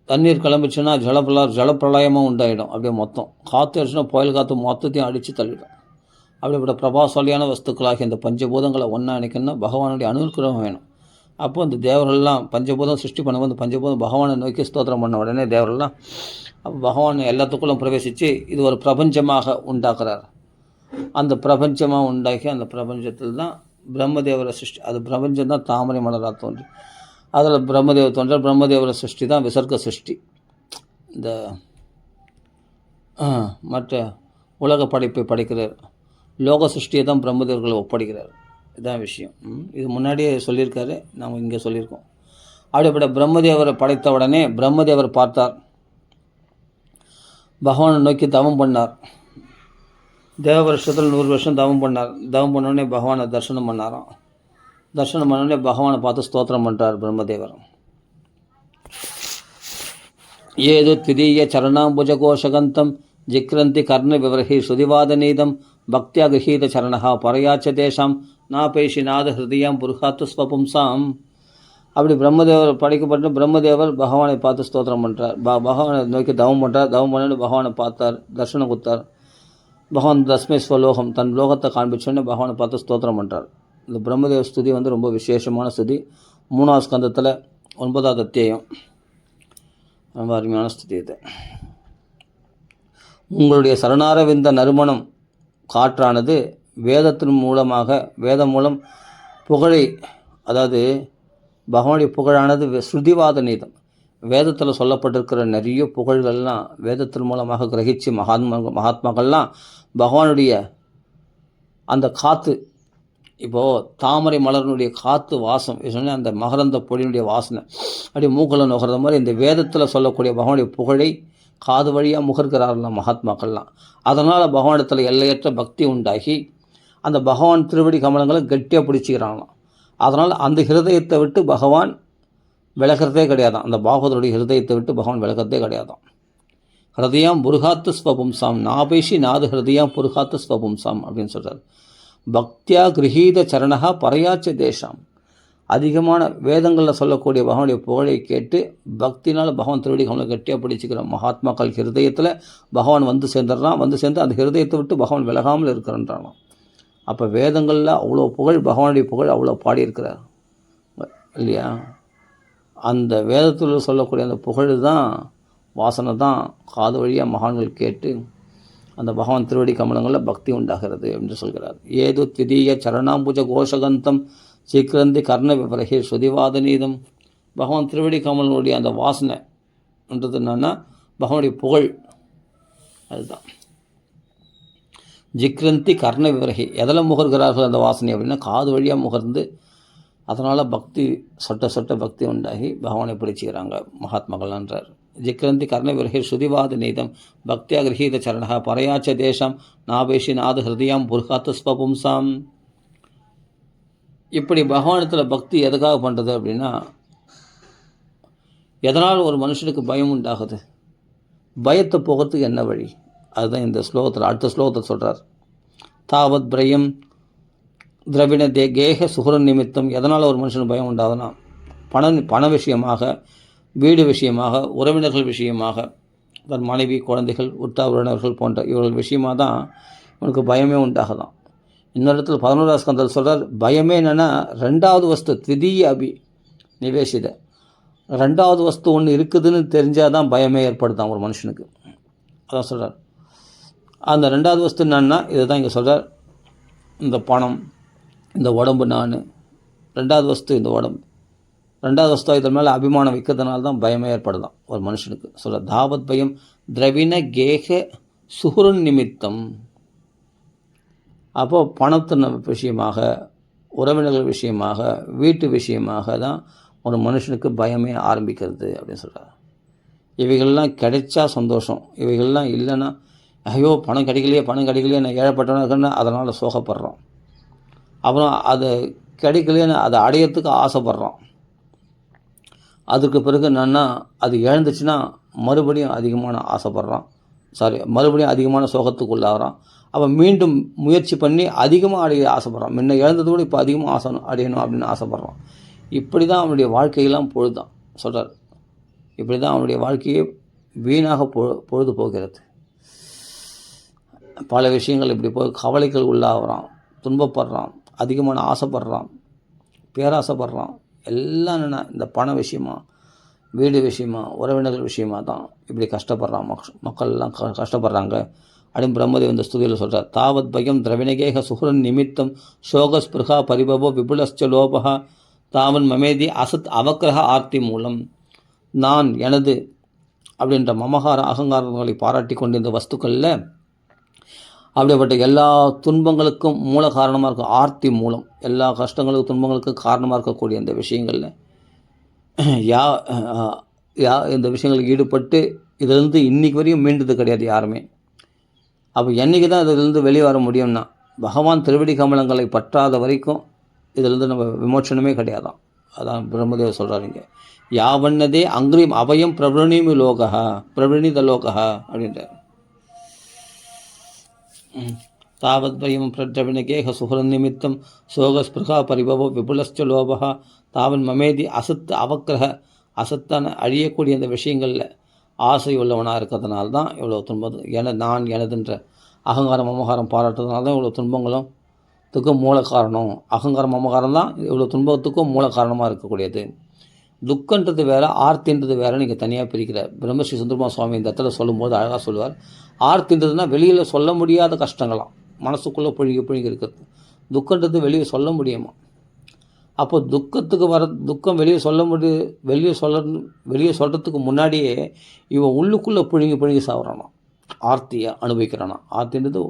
தண்ணீர் கிளம்பிடுச்சுன்னா ஜலப்பிரளயமாக உண்டாயிடும். அப்படியே மொத்தம் காற்று அடிச்சுன்னா புயல் காற்று மொத்தத்தையும் அடித்து தள்ளிடும். அப்படிப்பட்ட பிரபாவசாலியான வஸ்துக்களாக இந்த பஞ்சபூதங்களை ஒன்றா இணைக்கணும்னா பகவானுடைய அனுகிரகம் வேணும். அப்போ இந்த தேவர்கள்லாம் பஞ்சபூதம் சிருஷ்டி பண்ணும்போது பஞ்சபூதம் பகவானை நோக்கி ஸ்தோத்திரம் பண்ண உடனே தேவர்கள்லாம் அப்போ பகவான் எல்லாத்துக்குள்ளும் பிரவேசித்து இது ஒரு பிரபஞ்சமாக உண்டாக்குறார். அந்த பிரபஞ்சமாக உண்டாக்கி அந்த பிரபஞ்சத்தில் தான் பிரம்மதேவரை சிருஷ்டி, அது பிரபஞ்சம் தான் தாமரை மலராக தோன்றி அதில் பிரம்மதேவர் தோன்றார். பிரம்மதேவரை சிருஷ்டி தான் விசர்க்க சிருஷ்டி. இந்த மற்ற உலக படைப்பை படைக்கிறார். லோக சிருஷ்டியை தான் பிரம்மதேவர்களை ஒப்படைக்கிறார். இதுதான் விஷயம். இது முன்னாடியே சொல்லியிருக்காரு, நாம் இங்கே சொல்லியிருக்கோம். அப்படிப்பட்ட பிரம்மதேவரை படைத்த உடனே பிரம்மதேவர் பார்த்தார், பகவானை நோக்கி தவம் பண்ணார். தேவ வருஷத்தில் 100 வருஷம் தவம் பண்ணார். தவம் பண்ணோடனே பகவானை தரிசனம் பண்ணாராம். தரிசனம் பண்ணோடனே பகவானை பார்த்து ஸ்தோத்திரம் பண்ணுறார் பிரம்மதேவர். ஏது திதீய சரணாம்புஜ கோஷகந்தம் ஜிக்ரந்தி கர்ண விவரஹி சுதிவாதநீதம் பக்தியா கிரகீத சரணா பரையாச்ச தேசாம் நாபேஷி நாத ஹிருதயம் புருகாத்து ஸ்வபும்சாம். அப்படி பிரம்மதேவர் படைக்கப்பட்ட பிரம்மதேவர் பகவானை பார்த்து ஸ்தோத்திரம் பண்ணுறார். பகவானை நோக்கி தவம் பண்ணுறார். தவம் பண்ணி பகவானை பார்த்தார், தரிசனம் கொடுத்தார். பகவான் தஸ்மை ஸ்வலோகம், தன் லோகத்தை காண்பிச்சோன்னே பகவானை பார்த்து ஸ்தோத்திரம் பண்ணுறார். இந்த பிரம்மதேவ ஸ்துதி ரொம்ப விசேஷமான ஸ்துதி. 3ஆம் ஸ்கந்தத்தில் 9ஆவது அத்தியாயம். ரொம்ப அருமையான ஸ்துதி இது. உங்களுடைய சரணாரவிந்த நறுமணம் காற்றானது வேதத்தின் மூலமாக வேதம் மூலம் புகழை, அதாவது பகவானுடைய புகழானது ஸ்ருதிவாத நீதம் வேதத்தில் சொல்லப்பட்டிருக்கிற நிறைய புகழ்கள்லாம் வேதத்தின் மூலமாக கிரகித்து மகாத்மாக்கள்லாம் பகவானுடைய அந்த காற்று, இப்போது தாமரை மலர்னுடைய காற்று வாசம் சொன்னால் அந்த மகரந்த பொடியினுடைய வாசனை அப்படியே மூக்கில் நுகர்ற மாதிரி இந்த வேதத்தில் சொல்லக்கூடிய பகவானுடைய புகழை காது வழியாக முகர்கிறார்களாம் மகாத்மாக்கள்லாம். அதனால் பகவானிடத்தில் எல்லையற்ற பக்தி உண்டாகி அந்த பகவான் திருவடி கமலங்களை கெட்டியாக பிடிச்சிக்கிறாங்களாம். அதனால் அந்த ஹிருதயத்தை விட்டு பகவான் விலகிறதே கிடையாதான். அந்த பாகவதருடைய ஹிருதயத்தை விட்டு பகவான் விலகிறதே கிடையாதான். ஹிருதயம் புருகாத்து ஸ்வபும்சாம் நாபேஷி நாது ஹிருதயம் புருகாத்து ஸ்வபும்சாம் அப்படின்னு சொல்கிறார். பக்தியா கிரகீத சரணா பரையாச்ச தேசம். அதிகமான வேதங்களில் சொல்லக்கூடிய பகவானுடைய புகழை கேட்டு பக்தினால் பகவான் திருவடி கமலை கட்டியாக பிடிச்சிக்கிற மகாத்மாக்கள் ஹிருதயத்தில் பகவான் வந்து சேர்ந்துடுறான். வந்து சேர்ந்து அந்த ஹிருதயத்தை விட்டு பகவான் விலகாமல் இருக்கிறன்றான். அப்போ வேதங்களில் அவ்வளோ புகழ், பகவானுடைய புகழ் அவ்வளோ பாடியிருக்கிறார் இல்லையா? அந்த வேதத்தில் சொல்லக்கூடிய அந்த புகழ் தான், வாசனை தான் காது வழியாக மகான்கள் கேட்டு அந்த பகவான் திருவடி கமலங்களில் பக்தி உண்டாகிறது என்று சொல்கிறார். ஏது திதீய சரணாம்புஜ கோஷகந்தம் சீக்கிரந்தி கர்ண விபரகே ஸ்ருதிவாதநீதம். பகவான் திருவடி கமலனுடைய அந்த வாசனைன்றது என்னன்னா பகவானுடைய புகழ், அதுதான். ஜிக்ரந்தி கர்ண விவரகி, எதில் முகர்கிறார்கள் அந்த வாசனை அப்படின்னா காது வழியாக முகர்ந்து அதனால் பக்தி சொட்ட சொட்ட பக்தி உண்டாகி பகவானை பிடிச்சிக்கிறாங்க மகாத்மாக்கள்ன்றார். ஜிக்ரந்தி கர்ண விவரகி ஸ்ருதிவாத நீதம் பக்தியா கிரகீத சரணா பரையாச்ச தேசம் நாபேஷி நாது ஹிருதயம் புருகாத்து ஸ்வபும்சாம். இப்படி பகவானத்தில் பக்தி எதுக்காக பண்ணுறது அப்படின்னா, எதனால் ஒரு மனுஷனுக்கு பயம் உண்டாகுது, பயத்தை போகிறதுக்கு என்ன வழி, அதுதான் இந்த ஸ்லோகத்தில் அடுத்த ஸ்லோகத்தில் சொல்கிறார். தாவத் பிரயம் திரவிண கேக சுகரன் நிமித்தம். எதனால் ஒரு மனுஷனுக்கு பயம் உண்டாகுதுன்னா, பண விஷயமாக, வீடு விஷயமாக, உறவினர்கள் விஷயமாக, தன் மனைவி, குழந்தைகள், உற்றார் உறவினர்கள் போன்ற இவர்கள் விஷயமாக தான் உனக்கு பயமே உண்டாகுதான். இன்னொரு இடத்துல 11ஆம் ஸ்கந்தத்தில் சொல்கிறார், பயமே என்னென்னா ரெண்டாவது வஸ்து திதீய அபி நிவேசித, ரெண்டாவது வஸ்து ஒன்று இருக்குதுன்னு தெரிஞ்சால் தான் பயமே ஏற்படுதான் ஒரு மனுஷனுக்கு. அதான் சொல்கிறார். அந்த ரெண்டாவது வஸ்து என்னன்னா இதை தான் இங்கே சொல்கிறார். இந்த பணம், இந்த உடம்பு, நான் ரெண்டாவது வஸ்து, இந்த உடம்பு ரெண்டாவது வஸ்து, இதன் மேலே அபிமானம் வைக்கிறதுனால தான் பயமே ஏற்படுதான் ஒரு மனுஷனுக்கு. சொல்கிற தாவத் பயம் திரவிண கேக சுகுரன் நிமித்தம். அப்போது பணத்தின் விஷயமாக, உறவினர்கள் விஷயமாக, வீட்டு விஷயமாக தான் ஒரு மனுஷனுக்கு பயமே ஆரம்பிக்கிறது அப்படின்னு சொல்கிறார். இவைகள்லாம் கிடைச்சா சந்தோஷம், இவைகள்லாம் இல்லைன்னா ஐயோ பணம் கிடைக்கலையே நான் ஏழைப்பட்டவனுக்குன்னு அதனால் சோகப்படுறோம். அப்புறம் அது கிடைக்கலையேன்னு அதை அடையிறதுக்கு ஆசைப்படுறோம். அதுக்கு பிறகு என்னன்னா அது இழந்துச்சுன்னா மறுபடியும் அதிகமான ஆசைப்படுறான், மறுபடியும் அதிகமான சோகத்துக்குள்ளாகிறான். அப்போ மீண்டும் முயற்சி பண்ணி அதிகமாக அடைய ஆசைப்படுறான். முன்ன இழந்ததோடு இப்போ அதிகமாக அடையணும் அப்படின்னு ஆசைப்படுறான். இப்படி தான் அவனுடைய வாழ்க்கையெல்லாம் பொழுதுதான் சொல்கிறார். இப்படி தான் அவனுடைய வாழ்க்கையே வீணாக பொழுது போகிறது. பல விஷயங்கள் இப்படி போய் கவலைகள் உள்ளாகிறான், துன்பப்படுறான், அதிகமான ஆசைப்படுறான், பேராசைப்படுறான். எல்லாம் என்னென்னா இந்த பண விஷயமா, வீடு விஷயமா, உறவினர்கள் விஷயமா தான் இப்படி கஷ்டப்படுறான். மக்கள்லாம் கஷ்டப்படுறாங்க அப்படின்னு பிரம்மதேவ இந்த ஸ்துதியில் சொல்கிறார். தாவத் பயம் திரவிணகேக சுகுரன் நிமித்தம் சோகஸ்பிருகா பரிபவோ விபுலஸ்ச லோபா தாவன் மமேதி அசத் அவக்கிரக ஆர்த்தி மூலம். நான், எனது அப்படின்ற மமகார அகங்காரங்களை பாராட்டி கொண்டு இந்த வஸ்துக்களில் அப்படிப்பட்ட எல்லா துன்பங்களுக்கும் மூல காரணமாக இருக்கும் ஆர்த்தி மூலம், எல்லா கஷ்டங்களுக்கும் துன்பங்களுக்கும் காரணமாக இருக்கக்கூடிய இந்த விஷயங்களில் இந்த விஷயங்களுக்கு ஈடுபட்டு இதிலிருந்து இன்றைக்கு வரையும் மீண்டது கிடையாது யாருமே. அப்போ என்றைக்கு தான் இதிலிருந்து வெளியே வர முடியும்னா, பகவான் திருவடி கமலங்களை பற்றாத வரைக்கும் இதிலிருந்து நம்ம விமோச்சனமே கிடையாதான். அதான் பிரம்மதேவர் சொல்கிறாருங்க. யாவண்ணதே அங்கிரீம் அபயம் பிரபுணீமி லோகா பிரபுணித லோகா அப்படின்றார். தாவத் பயம் பிரவிணகேக சுகரன் நிமித்தம் சோகஸ்பிருகா பரிபவோ விபுலஸ்ச லோபா தாவன் மமேதி அசத்து அவக்கிரக, அசத்தான அழியக்கூடிய அந்த விஷயங்களில் ஆசை உள்ளவனாக இருக்கிறதுனால தான் இவ்வளோ துன்பம். நான் எனதுன்ற அகங்காரம் மமகாரம் பாராட்டுறதுனால தான் இவ்வளோ துன்பங்களும் மூல காரணம். அகங்காரம் மமகாரம் தான் இவ்வளோ துன்பத்துக்கும் மூல காரணமாக இருக்கக்கூடியது. துக்கன்றது வேறு, ஆர்த்தின்றது வேறு நீங்கள் தனியாக பிரிக்கிறார். பிரம்மஸ்ரீ சுந்தரமா சுவாமி இந்த இடத்துல சொல்லும்போது அழகாக சொல்லுவார். ஆர்த்தின்றதுனா வெளியில் சொல்ல முடியாத கஷ்டங்களாம், மனசுக்குள்ளே புழுகி இருக்கிறது. துக்கன்றது வெளியே சொல்ல முடியுமா, அப்போ துக்கத்துக்கு துக்கம் வெளியே சொல்கிறதுக்கு முன்னாடியே இவன் உள்ளுக்குள்ளே புழுங்கி சாப்பிட்றானான், ஆர்த்தியை அனுபவிக்கிறானா. ஆர்த்தின்றது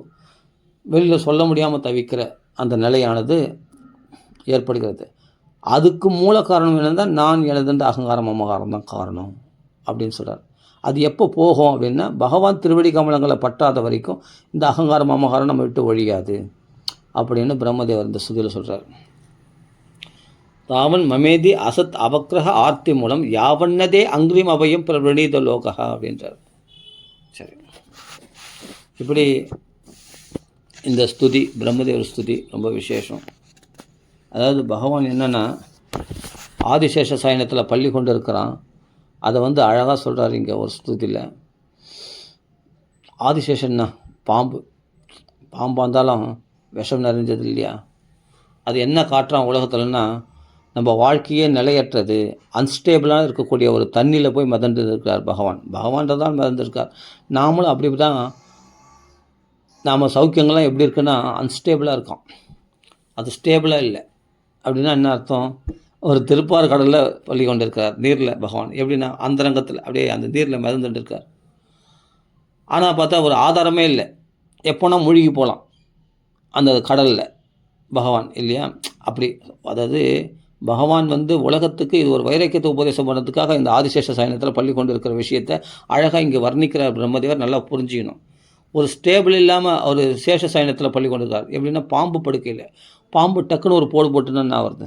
வெளியில் சொல்ல முடியாமல் தவிக்கிற அந்த நிலையானது ஏற்படுகிறது. அதுக்கு மூல காரணம் என்னன்னா, நான் எனதுன்ற அகங்காரம் மமகாரம் தான் காரணம் அப்படின்னு சொல்கிறார். அது எப்போ போகும் அப்படின்னா, பகவான் திருவடி கமலங்களை பட்டாத வரைக்கும் இந்த அகங்காரம் மமகாரம் நம்ம விட்டு ஒழியாது அப்படின்னு பிரம்மதேவர் இந்த ஸ்துதியில் சொல்கிறார். தாவன் மமேதி அசத் அவக்கிரக ஆர்த்தி மூலம் யாவன்னதே அங்கிரிம் அபயம் பிரவணீத லோகா அப்படின்றார். சரி, இப்படி இந்த ஸ்துதி பிரம்மதேவர் ஸ்துதி ரொம்ப விசேஷம். அதாவது பகவான் என்னென்னா ஆதிசேஷ சயனத்தில் பள்ளி கொண்டு இருக்கிறான். அதை அழகாக சொல்கிறார் இங்கே ஒரு ஸ்துதியில். ஆதிசேஷன்னா பாம்பாக இருந்தாலும் விஷம் நிறைஞ்சது இல்லையா? அது என்ன காட்டுறான் உலகத்தில்னா, நம்ம வாழ்க்கையே நிலையற்றது, அன்ஸ்டேபிளாக இருக்கக்கூடிய ஒரு தண்ணியில் போய் மிதந்து இருக்கிறார் பகவான்றதான் மிதந்திருக்கார். நாமளும் அப்படி தான். நாம் சௌக்கியங்கள்லாம் எப்படி இருக்குன்னா அன்ஸ்டேபிளாக இருக்கோம், அது ஸ்டேபிளாக இல்லை. அப்படின்னா என்ன அர்த்தம்? ஒரு திருப்பார் கடலில் பள்ளி கொண்டு இருக்கார், நீரில் பகவான். எப்படின்னா அந்தரங்கத்தில் அப்படியே அந்த நீரில் மிதந்துட்டு இருக்கார். ஆனால் பார்த்தா ஒரு ஆதாரமே இல்லை, எப்போனா மூழ்கி போகலாம் அந்த கடலில் பகவான் இல்லையா? அப்படி அதாவது பகவான் உலகத்துக்கு இது ஒரு வைராக்கியத்தை உபதேசம் பண்ணுறதுக்காக இந்த ஆதிசேஷ சயனத்தில் பள்ளி கொண்டு இருக்கிற விஷயத்தை அழகாக இங்கே வர்ணிக்கிறார் பிரம்மதேவர். நல்லா புரிஞ்சுக்கணும். ஒரு ஸ்டேபிள் இல்லாமல் ஒரு சேஷ சயனத்தில் பள்ளி கொண்டு இருக்கார். எப்படின்னா பாம்பு படுக்கையில் பாம்பு டக்குன்னு ஒரு போட்டுன்னா வருது.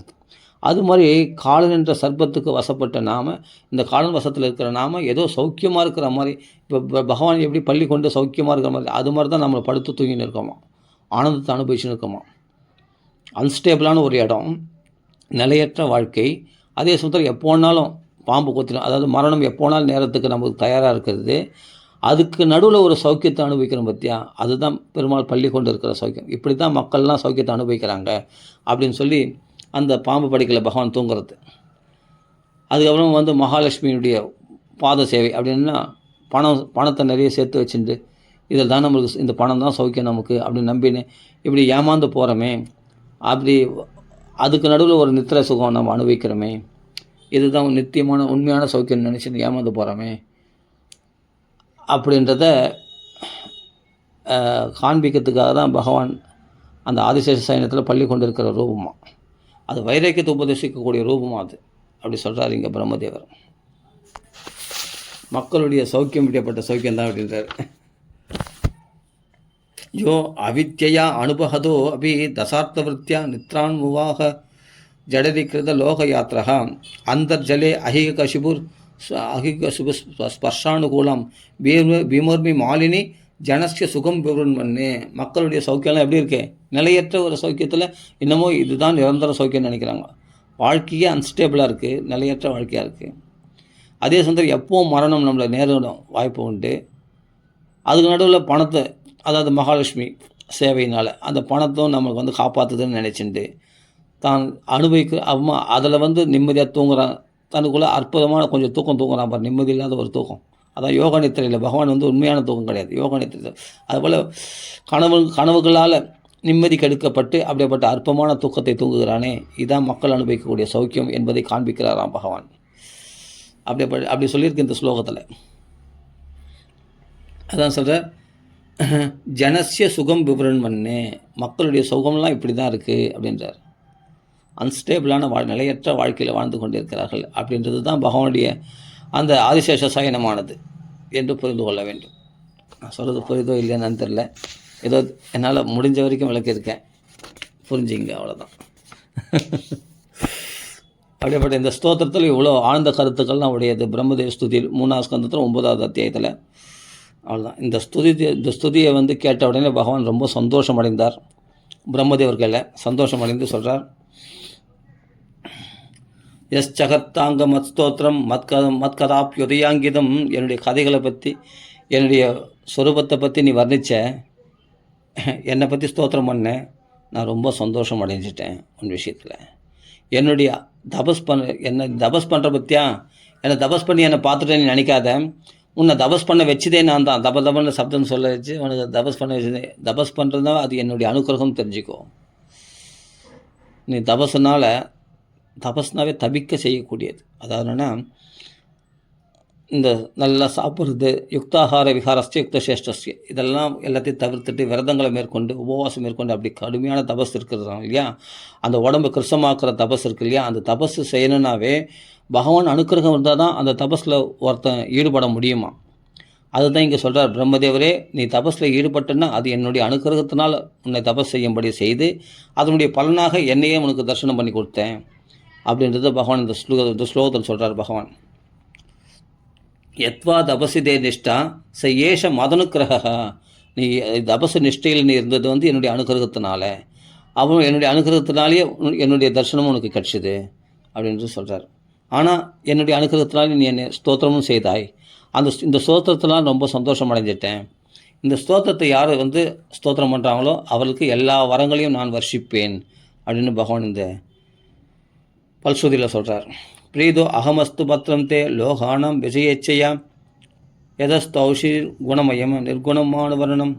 அது மாதிரி காலன் என்ற சர்ப்பத்துக்கு வசப்பட்ட நாம், இந்த காலன் வசத்தில் இருக்கிற நாம் ஏதோ சௌக்கியமாக இருக்கிற மாதிரி, இப்போ பகவான் எப்படி பள்ளி கொண்டு சௌக்கியமாக இருக்கிற மாதிரி, அது மாதிரி தான் நம்மளை படுத்து தூங்கின்னு இருக்கோமா, ஆனந்தத்தை அனுபவிச்சுன்னு இருக்கோமா. அன்ஸ்டேபிளான ஒரு இடம், நிலையற்ற வாழ்க்கை. அதே சமயத்தில் எப்போனாலும் பாம்பு கொத்திடும், அதாவது மரணம் எப்போனாலும் நேரத்துக்கு நமக்கு தயாராக இருக்கிறது. அதுக்கு நடுவில் ஒரு சௌக்கியத்தை அனுபவிக்கிறோம் பார்த்தியா, அதுதான் பெருமாள் பள்ளி கொண்டு இருக்கிற சௌக்கியம். இப்படி தான் மக்கள்லாம் சௌக்கியத்தை அனுபவிக்கிறாங்க அப்படின்னு சொல்லி அந்த பாம்பு படுக்கையில் பகவான் தூங்குறது. அதுக்கப்புறம் மகாலட்சுமியுடைய பாத சேவை அப்படின்னா பணத்தை நிறைய சேர்த்து வச்சுட்டு, இதில் தான் நம்மளுக்கு இந்த பணம் தான் சௌக்கியம் நமக்கு அப்படின்னு நம்பின்னு இப்படி ஏமாந்து போகிறோமே, அப்படி அதுக்கு நடுவில் ஒரு நித்திர சுகம் நம்ம அனுபவிக்கிறோமே, இதுதான் நித்தியமான உண்மையான சௌக்கியம் நினச்சின்னு ஏமாந்து போகிறோமே அப்படின்றத காண்பிக்கிறதுக்காக தான் பகவான் அந்த ஆதிசேஷ சயனத்தில் பள்ளி கொண்டு இருக்கிற ரூபமாக, அது வைராக்கியத்தை உபதேசிக்கக்கூடிய ரூபமாக அது. அப்படி சொல்கிறார் இங்கே பிரம்மதேவர். மக்களுடைய சௌக்கியம் விடப்பட்ட சௌக்கியம் தான் அப்படின்றார். யோ அவித்யா அனுபகதோ அபி தசார்த்தவருத்தியா நித்ரான் முவாக ஜடரிகிருத லோக யாத்திரா அந்தர்ஜலே அஹிகசிபுர் ஸ்பர்ஷானுகூலம் விமர்மி மாலினி ஜனஸ்ய சுகம் விவரன்மண்ணே. மக்களுடைய சௌக்கியம்லாம் எப்படி இருக்கு? நிலையற்ற ஒரு சௌக்கியத்தில் இன்னமும் இதுதான் நிரந்தர சௌக்கியம்னு நினைக்கிறாங்க. வாழ்க்கையே அன்ஸ்டேபிளாக இருக்குது, நிலையற்ற வாழ்க்கையாக இருக்குது. அதே சமயத்தில் எப்போவும் மரணம் நம்மளை நேரிடும் வாய்ப்பு உண்டு. அதுக்கு நடுவில் பணத்தை, அதாவது மகாலட்சுமி சேவையினால் அந்த பணத்தும் நம்மளுக்கு காப்பாற்றுதுன்னு நினச்சிட்டு தான் அனுபவிக்க அம்மா அதில் நிம்மதியாக தூங்குறான். தனக்குள்ளே அற்புதமான கொஞ்சம் தூக்கம் தூங்குறான் பார், நிம்மதி இல்லாத ஒரு தூக்கம். அதான் யோக நித்திரையில் பகவான் உண்மையான தூக்கம் கிடையாது, யோக நித்திரை. அதுபோல் கனவுகளால் நிம்மதி கெடுக்கப்பட்டு அப்படிப்பட்ட அற்பமான தூக்கத்தை தூங்குகிறானே, இதுதான் மக்கள் அனுபவிக்கக்கூடிய சௌக்கியம் என்பதை காண்பிக்கிறாராம் பகவான். அப்படி சொல்லியிருக்கு இந்த ஸ்லோகத்தில். அதான் சொல்கிற ஜனஸ்ய சுகம் விவரன் பண்ணு, மக்களுடைய சுகம்லாம் இப்படி தான் இருக்குது அப்படின்றார். அன்ஸ்டேபிளான நிலையற்ற வாழ்க்கையில் வாழ்ந்து கொண்டிருக்கிறார்கள் அப்படின்றது தான் பகவானுடைய அந்த ஆதிசேஷ சயனமானது என்று புரிந்து கொள்ள வேண்டும். நான் சொல்கிறது புரிதோ இல்லைன்னு தெரில, ஏதோ என்னால் முடிஞ்ச வரைக்கும் விளக்கியிருக்கேன், புரிஞ்சுங்க, அவ்வளோதான். அப்படிப்பட்ட இந்த ஸ்தோத்திரத்தில் இவ்வளோ ஆழ்ந்த கருத்துக்கள்லாம் உடையது. பிரம்மதேவ ஸ்துதி 3ஆம் ஸ்கந்தத்தில் 9வது அத்தியாயத்தில். அவ்வளோதான். இந்த ஸ்துதியை கேட்ட உடனே பகவான் ரொம்ப சந்தோஷம் அடைந்தார். பிரம்மதேவர்களில் சந்தோஷம் அடைந்து சொல்கிறார், எஸ் சகத்தாங்க மத் ஸ்தோத்திரம் மத்கதாப்யுதயாங்கிதம். என்னுடைய கதைகளை பற்றி, என்னுடைய சொரூபத்தை பற்றி நீ வர்ணித்த, என்னை பற்றி ஸ்தோத்திரம் பண்ணேன், நான் ரொம்ப சந்தோஷம் அடைஞ்சிட்டேன் உன் விஷயத்தில். என்னுடைய என்னை தபஸ் பண்ணுற பற்றியா, என்னை தபஸ் பண்ணி என்னை பார்த்துட்டேன்னு நீ நினைக்காத, உன்னை தபஸ் பண்ண வச்சதே நான் தான். தபன்னு சப்தம் சொல்ல வச்சு உனக்கு தபஸ் பண்ண வச்சதே. தபஸ் பண்ணுறதுனா அது என்னுடைய அனுக்கிரகம் தெரிஞ்சுக்கோ. நீ தபஸ்னால் தபஸ்னாவே தபிக்க செய்யக்கூடியது. அதாவது என்னென்னா, இந்த நல்லா சாப்பிட்றது, யுக்தாகார விகாரஸ்ய யுக்த சேஷ்டஸ்ய, இதெல்லாம் எல்லாத்தையும் தவிர்த்துட்டு விரதங்களை மேற்கொண்டு உபவாசம் மேற்கொண்டு அப்படி கடுமையான தபஸ் இருக்கிறது இல்லையா, அந்த உடம்பு கிருஷ்ணமாக்குற தபஸ் இருக்கு இல்லையா, அந்த தபஸ் செய்யணுன்னாவே பகவான் அனுக்கிரகம் இருந்தால் தான் அந்த தபஸில் ஒருத்தன் ஈடுபட முடியுமா. அதுதான் இங்கே சொல்கிறார், பிரம்மதேவரே நீ தபஸில் ஈடுபட்டன்னா அது என்னுடைய அனுக்கிரகத்தினால் உன்னை தபஸ் செய்யும்படி செய்து அதனுடைய பலனாக என்னையே உனக்கு தரிசனம் பண்ணி கொடுத்தேன் அப்படின்றது பகவான் இந்த ஸ்லோகத்தில் சொல்கிறார். பகவான் யத்வா தபசி தே நிஷ்டா ச ஏஷ மதனுக்கிரக, நீ தபசு நிஷ்டையில் நீ இருந்தது வந்து என்னுடைய அனுகிரகத்தினால, அவன் என்னுடைய அனுகிரகத்தினாலேயே என்னுடைய தரிசனமும் உனக்கு கிடச்சிது அப்படின்ட்டு சொல்கிறார். ஆனால் என்னுடைய அனுகிரகத்தினாலே நீ என்னை ஸ்தோத்திரமும் செய்தாய், இந்த ஸ்தோத்திரத்தினால் ரொம்ப சந்தோஷம் அடைஞ்சிட்டேன். இந்த ஸ்தோத்திரத்தை யார் வந்து ஸ்தோத்திரம் பண்ணுறாங்களோ அவர்களுக்கு எல்லா வரங்களையும் நான் வர்ஷிப்பேன் அப்படின்னு பகவான் இந்த பல்ஸ்ருதியில் சொல்கிறார். பிரீதோ அகமஸ்து பத்ரம் தே லோகானம் விஜயச்சையா யதஸ்தௌஷிர் குணமயம் நிர்குணமான வர்ணம்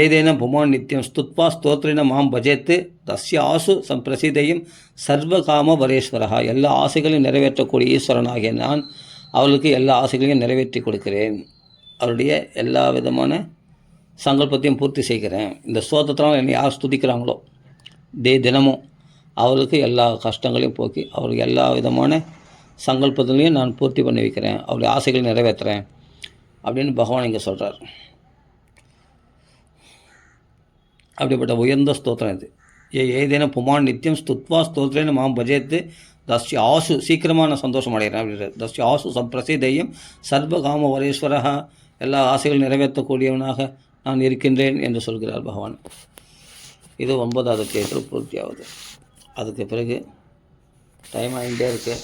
ஏதேன புமான் நித்தியம் ஸ்துத்வா ஸ்தோத்ரின மாம் பஜேத்து தஸ்ய ஆசு சம்பிரசிதையும் சர்வகாம வரேஸ்வரா, எல்லா ஆசைகளையும் நிறைவேற்றக்கூடிய ஈஸ்வரனாகிய நான் அவர்களுக்கு எல்லா ஆசைகளையும் நிறைவேற்றி கொடுக்கிறேன், அவருடைய எல்லா விதமான சங்கல்பத்தையும் பூர்த்தி செய்கிறேன். இந்த ஸ்தோத்திரத்தினால் என்னை யார் ஸ்துதிக்கிறாங்களோ தினமும் அவர்களுக்கு எல்லா கஷ்டங்களையும் போக்கி அவருக்கு எல்லா விதமான சங்கல்பத்திலையும் நான் பூர்த்தி பண்ணி வைக்கிறேன், அவருடைய ஆசைகளை நிறைவேற்றுறேன் அப்படின்னு பகவான் இங்கே சொல்கிறார். அப்படிப்பட்ட உயர்ந்த ஸ்தோத்திரம் இது. ஏதேனும் புமான் நித்தியம் ஸ்துத்வா ஸ்தோத்திரேன்னு மாம் பஜேத்து தஸ்ய ஆசு, சீக்கிரமாக நான் சந்தோஷம் அடைகிறேன் அப்படின்றது. தஸ்ய ஆசு சம்பிரசிதையும் சர்வகாம வரேஸ்வரா, எல்லா ஆசைகள் நிறைவேற்றக்கூடியவனாக நான் இருக்கின்றேன் என்று சொல்கிறார் பகவான். இது 9வது அத்தியாயத்தில் பூர்த்தியாகுது. அதுக்கு பிறகு டைம் ஆகிட்டே இருக்குது.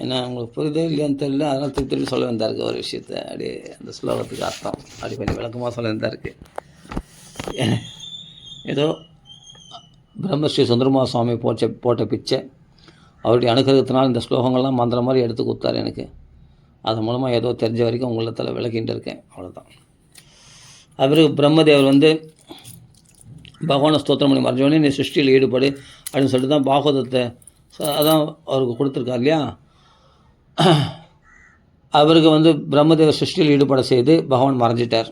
ஏன்னா உங்களுக்கு புரியுதே இல்லையான்னு தெரியல, அதனால் திருப்பி சொல்ல வேண்டியதாக இருக்குது ஒரு விஷயத்தை. அப்படியே அந்த ஸ்லோகத்துக்கு அர்த்தம் அப்படி கொஞ்சம் விளக்கமாக சொல்ல வேண்டியதாக இருக்குது. ஏதோ பிரம்மஸ்ரீ சுந்தரமா சுவாமி போட்ட பிச்சை, அவருடைய அனுகிரகத்தினால் இந்த ஸ்லோகங்கள்லாம் மந்திரம் மாதிரி எடுத்து கொடுத்தார் எனக்கு. அது மூலமாக ஏதோ தெரிஞ்ச வரைக்கும் உங்களிடத்தில் விளக்கிட்டு இருக்கேன், அவ்வளோதான். அவருக்கு பிரம்மதேவர் வந்து பகவானை ஸ்தோத்திரம் பண்ணி மறைஞ்சவனே நீ சிருஷ்டியில் ஈடுபடு அப்படின்னு சொல்லிட்டு தான் பாகவதத்தை அதான் அவருக்கு கொடுத்துருக்கார் இல்லையா. அவருக்கு வந்து பிரம்மதேவர் சிருஷ்டியில் ஈடுபட செய்து பகவான் மறைஞ்சிட்டார்.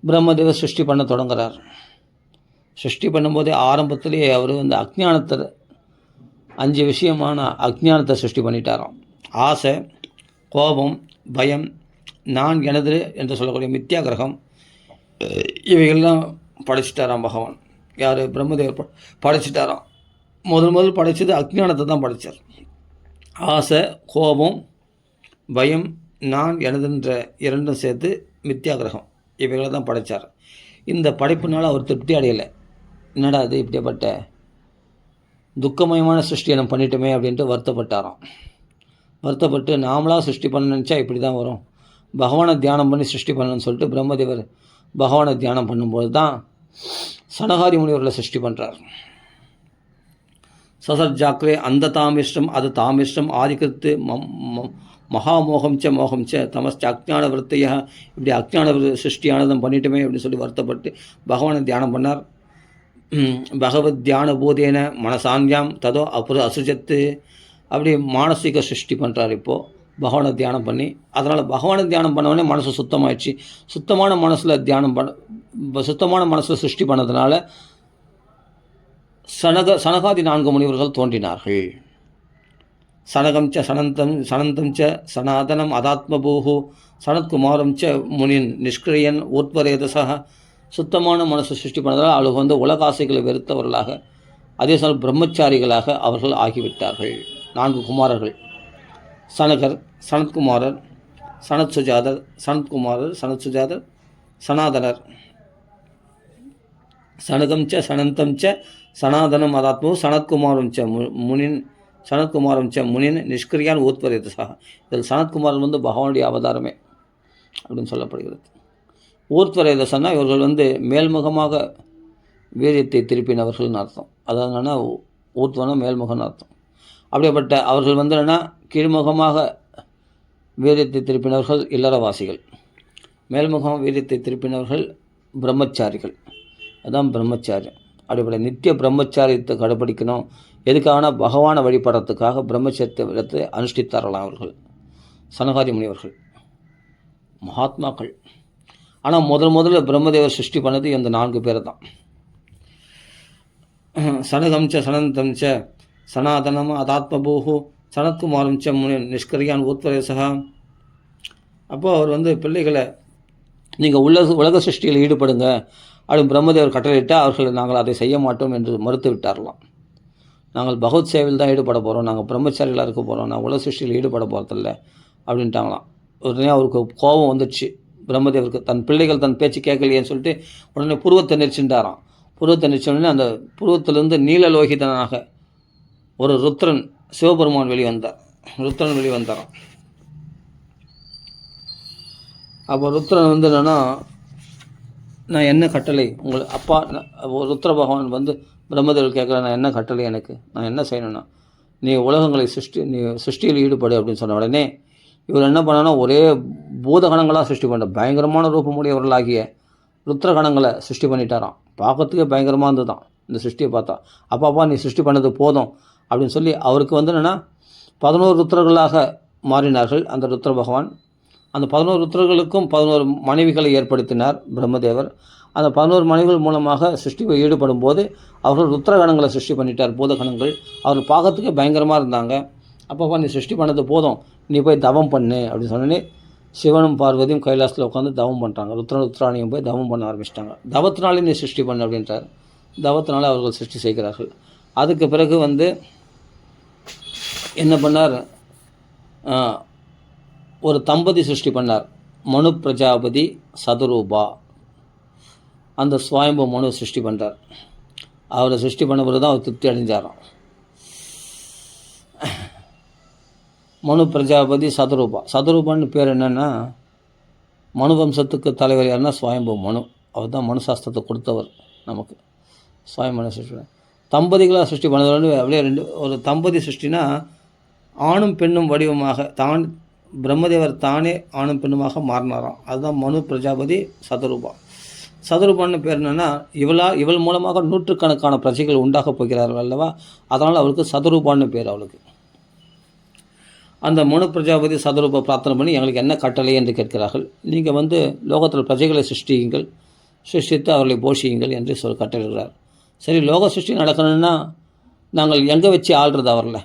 பிரம்மதேவர் சிருஷ்டி பண்ண தொடங்குறார். சிருஷ்டி பண்ணும்போதே ஆரம்பத்திலேயே அவர் வந்து அஜ்ஞானத்தை 5 விஷயமான அஜ்ஞானத்தை சிருஷ்டி பண்ணிட்டாராம். ஆசை, கோபம், பயம், நான் எனது என்று சொல்லக்கூடிய மித்யாகிரகம், இவைகள்லாம் படைச்சிட்டாராம் பகவான். யார்? பிரம்மதேவர் படைச்சிட்டாராம். முதல் படைச்சது அஜ்ஞானத்தை தான் படைத்தார். ஆசை, கோபம், பயம், நான் எனதுன்ற 2 சேர்த்து மித்யாகிரகம், இவைகளை தான் படைத்தார். இந்த படைப்புனால் அவர் திருப்தி அடையலை. என்னடா அது இப்படிப்பட்ட துக்கமயமான சிருஷ்டியை நம்ம பண்ணிட்டோமே அப்படின்ட்டு வருத்தப்பட்டாராம். வருத்தப்பட்டு நாமளாக சிருஷ்டி பண்ண நினச்சா இப்படி தான் வரும், பகவானை தியானம் பண்ணி சிருஷ்டி பண்ணணும்னு சொல்லிட்டு பிரம்மதேவர் பகவானை தியானம் பண்ணும்போது தான் சனகாதி முனிவர்களை சிருஷ்டி பண்ணுறார். சசர்ஜாக்கிரே அந்த தாமிஷ்டம் அது தாமிஷ்டம் ஆதிக்கிருத்து மகாமோகம் ச தமஸ்ட அஜ்ஞான விருத்தையா, இப்படி அஜ்ஞான சிருஷ்டியானதும் பண்ணிட்டுமே அப்படின்னு சொல்லி வருத்தப்பட்டு பகவானை தியானம் பண்ணார். பகவத் தியான போதேன மனசான்யாம் ததோ அசுஜத்து, அப்படி மானசீக சிருஷ்டி பண்ணுறார். இப்போது பகவானை தியானம் பண்ணி, அதனால் பகவானை தியானம் பண்ணவொடனே மனசு சுத்தமாயிடுச்சு. சுத்தமான மனசில் சுத்தமான மனசில் சிருஷ்டி பண்ணதுனால சனகாதி 4 முனிவர்கள் தோன்றினார்கள். சனகம் ச சனந்தம் ச சனாதனம் அதாத்மபூஹு சனத்குமாரம் ச முனின் நிஷ்கிரியன் ஊர்த்வரேதசா. சுத்தமான மனசை சிருஷ்டி பண்ணதால் அவர்கள் வந்து உலகாசைகளை வெறுத்தவர்களாக, அதே சமயம் பிரம்மச்சாரிகளாக அவர்கள் ஆகிவிட்டார்கள். 4 குமாரர்கள், சனகர், சனத்குமாரர், சனத்சுஜாதர், சனத்குமாரர், சனத்சுஜாதர், சனாதனர். சனகம் ச சனந்தம் ச சனாதனம் அதாத்மோ சனத்குமாரம் ச முனின் சனத்குமாரம் ச முனின் நிஷ்கிரியான் ஊர்த்வரேதசா. இதில் சனத்குமாரன் வந்து பகவானுடைய அவதாரமே அப்படின்னு சொல்லப்படுகிறது. ஊர்த்வரேதசன்னா இவர்கள் வந்து மேல்முகமாக வீரியத்தை திருப்பினவர்கள்னு அர்த்தம். அதாவது என்னென்னா ஊர்த்வனா மேல்முகம்னு அர்த்தம். அப்படிப்பட்ட அவர்கள் வந்து என்னென்னா கீழ்முகமாக வீரியத்தை திருப்பினவர்கள் இல்லறவாசிகள், மேல்முகம் வீரியத்தை திருப்பினவர்கள் பிரம்மச்சாரிகள். அதுதான் பிரம்மச்சாரியம். அப்படிப்பட்ட நித்திய பிரம்மச்சாரியத்தை கடைப்பிடிக்கணும். எதுக்காகனா பகவானை வழிபடுறதுக்காக பிரம்மச்சரியத்தை அனுஷ்டித்தார்களாம் அவர்கள், சனகாதி முனிவர்கள், மகாத்மாக்கள். ஆனால் முதல்ல பிரம்மதேவர் சிருஷ்டி பண்ணது இந்த 4 பேரை தான். சனகம்ச சனந்தம்ச சனாதனம் அதாத்மபூஹு சனத்குமாரம்ச முனி நிஷ்கரியான் ஊத்வரேசகா. அப்போது அவர் பிள்ளைகளை நீங்கள் உலக சிருஷ்டியில் ஈடுபடுங்க அப்படின்னு பிரம்மதேவர் கட்டளையிட்டால் அவர்கள் நாங்கள் அதை செய்ய மாட்டோம் என்று மறுத்து விட்டார்களாம். நாங்கள் பகவத் சேவையில் தான் ஈடுபட போகிறோம், நாங்கள் பிரம்மச்சாரிகளாக இருக்க போகிறோம், நான் உலக சிருஷ்டியில் ஈடுபட போகிறதில்ல அப்படின்ட்டாங்களாம். உடனே அவருக்கு கோபம் வந்துடுச்சு பிரம்மதேவருக்கு. தன் பிள்ளைகள் தன் பேச்சு கேட்கலையேன்னு சொல்லிட்டு உடனே புருவத்தை நெரிச்சுட்டாராம். புருவத்தை நெரிச்சோடனே அந்த புருவத்திலிருந்து நீலலோகிதனாக ஒரு ருத்ரன் சிவபெருமான் ருத்ரன் வெளிவந்தாராம். அப்போ ருத்ரன் என்னன்னா, நான் என்ன கட்டளை உங்களுக்கு அப்பா, ருத்ர பகவான் பிரம்மதேவர் கேட்குற, நான் என்ன கட்டளை, நான் என்ன செய்யணும்னா, நீ உலகங்களை நீ சிருஷ்டியில் ஈடுபடு அப்படின்னு சொன்ன உடனே இவர் என்ன பண்ணான்னா, ஒரே பூதகணங்களாக சிருஷ்டி பண்ண பயங்கரமான ரூபமுடையவர்களாகிய ருத்ரகணங்களை சிருஷ்டி பண்ணிட்டாராம். பார்க்கறதுக்கே பயங்கரமாக இருந்தது தான் இந்த சிருஷ்டியை பார்த்தா. அப்பா நீ சிருஷ்டி பண்ணது போதும் அப்படின்னு சொல்லி அவருக்கு என்னென்னா 11 ருத்ரர்களாக மாறினார்கள் அந்த ருத்ர பகவான். அந்த 11 ருத்ரர்களுக்கும் 11 மனைவிகளை ஏற்படுத்தினார் பிரம்மதேவர். அந்த 11 மனைவிகள் மூலமாக சிருஷ்டியை ஈடுபடும் போது அவர்கள் ருத்ரகணங்களை சிருஷ்டி பண்ணிட்டார், பூதகணங்கள். அவர் பார்க்கறதுக்கே பயங்கரமாக இருந்தாங்க. அப்பப்பா நீ சிருஷ்டி பண்ணது போதும், நீ போய் தவம் பண்ணு அப்படின்னு சொன்னே சிவனும் பார்வதியும் கைலாசத்தில் உட்காந்து தவம் பண்ணுறாங்க. ருத்ராணியும் போய் தவம் பண்ண ஆரம்பிச்சிட்டாங்க. தவத்தினாலே நீ சிருஷ்டி பண்ணு அப்படின்றார். தவத்தினாலே அவர்கள் சிருஷ்டி செய்கிறார்கள். அதுக்கு பிறகு என்ன பண்ணார், ஒரு தம்பதி சிருஷ்டி பண்ணார், மனு பிரஜாபதி சதுரூபா. அந்த சுவாயம்பு மனு சிருஷ்டி பண்ணுறார். அவரை சிருஷ்டி பண்ண பிறகு தான் அவர் திருப்தி அடைஞ்சாராம். மனு பிரஜாபதி சதுரூபான்னு பேர் என்னென்னா, மனு வம்சத்துக்கு தலைவர் யாருன்னா சுவாயம்பு மனு. அவர் தான் மனு சாஸ்திரத்தை கொடுத்தவர் நமக்கு. சுவாயம்பு சிருஷ்டி தம்பதிகளாக சிருஷ்டி பண்ணது அப்படியே ஒரு தம்பதி சிருஷ்டினா ஆணும் பெண்ணும் வடிவமாக பிரம்மதேவர் தானே ஆணும் பெண்ணுமாக மாறினாராம். அதுதான் மனு பிரஜாபதி சதுரூபான்னு பேர் என்னென்னா, இவள் மூலமாக நூற்றுக்கணக்கான பிரஜைகள் உண்டாகப் போகிறார்கள் அல்லவா, அதனால் அவளுக்கு சதுரூபான்னு பேர். அவளுக்கு அந்த மனு பிரஜாபதி சதுரூப பிரார்த்தனை பண்ணி எங்களுக்கு என்ன கட்டளை என்று கேட்கிறார்கள். நீங்கள் லோகத்தில் பிரஜைகளை சிருஷ்டித்து அவர்களை போஷியுங்கள் என்று கட்டளைகிறார். சரி, லோக சிருஷ்டி நடக்கணும்னா நாங்கள் எங்கே வச்சு ஆள்றது அவரில்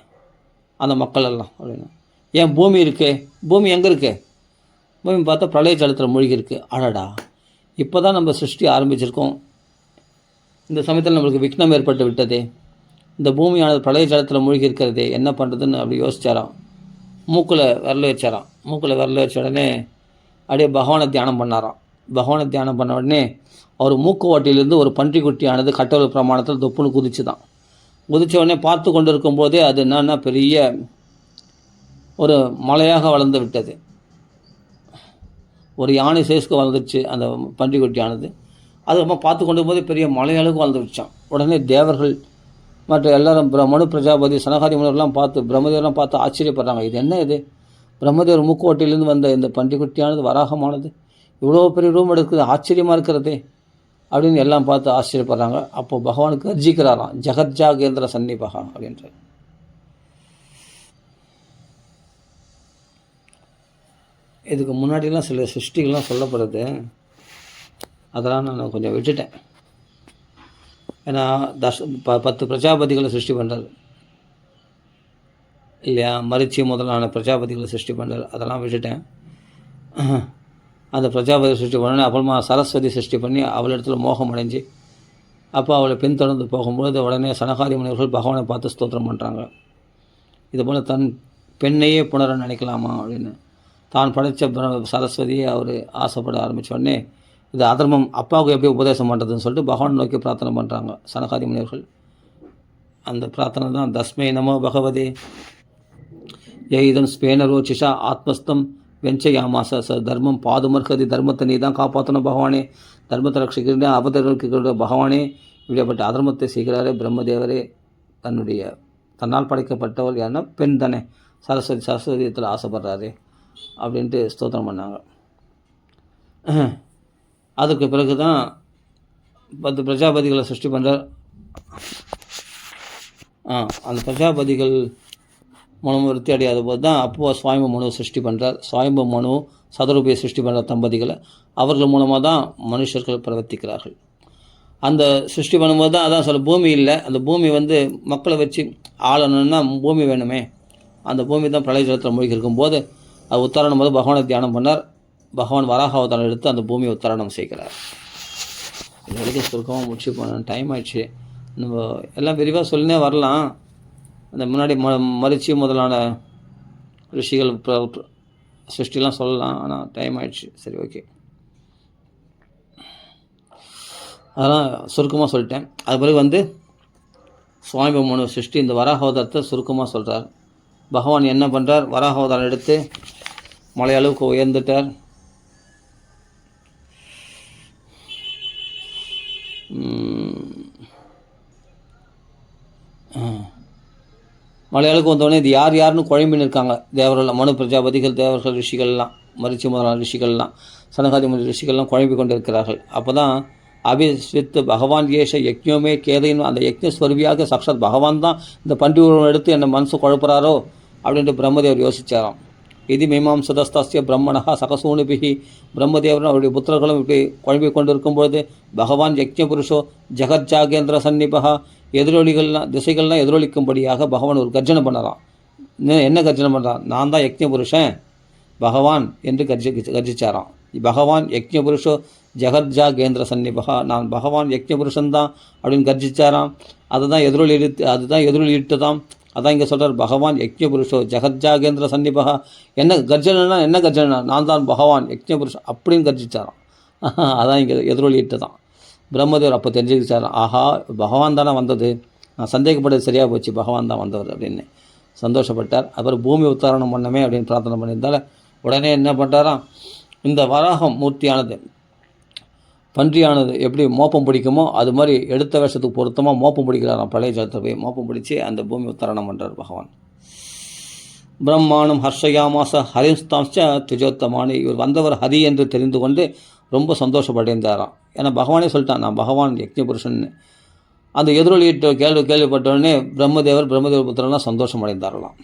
அந்த மக்கள் எல்லாம் அப்படின்னா, ஏன் பூமி இருக்குது, பூமி எங்கே இருக்குது, பூமி பார்த்தா பிரளய ஜலத்தில் மூழ்கி இருக்குது. அடடா, இப்போ தான் நம்ம சிருஷ்டி ஆரம்பிச்சிருக்கோம், இந்த சமயத்தில் நம்மளுக்கு விக்னம் ஏற்பட்டு விட்டதே, இந்த பூமியானது பிரளய ஜலத்தில் மூழ்கி இருக்கிறதே, என்ன பண்ணுறதுன்னு அப்படி யோசிச்சாராம். மூக்கில் விரல வச்ச உடனே அப்படியே பகவானை தியானம் பண்ணாராம். பகவானை தியானம் பண்ண உடனே அவர் மூக்கு ஓட்டிலிருந்து ஒரு பன்றிக்குட்டியானது கட்டளை பிரமாணத்தில் தொப்புன்னு குதிச்ச உடனே பார்த்து கொண்டு இருக்கும்போதே அது என்னன்னா பெரிய ஒரு மலையாக வளர்ந்து விட்டது. ஒரு யானை சைஸ்க்கு வளர்ந்துச்சு அந்த பன்றிக்குட்டியானது. அதுக்கப்புறம் பார்த்து கொண்டு போது பெரிய மலையளவுக்கு வளர்ந்து வச்சான். உடனே தேவர்கள் மற்ற எல்லாரும் மனு பிரஜாபதி சனகாதி முனிவர்லாம் பிரம்மதேவரெலாம் பார்த்து ஆச்சரியப்படுறாங்க. இது என்ன, இது பிரம்மதேவர் மூக்கோட்டையிலேருந்து வந்த இந்த பன்றிக்குட்டியானது வராகமானது இவ்வளோ பெரிய ரூம் எடுக்குது, ஆச்சரியமாக இருக்கிறதே அப்படின்னு எல்லாம் பார்த்து ஆச்சரியப்படுறாங்க. அப்போது பகவானுக்கு அர்ஜிக்கிறாராம், ஜெகத்ஜாகேந்திர சன்னிபகா அப்படின்ற. இதுக்கு முன்னாடிலாம் சில சிருஷ்டிகள்லாம் சொல்லப்படுது, அதெல்லாம் நான் கொஞ்சம் விட்டுட்டேன். ஏன்னா 10 பிரஜாபதிகளை சிருஷ்டி பண்ணுறாரு இல்லையா, மரிச்சி முதலான பிரஜாபதிகளை சிருஷ்டி பண்ணுறாரு, அதெல்லாம் விட்டுட்டேன். அந்த பிரஜாபதி சிருஷ்டி பண்ணோன்னே அப்புறமா சரஸ்வதி சிருஷ்டி பண்ணி அவள் இடத்துல மோகம் அடைஞ்சு அப்போ அவளை பின்தொடர்ந்து போகும்போது உடனே சனகாதி முனிவர்கள் பகவானை பார்த்து ஸ்தோத்திரம் பண்ணுறாங்க. இதுபோல் தன் பெண்ணையே புணர நினைக்கலாமா அப்படின்னு தான் படைத்த சரஸ்வதியை அவர் ஆசைப்பட ஆரம்பித்த உடனே இது அதர்மம், அப்பாவுக்கு எப்படி உபதேசம் பண்ணுறதுன்னு சொல்லிட்டு பகவான் நோக்கி பிரார்த்தனை பண்ணுறாங்க சனகாதி முனிவர்கள். அந்த பிரார்த்தனை தான் தஸ்மை நமோ பகவதே இதம் ஸ்பேனரோச்சிஷா ஆத்மஸ்தம் வெஞ்சயாமாச தர்மம் பாதுமர்கதி, தர்மத்தை நீ தான் காப்பாற்றணும் பகவானே, தர்மத்தை ரட்சிக்கிற அவதரிக்கிற பகவானே, இப்படிப்பட்ட அதர்மத்தை செய்கிறாரே பிரம்மதேவரே, தன்னால் படைக்கப்பட்டவர் யாருன்னா பெண் தானே, சரஸ்வதியத்தில் ஆசைப்படுறாரு அப்படின்ட்டு ஸ்தோத்திரம் பண்ணாங்க. அதுக்கு பிறகு தான் 10 பிரஜாபதிகளை சிருஷ்டி பண்ணுறார். அந்த பிரஜாபதிகள் மனு விருத்தி அடையாத போது தான் அப்போது சுவாயம்பு மனுவை சிருஷ்டி பண்ணுறார். சுவாயம்பு மனு சதுரூபியை சிருஷ்டி பண்ணுற தம்பதிகளை அவர்கள் மூலமாக தான் மனுஷர்கள் பிரவர்த்திக்கிறார்கள். அந்த சிருஷ்டி பண்ணும்போது தான் அதான் சொல்ல பூமி இல்லை, அந்த பூமி மக்களை வச்சு ஆளணும்னா பூமி வேணுமே. அந்த பூமி தான் பிரளய ஜலத்தில் மூழ்கி இருக்கும்போது அது உத்தாரணம் போது பகவானை தியானம் பண்ணார். பகவான் வராக அவதாரம் எடுத்து அந்த பூமியை உத்தாரணம் செய்கிறார். இது வரைக்கும் சுருக்கமாக முடிச்சு போன டைம் ஆயிடுச்சு. நம்ம எல்லாம் விரிவாக சொல்லினே வரலாம். அந்த முன்னாடி மரிச்சி முதலான ரிஷிகள் சிருஷ்டிலாம் சொல்லலாம், ஆனால் டைம் ஆயிடுச்சு. சரி, ஓகே. அதெல்லாம் சுருக்கமாக சொல்லிட்டேன். அது பிறகு சுவாமி மனு சிருஷ்டி இந்த வராகாவதாரத்தை சுருக்கமாக சொல்கிறார். பகவான் என்ன பண்ணுறார்? வராகாவதாரம் எடுத்து மலை அளவுக்கு உயர்ந்துட்டார். மலையாளுக்கு வந்தோடனே இது யாருன்னு குழம்பின்னு இருக்காங்க தேவர்கள், மனு பிரஜாபதிகள், தேவர்கள், ரிஷிகள்லாம், மரிச்சி முதலான ரிஷிகள்லாம், சனகாதி முதல் ரிஷிகள்லாம் குழம்பி கொண்டு இருக்கிறார்கள். அப்போ தான் அபிஸ்வித் பகவான் ஏஷ யக்ஞோமே கேதைன்னு அந்த யக்ஞஸ்வரூபியாக சாட்சாத் பகவான் தான் இந்த பண்டி உருவம் எடுத்து என்னை மனசு குழப்புறாரோ அப்படின்ட்டு பிரம்மதேவர் யோசித்தாராம். இது மீமாம்சதஸ்தஸ்ய பிரம்மணா சகசூனுபிகி பிரம்மதேவரும் அவருடைய புத்திரர்களும் இப்படி குழம்பி கொண்டு இருக்கும்பொழுது பகவான் யக்ஞ புருஷோ ஜெகஜாகேந்திர சன்னிபகா திசைகள்லாம் எதிரொலிக்கும்படியாக பகவான் ஒரு கர்ஜனை பண்ணலாம். என்ன கர்ஜனை பண்ணுறான்? நான் தான் யக்ஞ புருஷன் பகவான் என்று கர்ஜிச்சாராம். பகவான் யக்ஞ புருஷோ ஜெகஜாகேந்திர சன்னிபகா, நான் பகவான் யக்ஞ புருஷன்தான் அப்படின்னு கர்ஜிச்சாராம். அதுதான் எதிரொலிட்டுதான். அதான் இங்கே சொல்கிறார், பகவான் யக்ஞ புருஷோ ஜெகஜாகேந்திர சன்னிபகா. என்ன கர்ஜனைனா நான் தான் பகவான் யக்ஞ புருஷன் அப்படின்னு கர்ஜிச்சாராம். அதான் இங்கே எதிரொலிட்டு தான். பிரம்மதேவர் அப்போ தெரிஞ்சுக்கிச்சாராம், ஆஹா பகவான் தானே வந்தது, நான் சந்தேகப்பட்டது சரியாக போச்சு, பகவான் தான் வந்தவர் அப்படின்னு சந்தோஷப்பட்டார். அப்புறம் பூமி உத்தாரணம் பண்ணமே அப்படின்னு பிரார்த்தனை பண்ணியிருந்தால உடனே என்ன பண்ணுறாராம், இந்த வராகம் மூர்த்தியானது பன்றியானது எப்படி மோப்பம் பிடிக்குமோ அது மாதிரி எடுத்த வருஷத்துக்கு பொருத்தமாக மோப்பம் பிடிக்கிறாராம். பழைய ஜலத்தை போய் மோப்பம் பிடிச்சி அந்த பூமி உத்தாரணம் பண்ணுறார் பகவான். பிரம்மாணம் ஹர்ஷயாமாச ஹரிஸ்தாம்ச துஜோத்தமானி, இவர் வந்தவர் ஹரி என்று தெரிந்து கொண்டு ரொம்ப சந்தோஷப்பட்டிருந்தாராம். ஏன்னா பகவானே சொல்லிட்டான், நான் பகவான் யக்ஞ புருஷன். அந்த எதிரொலியிட்ட கேள்விப்பட்டவுடனே பிரம்மதேவர் புத்திரன்லாம் சந்தோஷம் அடைந்தாரலாம்.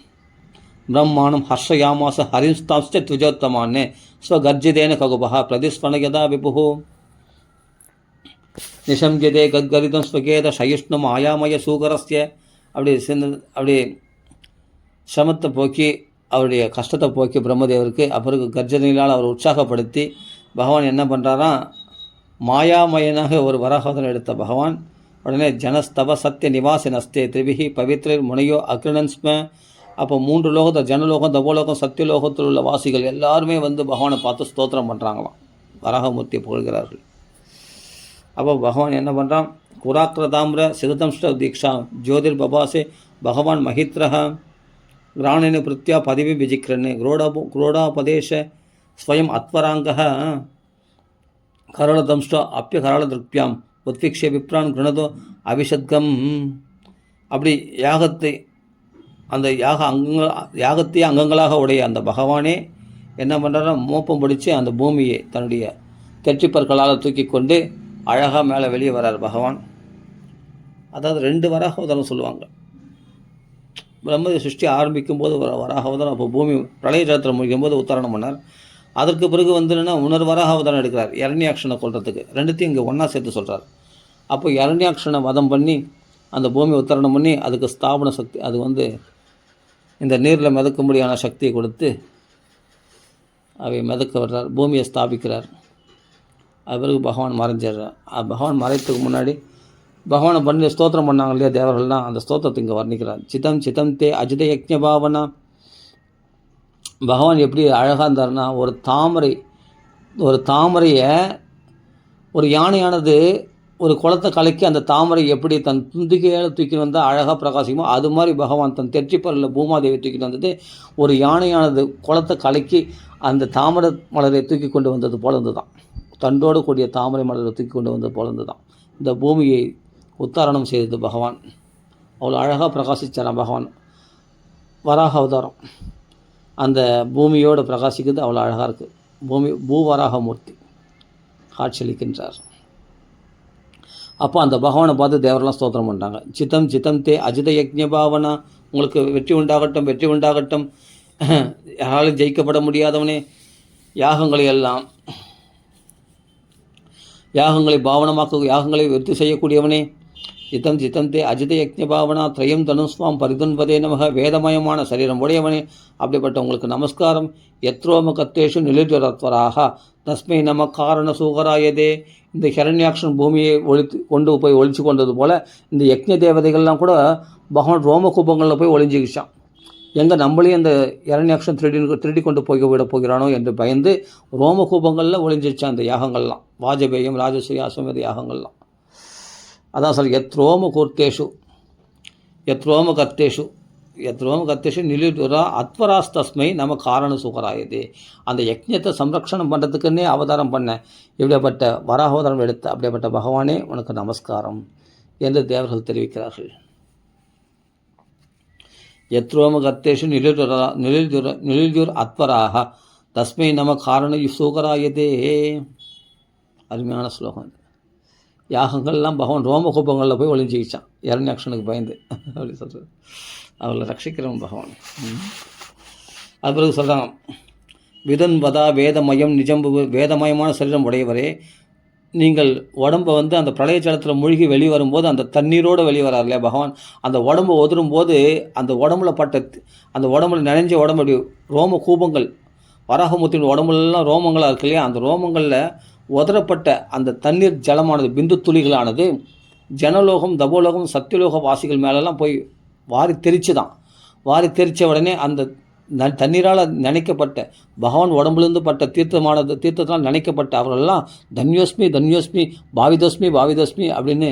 பிரம்மாணம் ஹர்ஷயாமாச ஹரிஸ்தாம்ச துஜோத்தமானே ஸ்வகர்ஜிதேன ககுபா பிரதிஸ்வனயதா விபு நிஷம்ஜதே கத்கரிதம் ஸ்வகேத சயுஷ்ணம் ஆயாமய சூகரஸ்ய. அப்படி சிரமத்தை போக்கி அவருடைய கஷ்டத்தை போக்கி பிரம்மதேவருக்கு அப்புறம் கர்ஜனைகளால் அவர் உற்சாகப்படுத்தி பகவான் என்ன பண்ணுறாராம், மாயாமயனாக ஒரு வராகாவதாரம் எடுத்த பகவான் உடனே ஜனஸ்தவ சத்திய நிவாசினஸ்தே திரிபிகி பவித்ரர் முனையோ அக்ரணன்ஸ்ம. அப்போ 3 லோகத்தை, ஜனலோகம், தபோலோகம், சத்தியலோகத்தில் உள்ள வாசிகள் எல்லாருமே பகவானை பார்த்து ஸ்தோத்திரம் பண்ணுறாங்களாம், வராகமூர்த்தியை புகழ்கிறார்கள். அப்போ பகவான் என்ன பண்ணுறான், குராக்ரதாமிர சிததம்ஷ்ட தீக்ஷா ஜோதிர் பபாசே பகவான் மஹித்ரஹ கிராணினு பிருத்தியா பதவி விஜிக்ரன்னு குரோடாபதேஷ ஸ்வயம் அத்வராங்க கரளதம்ஷ்ட அப்பிய கரளதிருப்தியாம் உத்விக்ஷ விப்ரான் கிருணதோ அபிஷத்கம். அப்படி அந்த யாகத்தையே அங்கங்களாக உடைய அந்த பகவானே என்ன பண்ணுறாரோ மோப்பம் பிடிச்சி அந்த பூமியை தன்னுடைய தெற்றிப்பற்களால் தூக்கி கொண்டு அழகாக மேலே வெளியே வரார் பகவான். அதாவது 2 வராகாவதாரம் சொல்லுவாங்க. பிரம்ம சிருஷ்டி ஆரம்பிக்கும் போது வராகாவதாரம், அப்போ பூமி பிரளய ஜலத்தில் முடிக்கும் போது உத்தாரணம் பண்ணார். அதற்கு பிறகு என்னென்னா இன்னொரு வராகாவதாரம் எடுக்கிறார் இரண்யாக்ஷனை கொள்றதுக்கு. 2த்தையும் இங்கே ஒன்றா சேர்த்து சொல்கிறார். அப்போ இரண்யாக்ஷனை வதம் பண்ணி அந்த பூமி உத்தாரணம் பண்ணி அதுக்கு ஸ்தாபன சக்தி, அது இந்த நீரில் மிதக்கும்படியான சக்தியை கொடுத்து அவை மிதக்க வர்றார், பூமியை ஸ்தாபிக்கிறார். அது பிறகு பகவான் மறைஞ்சிடுறார். பகவான் மறைத்துக்கு முன்னாடி பகவானை பண்ணி ஸ்தோத்திரம் பண்ணாங்க இல்லையா தேவர்கள்லாம், அந்த ஸ்தோத்திரத்தை இங்கே வர்ணிக்கிறார். சிதம் தே அஜித யக்ஞ பாவனா. பகவான் எப்படி அழகாக இருந்தார்னா, ஒரு தாமரையை ஒரு யானையானது ஒரு குளத்தை கலக்கி அந்த தாமரை எப்படி தன் துந்திக்கையால் தூக்கி வந்தால் அழகாக பிரகாசிக்குமோ அது மாதிரி பகவான் தன் தெற்றிப்பரில் பூமாதேவி தூக்கிட்டு வந்தது ஒரு யானையானது குளத்தை கலக்கி அந்த தாமரை மலரை தூக்கி கொண்டு வந்தது போல தான், தண்டோடு கூடிய தாமரை மலரை தூக்கி கொண்டு வந்தது போல தான் இந்த பூமியை உத்தாரணம் செய்தது பகவான். அவ்வளோ அழகாக பிரகாசிச்சாராம் பகவான். வராக அவதாரம் அந்த பூமியோடு பிரகாசிக்கிறது அவ்வளோ அழகாக இருக்குது. பூவராக மூர்த்தி காட்சியளிக்கின்றார். அப்போ அந்த பகவானை பார்த்து தேவரெல்லாம் ஸ்தோத்திரம் பண்ணுறாங்க. சித்தம் சித்தம் தே அஜித யக்ஞ பாவனா, உங்களுக்கு வெற்றி உண்டாகட்டும், வெற்றி உண்டாகட்டும். யாராலும் ஜெயிக்கப்பட முடியாதவனே, யாகங்களை பாவனமாக்க, யாகங்களை வெற்றி செய்யக்கூடியவனே. சித்தம் சித்தம் தே அஜித யக்ஞ பாவனா திரயம் தனுஸ்வாம் பரிதுன்பதே நமக, வேதமயமான சரீரம் உடையவனே, அப்படிப்பட்ட உங்களுக்கு நமஸ்காரம். எத்ரோம கத்தேஷு நிலிஜரத்வராக தஸ்மை நம காரண சூகராயதே. இந்த ஹிரண்யாக்ஷன் பூமியை கொண்டு போய் ஒழிச்சு கொண்டது போல் இந்த யக்ஞ தேவதைகள்லாம் கூட பகவான் ரோமகூபங்களில் போய் ஒளிஞ்சிக்கிச்சான். எங்கே நம்மளையும் இந்த ஹிரண்யாக்ஷன் திருடி கொண்டு போய் விட போகிறானோ என்று பயந்து ரோமகூபங்களில் ஒளிஞ்சிச்சான் அந்த யாகங்கள்லாம், வாஜபேயம் ராஜசூய அஸ்வமேத யாகங்கள்லாம். அதான் சார் எத்ரோம கர்த்தேஷு நிலிடுரா அத்வராஸ்தஸ்மை நம்ம காரண சுகராயதே. அந்த யக்ஞத்தை சம்ரக்ஷணம் பண்ணுறதுக்குன்னே அவதாரம் பண்ண இப்படிப்பட்ட வராகவதாரம் எடுத்த அப்படிப்பட்ட பகவானே உனக்கு நமஸ்காரம் என்று தேவர்கள் தெரிவிக்கிறார்கள். எத்ரோம கர்த்தேஷு நிலிடுர் அத்வராக தஸ்மை நம காரண சுகராயதே. அருமையான ஸ்லோகம். யாகங்கள்லாம் பகவான் ரோமகூபங்களில் போய் ஒளிஞ்சிக்கிச்சான் ஹிரண்யாக்ஷனுக்கு பயந்து அப்படி சொல்கிறது. அவளை ரட்சிக்கிறவன் பகவான். அது பிறகு சொல்கிறாங்க, விதன் வதா வேதமயம் நிஜம்பு, வேதமயமான சரீரம் உடையவரே, நீங்கள் உடம்பை அந்த பிரளய ஜலத்தில் மூழ்கி வெளிவரும்போது அந்த தண்ணீரோடு வெளிவரார் இல்லையா பகவான், அந்த உடம்பு உதரும் போது அந்த உடம்புல நினைஞ்ச உடம்பு அப்படி ரோம கூபங்கள், வராகமூர்த்தியோட உடம்புலாம் ரோமங்களாக இருக்கு இல்லையா, அந்த ரோமங்களில் உதரப்பட்ட அந்த தண்ணீர் ஜலமானது பிந்து துளிகளானது ஜனலோகம் தபோலோகம் சத்தியலோக வாசிகள் மேலெல்லாம் போய் வாரி தெரிச்ச உடனே அந்த தண்ணீரால் நினைக்கப்பட்ட பகவான் உடம்புலேருந்து பட்ட தீர்த்தத்தால் நினைக்கப்பட்ட அவர்களெல்லாம் தன்யோஸ்மி பாவிதோஸ்மி அப்படின்னு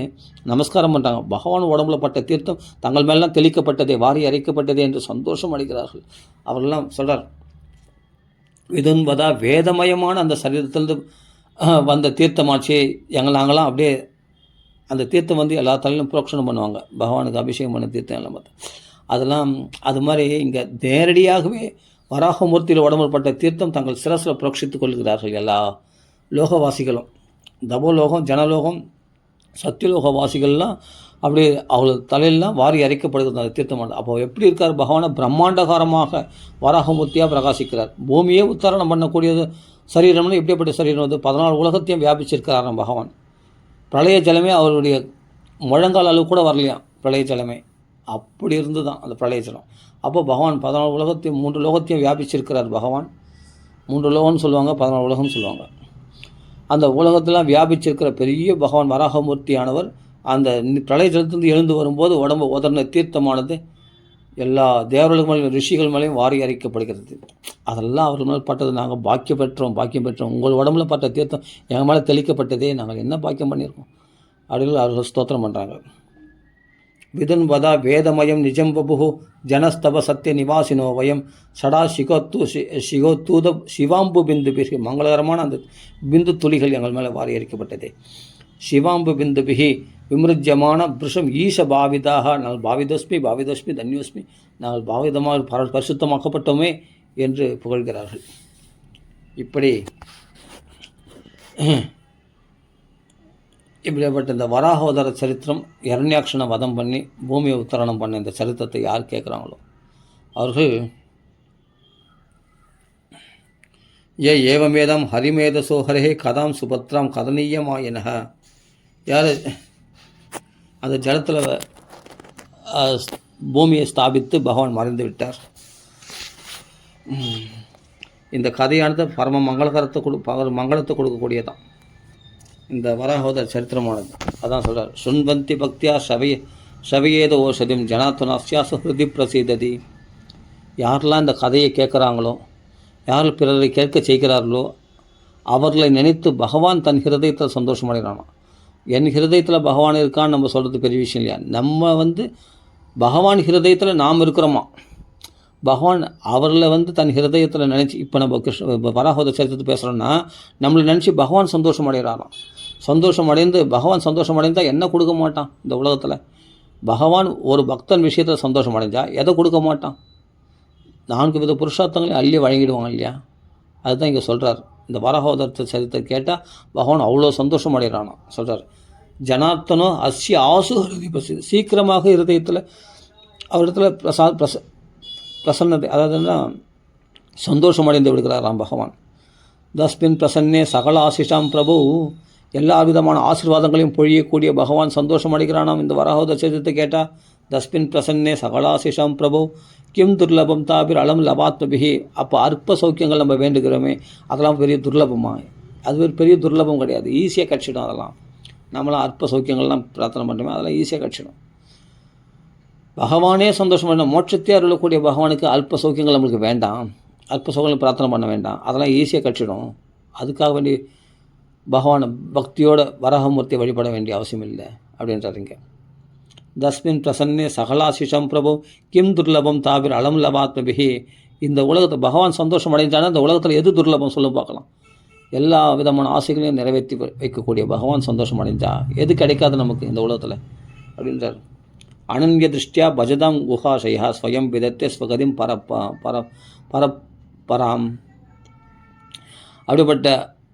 நமஸ்காரம் பண்ணுறாங்க. பகவான் உடம்புல பட்ட தீர்த்தம் தங்கள் மேலாம் தெளிக்கப்பட்டதே, வாரி அரைக்கப்பட்டதே என்று சந்தோஷம் அடைகிறார்கள். அவர்களெல்லாம் சொல்கிறார், விதுன்பதா வேதமயமான அந்த சரீரத்திலிருந்து வந்த தீர்த்தமாச்சு நாங்களாம் அப்படியே அந்த தீர்த்தம் எல்லா தலையிலும் புரோக்ஷனம் பண்ணுவாங்க, பகவானுக்கு அபிஷேகம் பண்ண தீர்த்தம் எல்லாம் அதெல்லாம் அது மாதிரி இங்கே நேரடியாகவே வராகமூர்த்தியில் உடம்புப்பட்ட தீர்த்தம் தங்கள் சிரசில் புரோக்ஷித்துக் கொள்கிறார்கள். எல்லா லோகவாசிகளும், தபோலோகம் ஜனலோகம் சத்தியலோக வாசிகள்லாம் அப்படியே அவள் தலையெல்லாம் வாரி அரைக்கப்படுகிறது அந்த தீர்த்தமானது. அப்போ எப்படி இருக்கார் பகவானை? பிரம்மாண்டகாரமாக வராகமூர்த்தியாக பிரகாசிக்கிறார். பூமியே உத்தாரணம் பண்ணக்கூடியது சரீரம்னு எப்படிப்பட்ட சரீரம் 14 உலகத்தையும் வியாபிச்சிருக்கிறாராம் பகவான். பிரளய ஜலமே அவருடைய முழங்கால் அளவு கூட வரலையாம் பிரளய ஜலமே, அப்படி இருந்து தான் அந்த பிரளய ஜலம். அப்போ பகவான் 14 உலகத்தையும் 3 லோகத்தையும் வியாபிச்சிருக்கிறார் பகவான். 3 லோகம்னு சொல்லுவாங்க, 14 உலகம்னு சொல்லுவாங்க. அந்த உலகத்தெல்லாம் வியாபிச்சிருக்கிற பெரிய பகவான் வராகமூர்த்தியானவர் அந்த பிரளய ஜலத்திலிருந்து எழுந்து வரும்போது உடம்பு உதர்ன தீர்த்தமானது எல்லா தேவர்கள் மேலேயும் ரிஷிகள் மேலேயும் வாரி அரைக்கப்படுகிறது. அதெல்லாம் அவர்கள் மேலே பட்டது நாங்கள் பாக்கியம் பெற்றோம். உங்கள் உடம்புல பட்ட தீர்த்தம் எங்கள் மேலே தெளிக்கப்பட்டதே, நாங்கள் என்ன பாக்கியம் பண்ணியிருக்கோம் அப்படின்னு அவர்கள் ஸ்தோத்திரம் பண்ணுறாங்க. விதன் வதா வேதமயம் நிஜம் பபு ஜனஸ்தப சத்திய நிவாசினோ வயம் சடா சிகோத்தூத சிவாம்பு பிந்து பிகி. மங்களகரமான அந்த பிந்து துளிகள் எங்கள் மேலே வாரி அரிக்கப்பட்டதே. சிவாம்பு பிந்து பிகி விமிருஜ்யமான புருஷம் ஈஷ பாவிதாக, நாங்கள் பாவிதோஸ்மி தன்யோஸ்மி, நாங்கள் பாவிதமாக பரிசுத்தமாக்கப்பட்டோமே என்று புகழ்கிறார்கள். இப்படிப்பட்ட இந்த வராகவதார சரித்திரம், ஹிரண்யாக்ஷனை வதம் பண்ணி பூமியை உத்தரணம் பண்ண இந்த சரித்திரத்தை யார் கேட்குறாங்களோ அவர்கள் ஏவமேதம் ஹரிமேதசோ ஹரே கதாம் சுபத்ராம் கதனீயமாயினக. யார் அந்த ஜலத்தில் பூமியை ஸ்தாபித்து பகவான் மறைந்து விட்டார். இந்த கதையானது பரம மங்களத்தை கொடுக்கக்கூடியதான் இந்த வராகவதார சரித்திரமானது. அதான் சொல்கிறார், சுன்வந்தி பக்தியா சவையேத ஓஷதிம் ஜனாத்வனாஸ்யாசு ஹிருதி பிரசீததி. யாரெல்லாம் இந்த கதையை கேட்குறாங்களோ, யார் பிறரை கேட்க செய்கிறார்களோ அவர்களை நினைத்து பகவான் தன் ஹிருதயத்தில் சந்தோஷம் அடைகிறானோ. என் ஹிருதயத்தில் பகவான் இருக்கான்னு நம்ம சொல்கிறது பெரிய விஷயம் இல்லையா? நம்ம பகவான் ஹிருதயத்தில் நாம் இருக்கிறோமா, பகவான் அவரில் தன் ஹிருதயத்தில் நினச்சி, இப்போ நம்ம வராகவதார சரித்திரத்தை பேசுகிறோன்னா நம்மளை நினச்சி பகவான் சந்தோஷம் அடைகிறாராம். சந்தோஷம் அடைந்து பகவான் சந்தோஷம் அடைந்தால் என்ன கொடுக்க மாட்டான் இந்த உலகத்தில்? பகவான் ஒரு பக்தன் விஷயத்தில் சந்தோஷம் அடைஞ்சால் எதை கொடுக்க மாட்டான்? 4 வித புருஷார்த்தங்களையும் அள்ளி வழங்கிடுவாங்க இல்லையா? அதுதான் இங்கே சொல்கிறார். இந்த வராகவதார சரித்திரத்தை கேட்டால் பகவான் அவ்வளோ சந்தோஷம் அடைகிறானா சொல்கிறார். ஜனார்த்தனோ அஸ்ய ஆசு ஹிருதி பசி, சீக்கிரமாக இருதயத்தில் அவரிடத்துல பிரசன்னத்தை, அதாவதுன்னா சந்தோஷம் அடைந்து விடுகிறாராம் பகவான். தஸ்மின் பிரசன்னே சகல ஆசிஷாம் பிரபு, எல்லா விதமான ஆசீர்வாதங்களையும் பொழியக்கூடிய பகவான் சந்தோஷம் அடைகிறானாம் இந்த வராஹோத சரித்திரத்தை கேட்டால். தஸ்மின் பிரசன்னே சகலாசிஷாம் பிரபு கிம் துர்லபம் தாபிர் அலம் லபாத்மபிகி. அப்போ அற்ப சௌக்கியங்கள் நம்ம வேண்டுகிறோமே, அதெல்லாம் பெரிய துர்லபமா? அது ஒரு பெரிய துர்லபம் கிடையாது, ஈஸியாக கிடச்சிடும். அதெல்லாம் நம்மளாம் அற்ப சௌக்கியங்கள்லாம் பிரார்த்தனை பண்ணுறோமே, அதெல்லாம் ஈஸியாக கிடச்சிடும். பகவானே சந்தோஷம் பண்ண, மோட்சத்தை அருளக்கூடிய பகவானுக்கு அல்ப சௌக்கியங்கள் நம்மளுக்கு வேண்டாம், அல்ப சௌக்கியங்கள் பிரார்த்தனை பண்ண வேண்டாம், அதெல்லாம் ஈஸியாக கிடச்சிடும். அதுக்காக வேண்டி பகவானை பக்தியோட வராகமூர்த்தியை வழிபட வேண்டிய அவசியம் இல்லை அப்படின்றாருங்க. தஸ்மின் பிரசன்னே சகலாசிஷம் பிரபு கிம் துர்லபம் தாபிர் அலம் லபாத்மபிஹி. இந்த உலகத்தை பகவான் சந்தோஷம் அடைஞ்சானா இந்த உலகத்தில் எது துர்லபம் சொல்ல பார்க்கலாம். எல்லா விதமான ஆசைகளையும் நிறைவேற்றி வைக்கக்கூடிய பகவான் சந்தோஷம் அடைஞ்சா எது கிடைக்காது நமக்கு இந்த உலகத்தில் அப்படின்றார். அனன்ய திருஷ்டியா பஜதாம் குஹாஷயா ஸ்வயம் விதத்தே ஸ்வகதிம் பராம். அப்படிப்பட்ட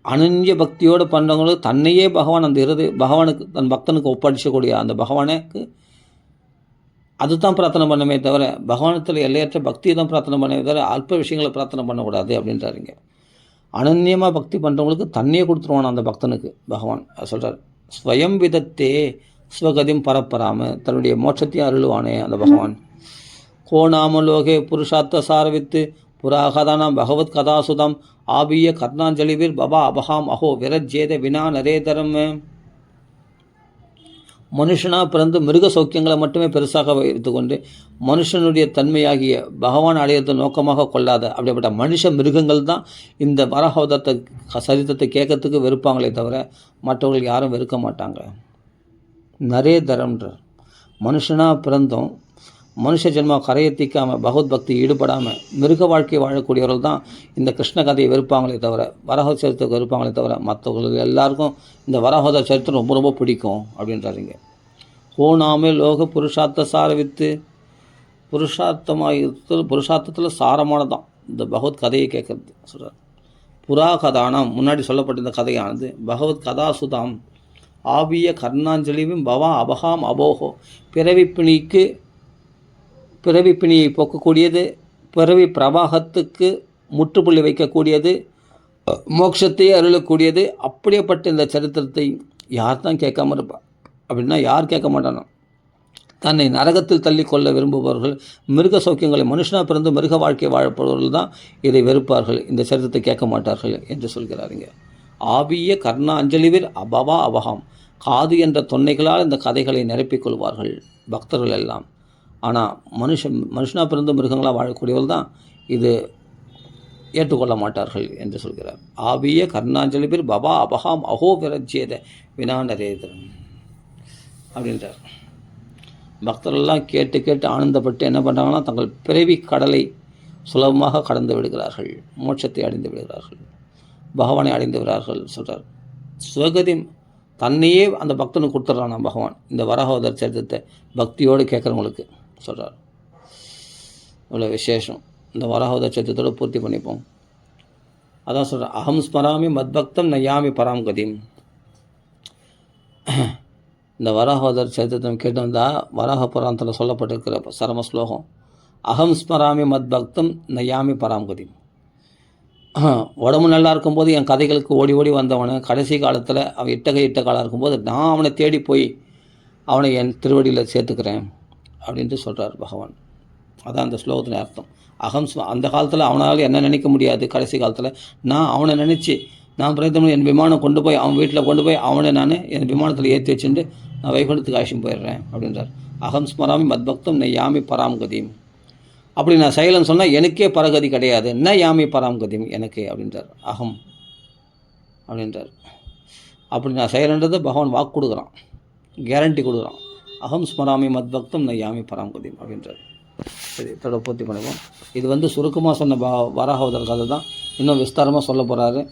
அனன்ய பக்தியோடு பண்ணுறவங்களுக்கு தன்னையே பகவான் அந்த பகவானுக்கு தன் பக்தனுக்கு ஒப்படைச்சக்கூடிய அந்த பகவானுக்கு அதுதான் பிரார்த்தனை பண்ணமே தவிர, பகவானத்தில் எல்லையற்ற பக்தியை தான் பிரார்த்தனை பண்ணவே தவிர அல்ப விஷயங்களை பிரார்த்தனை பண்ணக்கூடாது அப்படின்றாருங்க. அனன்யமாக பக்தி பண்ணுறவங்களுக்கு தன்னையே கொடுத்துருவான் அந்த பக்தனுக்கு பகவான். சொல்கிறார், ஸ்வயம் விதத்தே ஸ்வகதிம் பரப்பராம, தன்னுடைய மோட்சத்தையும் அருளுவானே அந்த பகவான். கோணாமலோகே புருஷார்த்த சாரவித்து புராகதானாம் பகவத் கதாசுதம் ஆபிய கர்ணாஞ்சலிவில் பபா அபஹாம் அஹோ விரஜ்ஜேத வினா நரேதரம். மனுஷனாக பிறந்து மிருக சௌக்கியங்களை மட்டுமே பெருசாக வைத்துக்கொண்டு மனுஷனுடைய தன்மையாகிய பகவான் அடையத்தை நோக்கமாக கொள்ளாத அப்படிப்பட்ட மனுஷ மிருகங்கள் தான் இந்த வராகவதத்தை சரித்திரத்தை கேட்கறதுக்கு வெறுப்பாங்களே தவிர மற்றவர்கள் யாரும் வெறுக்க மாட்டாங்க. நரேதரம்ன்ற மனுஷனாக பிறந்தும் மனுஷ ஜென்மா கரையை தீக்காமல் பகவத் பக்தி ஈடுபடாமல் மிருக வாழ்க்கையை வாழக்கூடியவர்கள் தான் இந்த கிருஷ்ண கதையை வெறுப்பாங்களே தவிர வராக சரித்திரத்தை வெறுப்பாங்களே தவிர மற்றவர்களுக்கு எல்லாருக்கும் இந்த வராகோத சரித்திரம் ரொம்ப ரொம்ப பிடிக்கும் அப்படின்றாருங்க. ஹோனாமே லோக புருஷார்த்த சாரவித்து, புருஷார்த்தத்தில் சாரமானதான் இந்த பகவத் கதையை கேட்கறது சொல்கிறார். புரா கதானம், முன்னாடி சொல்லப்பட்ட இந்த கதையானது பகவத் கதாசுதாம் ஆபிய கர்ணாஞ்சலியும் பவா அபகாம் அபோகோ, பிறவிப்பிணியை போக்கக்கூடியது, பிறவி பிரவாகத்துக்கு முற்றுப்புள்ளி வைக்கக்கூடியது, மோட்சத்தையே அருளக்கூடியது. அப்படியேப்பட்ட இந்த சரித்திரத்தை யார் தான் கேட்காம இருப்பா அப்படின்னா யார் கேட்க மாட்டானோ. தன்னை நரகத்தில் தள்ளி கொள்ள விரும்புபவர்கள், மிருக சௌக்கியங்களை மனுஷனாக பிறந்து மிருக வாழ்க்கையை வாழப்படுபவர்கள் தான் இதை வெறுப்பார்கள், இந்த சரித்திரத்தை கேட்க மாட்டார்கள் என்று சொல்கிறாருங்க. ஆபிய கர்ண அஞ்சலிவில் அபவா அபகாம், காது என்ற தொன்னைகளால் இந்த கதைகளை நிரப்பிக் கொள்வார்கள் பக்தர்கள் எல்லாம். ஆனால் மனுஷனாக பிறந்த மிருகங்களாக வாழக்கூடியவர்கள் தான் இது ஏற்றுக்கொள்ள மாட்டார்கள் என்று சொல்கிறார். ஆபிய கர்ணாஞ்சலிபிர் பபா அபகாம் அஹோ விரஜ்யேத வினா நரேதரன் அப்படின்றார். பக்தர்கள்லாம் கேட்டு கேட்டு ஆனந்தப்பட்டு என்ன பண்ணுறாங்கன்னா தங்கள் பிறவி கடலை சுலபமாக கடந்து விடுகிறார்கள், மோட்சத்தை அடைந்து விடுகிறார்கள், பகவானை அடைந்து விடுகிறார்கள் சொல்கிறார். சுவகதி தன்னையே அந்த பக்தனுக்கு கொடுத்துட்றான் பகவான் இந்த வராகோதர் சரித்திரத்தை பக்தியோடு கேட்குறவங்களுக்கு சொல்கிறார். இவ்வளோ விசேஷம் இந்த வராகோதர் சரித்திரத்தோடு பூர்த்தி பண்ணிப்போம். அதான் சொல்கிறேன், அகம் ஸ்மராமி மத்பக்தம் நயாமி பராம் கதிம். இந்த வராகோதர் சரித்திரத்தை கேட்டு வந்தால் வராக புராணத்தில் சொல்லப்பட்டிருக்கிற சரம ஸ்லோகம், அகம் ஸ்மராமி மத்பக்தம் நயாமி பராம் கதிம். உடம்பு நல்லா இருக்கும்போது என் கதைகளுக்கு ஓடி ஓடி வந்தவனை கடைசி காலத்தில் அவன் இட்ட காலம் இருக்கும்போது நான் அவனை தேடி போய் அவனை என் திருவடியில் சேர்த்துக்கிறேன் அப்படின்ட்டு சொல்கிறார் பகவான். அதான் அந்த ஸ்லோகத்தின் அர்த்தம். அந்த காலத்தில் அவனால் என்ன நினைக்க முடியாது, கடைசி காலத்தில் நான் அவனை நினச்சி நான் பிரயத்தனம் என் விமானம் கொண்டு போய் அவன் வீட்டில் கொண்டு போய் அவனை நான் என் விமானத்தில் ஏற்றி வச்சுட்டு நான் வைகுண்டத்துக்கு ஆசியம் போயிடுறேன் அப்படின்றார். அகம் ஸ்மராமி மத்பக்தம் ந யாமி பராம் கதியும். அப்படி நான் செயலன்னு சொன்னால் எனக்கே பரகதி கிடையாது, ந யாமி பராம் கதியும் எனக்கு அப்படின்றார். அகம் அப்படின்றார். அப்படி நான் செயலன்றது பகவான் வாக்கு கொடுக்குறான், கேரண்டி கொடுக்குறான். அகம் ஸ்மராமி மத்பக்தம் ந யாமி பராம் கதியும் அப்படின்றார். சரி, இதோட பூர்த்தி பண்ணுவோம். இது சுருக்கமாக சொன்ன வராகோதர் கதை தான். இன்னும் விஸ்தாரமாக சொல்ல போகிறாரு,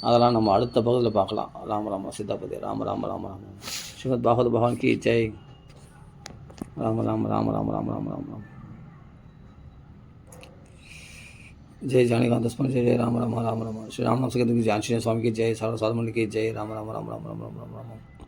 அதெல்லாம் நம்ம அடுத்த பகுதியில் பார்க்கலாம். ராம ராம சீதாபதி ராம ராம ராம ராம ஸ்ரீமத் பாகவத பகவான் கி ஜெய். ராம ராம ராம ராம ராம ராம ராம ராம जय जानीकांत स्मरण जय जय राम राम राम राम श्री राम नाम से जानशी स्वामी की जय, सारा साधु मंडल की जय। राम राम राम राम राम राम राम राम।